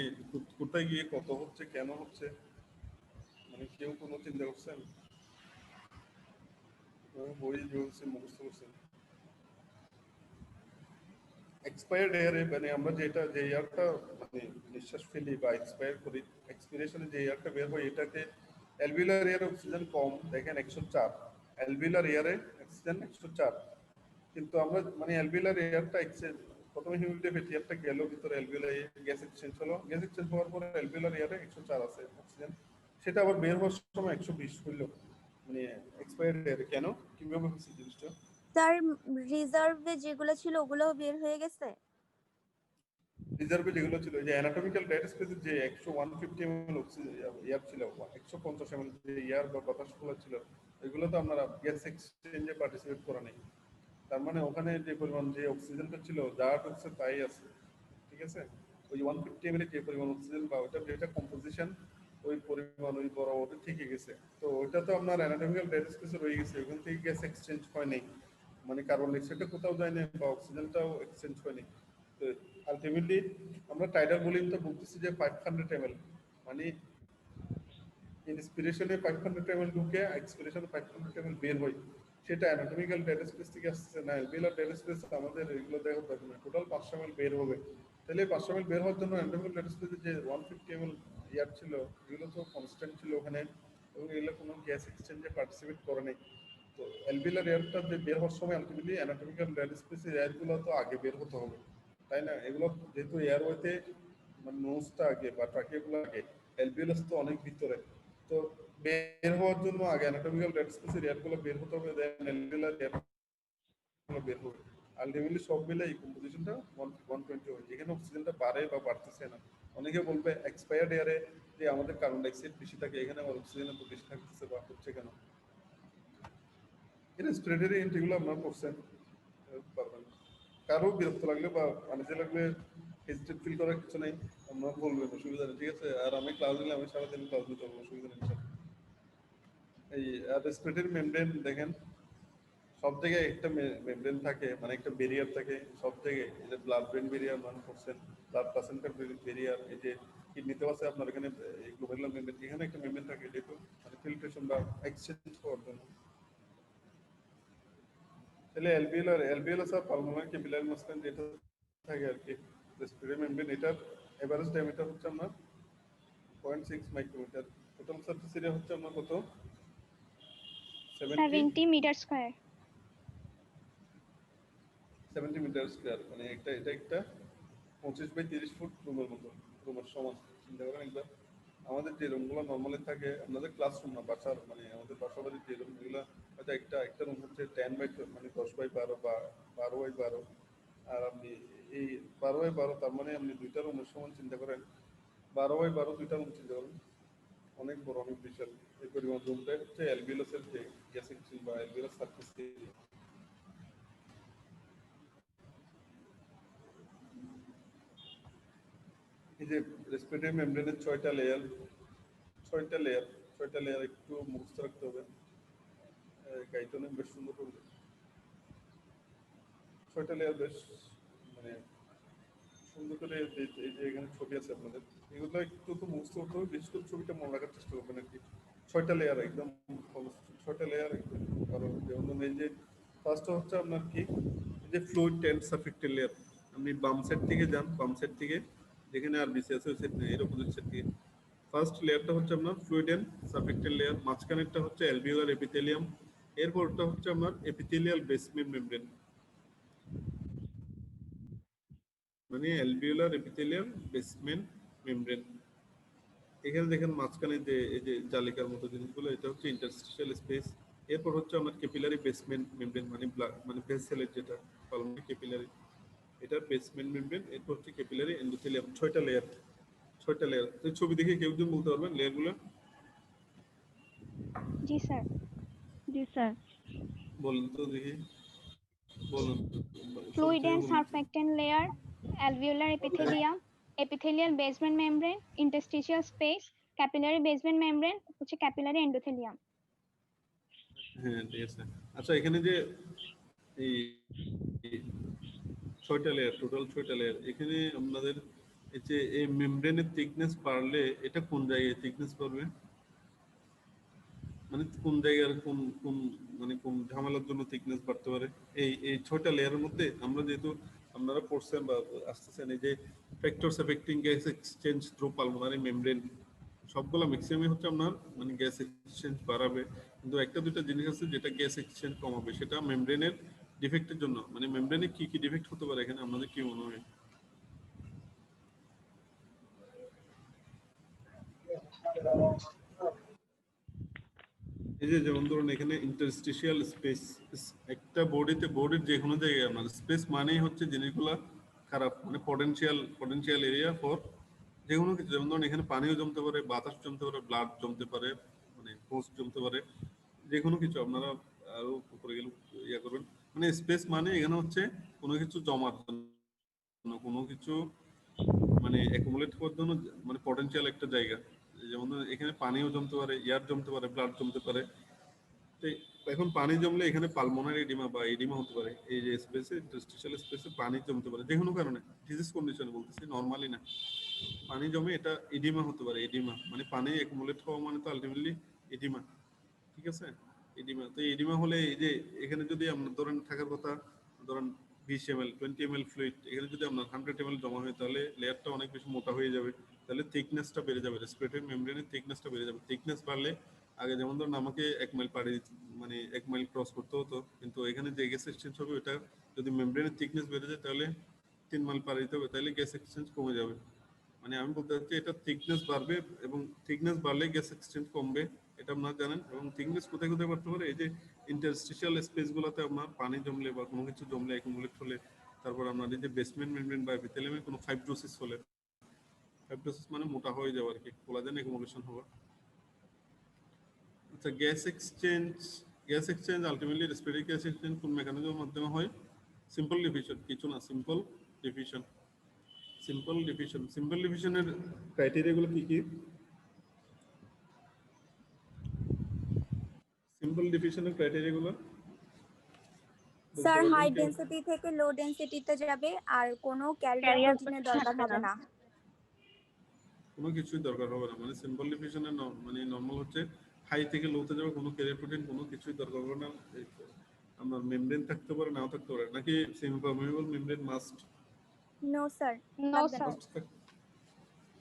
কোথায় গিয়ে কত হচ্ছে, কেন হচ্ছে, মানে কেউ কোনো চিন্তা করছেন? বই বলছে মুখস্থ করছেন। এক্সপায়ার্ড এয়ারে মানে আমরা যেটা যে এয়ারটা মানে নিঃশ্বাস ফেলি বা এক্সপায়ার করি, এক্সপিরেশনে যে এয়ারটা বের হয় এটাকে অ্যালভিউলার এয়ারে অক্সিজেন কম, দেখেন 104, অ্যালভিউলার এয়ারে অক্সিজেন 104। কিন্তু আমরা মানে অ্যালভিউলার এয়ারটা এক্সচেঞ্জ, প্রথমে হিউমিডিফাইড এয়ারটা গেল ভিতরে, অ্যালভিউলার গ্যাস এক্সচেঞ্জ হলো, গ্যাস এক্সচেঞ্জ হওয়ার পরে অ্যালভিউলার এয়ারে 104 আছে অক্সিজেন, সেটা আবার বের হওয়ার সময় 120 হইল, মানে এক্সপায়ার্ড এয়ারে। কেন, কিভাবে হচ্ছে জিনিসটা? তার রিজার্ভে যেগুলো ছিল ওগুলো বের হয়ে গেছে। রিজার্ভে যেগুলো ছিল, যে অ্যানাটমিক্যাল ডেড স্পেসে যে 150 ml অক্সিজেন এয়ার ছিল, 150 ml যে এয়ার বা বাতাসগুলো ছিল, এগুলো তো আপনারা গ্যাস এক্সচেঞ্জে পার্টিসিপেট করা নেই। তার মানে ওখানে যে পরিমাণ যে অক্সিজেনটা ছিল যা হচ্ছে তাই আছে। ঠিক আছে, ওই 150 ml যে পরিমাণ অক্সিজেন বা ওইটা যেটা কম্পোজিশন, ওই পরিমাণ ওই বরাবর থেকে গেছে। তো ওইটা তো আপনার অ্যানাটমিক্যাল ডেড স্পেসে রয়ে গেছে, ওখান থেকে গ্যাস এক্সচেঞ্জ হয় নাই, মানে কার্বন ডাইঅক্সাইডটা কোথাও যায় না বা অক্সিজেনটাও এক্সচেঞ্জ হয়নি। তো আলটিমেটলি আমরা টাইডাল ভলিউমটা বলতেছি যে 500 ml, মানে ইন্সপিরেশনে 500 ml ঢুকে এক্সপিরেশনে 500 ml বের হয়, সেটা অ্যানাটমিক্যাল ডেড স্পেস থেকে আসছে না অ্যালভিউলার ডেড স্পেস। আমাদের এগুলো দেখা দরকার না, টোটাল 500 ml বের হবে। তাহলে 500 ml বের হওয়ার জন্য অ্যানাটমিক্যাল ডেড স্পেসে যে 150 ml এয়ার ছিল এগুলো তো কনস্ট্যান্ট ছিল ওখানে, এবং এগুলো কোনো গ্যাস এক্সচেঞ্জে পার্টিসিপেট করে নাই। তো অ্যালভিউলার এয়ারটা যে বের হওয়ার সময় আলটিমেটলি অ্যানাটমিক্যাল ডেড স্পেসের এয়ারগুলো তো আগে বের হতে হবে, তাই না? এগুলো যেহেতু এয়ারওয়েতে মানে নোজটা আগে বা ট্রাকিয়াগুলো আগে, অ্যালভিউলাস তো অনেক ভিতরে, তো বের হওয়ার জন্য আগে অ্যানাটমিক্যাল ডেড স্পেসের এয়ারগুলো বের হতে হবে, দেন অ্যালভিউলার এয়ারগুলো বের হবে। আলটিমেটলি সব মিলে এই কম্পোজিশনটা 120 হয়, যেখানে অক্সিজেনটা বাড়ে বা বাড়তেছে না। অনেকে বলবে এক্সপায়ার্ড এয়ারে যে আমাদের কার্বন ডাইঅক্সাইড বেশি থাকে, এখানে আমার অক্সিজেন তো বেশি থাকতেছে বা হচ্ছে কেন? রেসপিরেটরি এন্ট্রিগুলো আপনারা করছেন, পারবেন। কারো বিরক্ত লাগলে বা আনিজে লাগলে হেজিটেট ফিল করার কিছু নেই, আমরা বলবেন, অসুবিধা নেই। ঠিক আছে, আর আমি ক্লাস দিলে আমি সারাদিন ক্লাস দিতে পারবো, অসুবিধা নেই। এই রেসপিরেটরি মেমব্রেন দেখেন, সব জায়গায় একটা মেমব্রেন থাকে, মানে একটা ব্যারিয়ার থাকে সব জায়গায়। এই যে ব্লাড ব্রেন ব্যারিয়ার মানে করছেন, ব্লাড প্লাসেন্টার ব্যারিয়ার, এই যে কিডনিতেও আছে আপনার এখানে গ্লোমেরুলার মেমব্রেন, এখানে একটা মেমব্রেন থাকে যেহেতু মানে ফিল্ট্রেশন বা এক্সচেঞ্জ হওয়ার জন্য। তাহলে অ্যালভিওলাস আর পালমোনারি ক্যাপিলারি মাঝখানে যেটা থাকে আর কি রেসপিরেটরি মেমব্রেন, এটার এভারেজ ডায়ামিটার হচ্ছে আপনার 0.6 মাইক্রোমিটার। টোটাল সারফেস এরিয়া হচ্ছে আপনার কত? 70 মিটার স্কয়ার। 70 মিটার স্কয়ার, মানে এটা একটা 25 বাই 30 ফুট রুমের মতো, রুমের সমান। চিন্তা করেন একবার, আমাদের যে রুমগুলো নর্মালি থাকে, আপনাদের ক্লাসরুম না, বাসার মানে আমাদের বাসা বাড়ির যে রুমগুলো, হয়তো একটা রুম হচ্ছে 10 বাই মানে 10 বাই 12 বা 12 বাই 12, আর আপনি এই 12 বাই 12 তার মানে আপনি দুইটা রুমের সমান চিন্তা করেন, 12 বাই 12 দুইটা রুম চিন্তা করেন, অনেক বড়, অনেক বিশাল। এই পরিমাণ রুমটাই হচ্ছে অ্যালভিওলাসের যে গ্যাস এক্সচেঞ্জ বা অ্যালভিওলাস সারফেস এরিয়া। এই যে রেসপিরেটরি মেমব্রেনের 6টা লেয়ার, 6টা লেয়ার একটু মুখস্থ রাখতে হবে, গাইডনে বেশ সুন্দর করবে। 6টা লেয়ার বেশ মানে সুন্দর করে, এই যে এখানে ছবি আছে আপনাদের, এগুলো একটু তো মুখস্থ করতে হবে, বিশেষ করে ছবিটা মনে রাখার চেষ্টা করবেন আর কি। 6টা লেয়ার একদম 6টা লেয়ার একদম। কারণ যেমন এই যে ফার্স্ট হচ্ছে আপনার কি, এই যে ফ্লুইড এন্ড সাফেক্টেড লেয়ার, আপনি বাম সাইড থেকে যান, বাম সাইড থেকে যেখানে আরবিসি আছে ওই সাইড এর অপোজিট সাইড থেকে ফার্স্ট লেয়ারটা হচ্ছে আপনার ফ্লুইড এন্ড সাফেক্টেড লেয়ার, মাঝখানেরটা হচ্ছে অ্যালভিওলার এপিথেলিয়াম, এরপরটা হচ্ছে আপনার এপিথেলিয়াল বেসমেন্ট মেমব্রেন, মানে অ্যালভিওলার এপিথেলিয়াল বেসমেন্ট মেমব্রেন। এখানে দেখেন মাঝখানে যে এই যে জালিকার মতো জিনিসগুলো, এটা হচ্ছে ইন্টারস্টিশিয়াল স্পেস, এরপর হচ্ছে আমার ক্যাপিলারি বেসমেন্ট মেমব্রেন, মানে ভেসেলের যেটা পালমোনারি ক্যাপিলারি, এটা বেসমেন্ট মেমব্রেন। এরপর হচ্ছে ক্যাপিলারি এন্ডোথেলিয়াম। 6টা লেয়ার। তো ছবি দেখে কেউ একজন বলতে পারবেন লেয়ারগুলো? জি স্যার। বলুন তো দেখি, বলুন। Fluid and surfactant layer, alveolar epithelium, epithelial basement membrane, interstitial space, capillary basement membrane, হচ্ছে capillary endothelium। হ্যাঁ ঠিক আছে। আচ্ছা এখানে যে এই 6টা লেয়ার, টোটাল 6টা লেয়ার, এখানে আপনাদের এই যে এই মেমব্রেনের থিকনেস বাড়লে এটা কোন জায়গায় থিকনেস বাড়বে, মানে কোন জায়গার কোন কোন মানে কোন ঝামেলার জন্য থিকনেস বাড়তে পারে এই 6টা লেয়ারের মধ্যে? আমরা যেহেতু আপনারা পড়ছেন বা আসতেছেন এই যে factors affecting gas exchange through pulmonary membrane, সবগুলো ম্যাক্সিমামই হচ্ছে আপনার মানে গ্যাস এক্সচেঞ্জ বাড়াবে, কিন্তু একটা দুটো জিনিস আছে যেটা গ্যাস এক্সচেঞ্জ কমাবে, সেটা মেমব্রেনের ডিফেক্টের জন্য। মানে মেমব্রেনে কি কি ডিফেক্ট হতে পারে এখানে আপনাদের কি মনে হয়? এই যে যেমন ধরুন এখানে ইন্টারস্টিশিয়াল স্পেস, একটা বোর্ডের যে কোনো জায়গায় আপনার স্পেস মানেই হচ্ছে জিনিসগুলো খারাপ, মানে পটেনশিয়াল এরিয়া ফর যে কোনো কিছু। যেমন ধরুন এখানে পানিও জমতে পারে, বাতাস জমতে পারে, ব্লাড জমতে পারে, মানে পোস্ট জমতে পারে, যে কোনো কিছু। আপনারা আরো উপরে গেলে ইয়া করবেন, মানে স্পেস মানে এখানে হচ্ছে কোনো কিছু জমার জন্য, কোনো কিছু মানে অ্যাকুমুলেট করার জন্য, মানে পটেনশিয়াল একটা জায়গা। যেমন এখানে পানিও জমতে পারে, এয়ার জমতে পারে, ব্লাড জমতে পারে। তো এখন পানি জমলে এখানে পালমোনারি এডিমা বা এডিমা হতে পারে। এই যে স্পেসে, ইন্টারস্টিশিয়াল স্পেসে পানি জমতে পারে যে কোনো কারণে, ডিজিজ কন্ডিশনে বলতেছি, নরমালি না। পানি জমে এটা এডিমা হতে পারে। এডিমা মানে পানি অ্যাকুমুলেট হওয়া মানে তো আলটিমেটলি এডিমা, ঠিক আছে? এডিমা, তো এডিমা হলে এই যে এখানে যদি আপনার ধরেন থাকার কথা ধরেন 20 ml 20 ml ফ্লুইড, এখানে যদি আপনার 100 ml জমা হয় তাহলে লেয়ারটা অনেক বেশি মোটা হয়ে যাবে, তাহলে থিকনেসটা বেড়ে যাবে, রেসপিরেটরি মেমব্রেনের থিকনেসটা বেড়ে যাবে। থিকনেস বাড়লে আগে যেমন ধরুন আমাকে 1 মাইল পাড়ি মানে 1 মাইল ক্রস করতে হতো, কিন্তু এখানে যে গ্যাস এক্সচেঞ্জ হবে ওটা যদি মেমব্রেনের থিকনেস বেড়ে যায় তাহলে 3 মাইল পাড়ি দিতে হবে, তাহলে গ্যাস এক্সচেঞ্জ কমে যাবে। মানে আমি বলতে চাচ্ছি এটা থিকনেস বাড়বে, এবং থিকনেস বাড়লে গ্যাস এক্সচেঞ্জ কমবে, এটা আপনারা জানেন। এবং থিকনেস কোথায় কোথায় বাড়তে পারে? এই যে ইন্টারস্টিশিয়াল স্পেসগুলোতে আপনার পানি জমলে বা কোনো কিছু জমলে, অ্যাকুমুলেট হলে, তারপর আপনার এই যে বেসমেন্ট মেমব্রেন বা এপিথেলিয়ামে কোনো ফাইব্রোসিস হলে, ফাইব্রোসিস মানে মোটা হয়ে যাওয়া আর কি, কোলাজেন অ্যাকুমুলেশন হওয়া। আচ্ছা gas exchange ultimately respiratory gas exchange কোন মেকানিজমের মাধ্যমে হয়? সিম্পল ডিফিউশন, কিছু না, সিম্পল ডিফিউশন। সিম্পল ডিফিউশনের ক্রাইটেরিয়াগুলো কি কি? সিম্পল ডিফিউশনের ক্রাইটেরিয়াগুলো স্যার হাই ডেনসিটি থেকে লো ডেনসিটিতে যাবে, আর কোনো ক্যারিয়ার প্রোটিনের দরকার হবে না। কোনো কিছুই দরকার হবে না, মানে সিম্পল ডিফিউশনের মানে নরমাল হচ্ছে হাই থেকে লোতে যাবে, কোনো ক্যারিয়ার প্রোটিন কোনো কিছুই দরকার হবে না। আমার মেমব্রেন থাকতে পারে, নাও থাকতে পারে, নাকি semipermeable membrane must? No sir, no sir.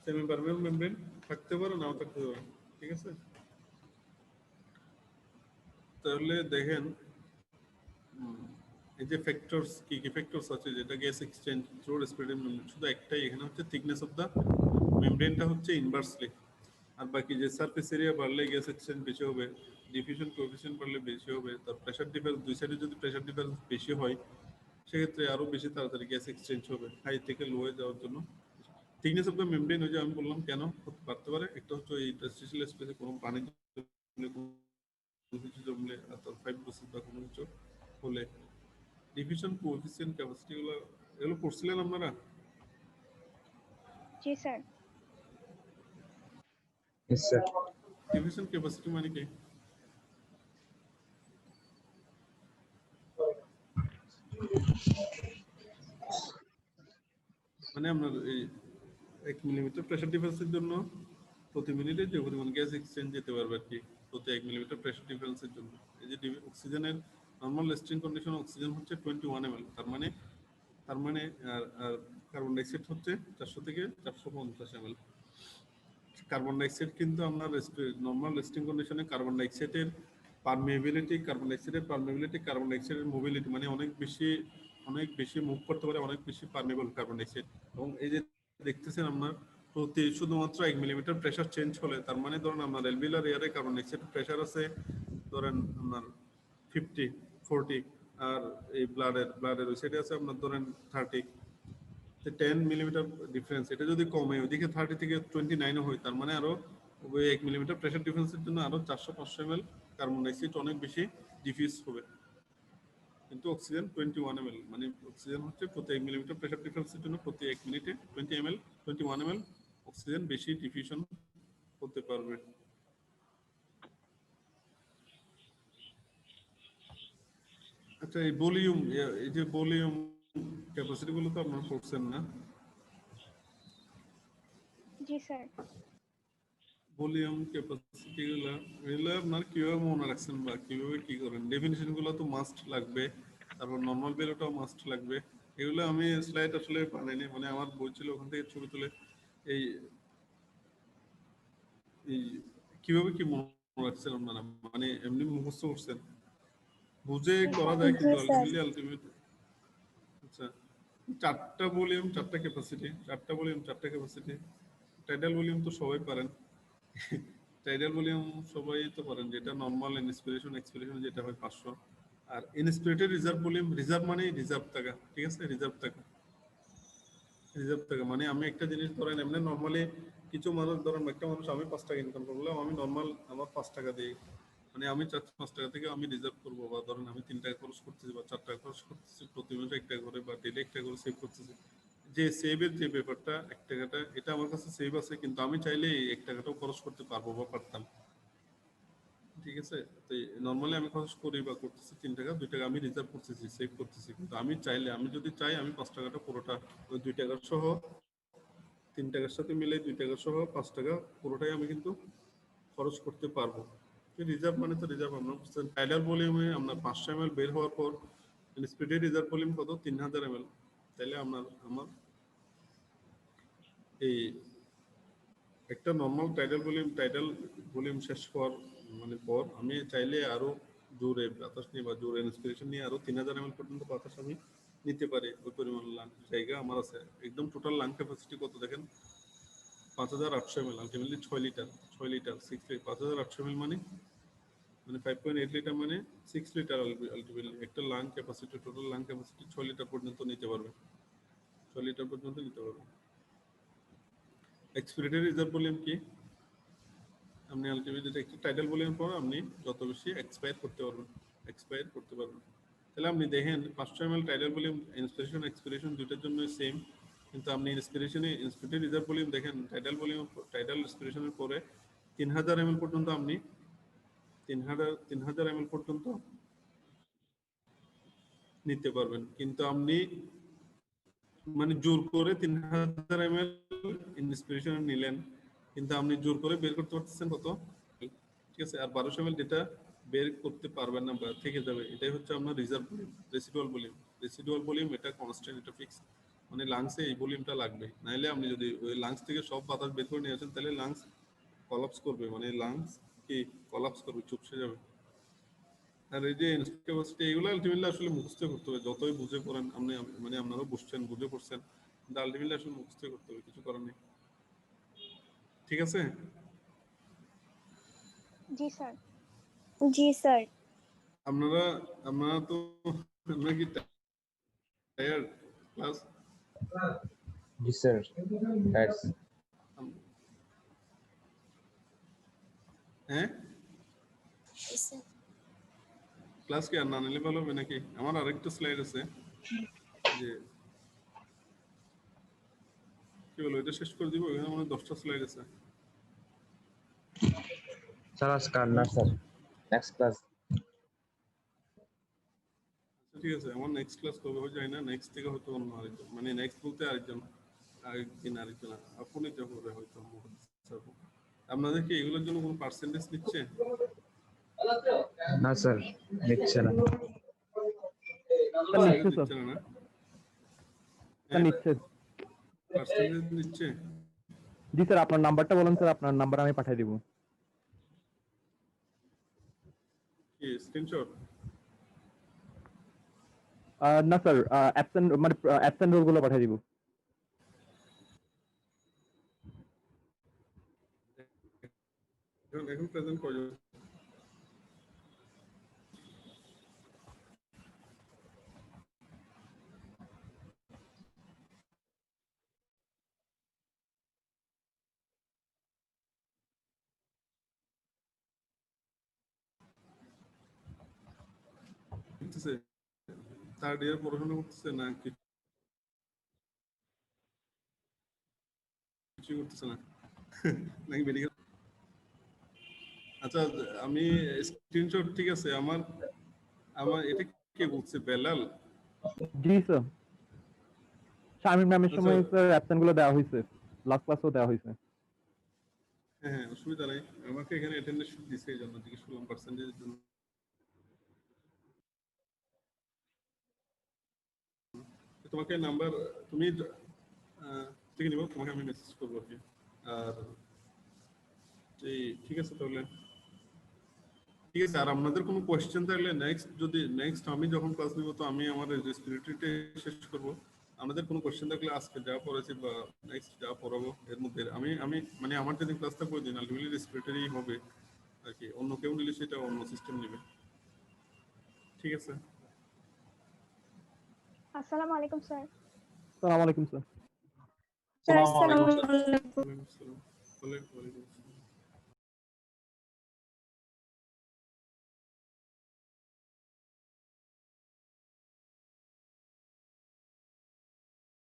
Semipermeable membrane থাকতে পারে, নাও থাকতে পারে, ঠিক আছে? তাহলে দেখেন এই যে ফ্যাক্টরস, কি কি ফ্যাক্টরস আছে যেটা gas exchange through respiratory membrane, শুধু একটাই এখানে হচ্ছে থিকনেস অফ দা মেমব্রেনটা হচ্ছে ইনভার্সলি, আর বাকি যে সারফেস এরিয়া বাড়লে গ্যাস এক্সচেঞ্জ বেশি হবে, ডিফিউশন কোএফিসিয়েন্ট বাড়লে বেশি হবে, তার প্রেসার ডিফারেন্স, দুই সাইডে যদি প্রেসার ডিফারেন্স বেশি হয় সেক্ষেত্রে আরো বেশি তাড়াতাড়ি গ্যাস এক্সচেঞ্জ হবে হাই থেকে লো এ যাওয়ার জন্য। থিকনেস অফ দ্য মেমব্রেন ওই যে আমি বললাম কেন বাড়তে পারে, একটা হচ্ছে এই ইন্টারস্টিশিয়াল স্পেসে কোনো পানি জমলে, কোনো কিছু জমলে, আর তার ফাইব্রোসিস বা কোনো কিছু হলে। ডিফিউশন কোএফিসিয়েন্ট ক্যাপাসিটি এগুলো পড়ছিলেন আপনারা? জি sir. Yes, sir. Diffusion capacity মানে কি? মানে আপনার এই 1 মিলিমিটার প্রেসার ডিফারেন্সের জন্য প্রতি মিনিটে যে পরিমাণ গ্যাস এক্সচেঞ্জ যেতে পারবে আর কি, প্রতি 1 মিলিমিটার প্রেসার ডিফারেন্সের জন্য। এই যে অক্সিজেনের নরমাল রেস্টিং কন্ডিশন অক্সিজেন হচ্ছে 21 ml, তার মানে আর কার্বন ডাইঅক্সাইড হচ্ছে 400 থেকে 450 ml। কার্বন ডাইঅক্সাইড কিন্তু আমরা নরমাল রেস্টিং কন্ডিশনে কার্বন ডাইঅক্সাইডের পারমিএবিলিটি, কার্বন ডাইঅক্সাইডের মোবিলিটি, মানে অনেক বেশি মুভ করতে পারে, অনেক বেশি পারমিএবল কার্বন ডাইঅক্সাইড। এবং এই যে দেখতেছেন আপনার প্রতি শুধুমাত্র 1 মিলিমিটার প্রেসার চেঞ্জ হলে, তার মানে ধরুন আপনার অ্যালভিওলার এয়ারে কার্বন ডাইঅক্সাইড প্রেসার আছে ধরেন আপনার 50 40, আর এই ব্লাডের ওই সাইডে আছে আপনার ধরেন 30, 10 মিলিমিটার ডিফারেন্স। এটা যদি কমে ওইদিকে 30 থেকে 29 হয়, তার মানে আরো ওই 1 মিলিমিটার প্রেসার ডিফারেন্সের জন্য আরো 400-500 ml কার্বন ডাইঅক্সাইড অনেক বেশি ডিফিউজ হবে। কিন্তু অক্সিজেন 21 ml, মানে অক্সিজেন হচ্ছে প্রতি 1 মিলিমিটার প্রেসার ডিফারেন্সের জন্য প্রতি 1 মিনিটে 21 ml অক্সিজেন বেশি ডিফিউশন হতে পারবে। আচ্ছা, এই ভলিউম, এই যে ভলিউম ক্যাপাসিটি গুলো তো আপনারা পড়ছেন না? জি স্যার। ভলিউম ক্যাপাসিটি এগুলো আপনার কিভাবে মনে রাখছেন বা কিভাবে কি করেন? ডেফিনিশন গুলো তো মাস্ট লাগবে, তারপর নর্মাল ভ্যালুটাও মাস্ট লাগবে। এগুলো আমি স্লাইড আসলে বানাইনি, মানে আমার বই ছিল ওখান থেকে ছবি তুলে এই এই কিভাবে কি মনে রাখছেন আপনারা, মানে এমনি মুখস্থ করছেন? বুঝে করা যায় কিন্তু আলটিমেট। আচ্ছা, চারটা ভলিউম চারটা ক্যাপাসিটি, টাইডাল ভলিউম তো সবাই পারেন। টাইডাল ভলিউম সবাই তো পারেন, যেটা নরমাল ইন্সপিরেশন এক্সপিরেশন যেটা হয় 500। আর ইনস্পিরেটেড রিজার্ভ ভলিউম, রিজার্ভ মানে রিজার্ভ টাকা, ঠিক আছে? রিজার্ভ টাকা মানে আমি একটা জিনিস ধরেন এমনি নরমালি কিছু মানুষ ধরেন একটা মানুষ, আমি 5 টাকা ইনকাম করলাম, আমি নরমাল আমার 5 টাকা দিই, মানে আমি চাচ্ছি 5 টাকা থেকে আমি রিজার্ভ করবো, বা ধরেন আমি 3 টাকা খরচ করতেছি বা 4 টাকা খরচ করতেছি, প্রতি মাসে 1 টাকা করে বা ডেলি 1 টাকা করে সেভ করতেছি। যে সেভের যে ব্যাপারটা, 1 টাকাটা এটা আমার কাছে সেভ আছে, কিন্তু আমি চাইলে এই 1 টাকাটাও খরচ করতে পারবো বা পারতাম, ঠিক আছে? তো নরমালি আমি খরচ করি বা করতেছি 3 টাকা, 2 টাকা আমি রিজার্ভ করতেছি, সেভ করতেছি, কিন্তু আমি চাইলে, আমি যদি চাই, আমি 5 টাকাটা পুরোটা ওই 2 টাকা সহ 3 টাকার সাথে মিলে 2 টাকা সহ 5 টাকা পুরোটাই আমি কিন্তু খরচ করতে পারবো। রিজার্ভ মানে তো রিজার্ভ আমরা বুঝছেন। টাইডাল ভলিউমে আপনার 500 ml বের হওয়ার পর স্পিডের রিজার্ভ ভলিউম কত? 3000 ml। তাহলে আমার এই একটা নর্মাল টাইডাল ভলিউম শেষ হওয়ার মানে পর আমি চাইলে আরো জোরে বাতাস নিয়ে বা জোরে ইন্সপিরেশন নিয়ে আরো 3000 ml পর্যন্ত বাতাস আমি নিতে পারি। ওই পরিমাণ জায়গা আমার আছে। একদম টোটাল লাং ক্যাপাসিটি কত দেখেন? 5800 ml, ultimately 6 litre 6 litre 6 litre 5800 ml মানে 5.8 লিটার, মানে 6 লিটার আলটিমেটলি একটা lung capacity, total lung capacity 6 litre পর্যন্ত নিতে পারবে, 6 লিটার পর্যন্ত নিতে পারবে। এক্সপিরেটেড রিজার্ভ ভলিউম কি? আপনি আলটিমেটলি একটা টাইডাল ভলিউম পর আপনি যত বেশি এক্সপায়ার করতে পারবেন। তাহলে আপনি দেখেন 500 ml tidal volume inspiration expiration দুটোর জন্য সেম, কিন্তু আপনি ইন্সপিরেটেড রিজার্ভ ভলিউম দেখেন টাইডাল ইন্সপিরেশনের পরে 3000 ml পর্যন্ত আপনি 3000 ml পর্যন্ত নিতে পারবেন, কিন্তু আপনি মানে জোর করে 3000 ml ইন্সপিরেশন নিলেন, কিন্তু আপনি জোর করে বের করতে পারতেছেন কত? ঠিক আছে? আর 1200 ml যেটা বের করতে পারবেন না বা থেকে যাবে, এটাই হচ্ছে আপনার রিজার্ভ ভলিউম। রেসিডুয়াল ভলিউম এটা কনস্ট্যান্ট, এটা ফিক্স, মানে লাংসে এই ভলিউমটা লাগবে। নাইলে আপনি যদি ওই লাংস থেকে সব বাতাস বের করে নিয়ে আসেন, তাহলে লাংস কলাপস করবে, মানে লাংস কি কলাপস করবে, চুপসে যাবে। আর এই যে ক্যাপাসিটি, এগুলো আলটিমেটলি আসলে মুখস্থ করতে হবে। যতই বুঝে পড়েন আপনি, মানে আপনারা বুঝছেন, বুঝে পড়ছেন, কিন্তু আলটিমেটলি আসলে মুখস্থ করতে হবে, কিছু করার নেই। ঠিক আছে? জি স্যার। জি স্যার। আপনারা তো নাকি tired class? G sir, that's হ্যাঁ, ক্লাস কি আর না নিলে ভালো হবে নাকি? আমার আরেকটা স্লাইড আছে, যে কি বলবো, এটা শেষ করে দিব। এখানে মানে 10টা স্লাইড আছে। স্যার আজকাল না স্যার, নেক্সট ক্লাস। ঠিক আছে, আমার নেক্সট ক্লাস কবে হয় যায় না, নেক্সট থেকে হয়তো অন্য আরেকজন, মানে নেক্সট বলতে আরেকজন আপনি যখন হয়তো আপনাদের কি এগুলোর জন্য কোনো পার্সেন্টেজ নিচ্ছে? না স্যার, নিচ্ছে না। দিচ্ছে না? নিচ্ছে। পার্সেন্টেজ নিচ্ছে? জি স্যার, আপনার নাম্বারটা বলুন স্যার, আপনার নাম্বার আমি পাঠিয়ে দিব। কি স্ক্রিনশট? না স্যার, অ্যাবসেন্ট রোল গুলো পাঠিয়ে দিব। এখন প্রেজেন্ট কয়জন? করতেছে? থার্ড ইয়ার পড়াশোনা করতেছে না কিছু করতেছে না নাকি মেডিকেল? আচ্ছা, আমি স্ক্রিনশট, ঠিক আছে, আমার আমার এটা কে বলছে? বেলাল? জি স্যার, শারমিন ম্যামের আচ্ছা, সময় স্যার অ্যাবসেন্ট গুলো দেওয়া হয়েছে, লাস্ট ক্লাসও দেওয়া হয়েছে। হ্যাঁ হ্যাঁ, অসুবিধা নাই, আমাকে এখানে অ্যাটেন্ডেন্স দিছে, এই জন্য জিজ্ঞেস করলাম পার্সেন্টেজের জন্য। তোমাকে নাম্বার তুমি থেকে নিব, তোমাকে আমি মেসেজ করবো আর কি। আর ঠিক আছে তাহলে, ঠিক আছে। আর আপনাদের কোনো কোয়েশ্চেন থাকলে নেক্সট আমি যখন ক্লাস নিব, তো আমি আমার রেসপিরেটরিটা শেষ করব। আমাদের কোনো কোয়েশ্চেন থাকলে আজকে যা পড়াইছি বা নেক্সট যা পড়াবো এর মধ্যে আমি মানে আমার যেদিন ক্লাসটা করে দিন আলটিমেটলি রেসপিরেটরি হবে আর কি, অন্য কেউ নিলে সেটা অন্য সিস্টেম নেবে। ঠিক আছে। আসসালামু আলাইকুম স্যার। আসসালামু আলাইকুম স্যার। স্যার আসসালামু ওয়ালাইকুম আসসালাম। আলাইকুম। ওয়ালাইকুম আসসালাম।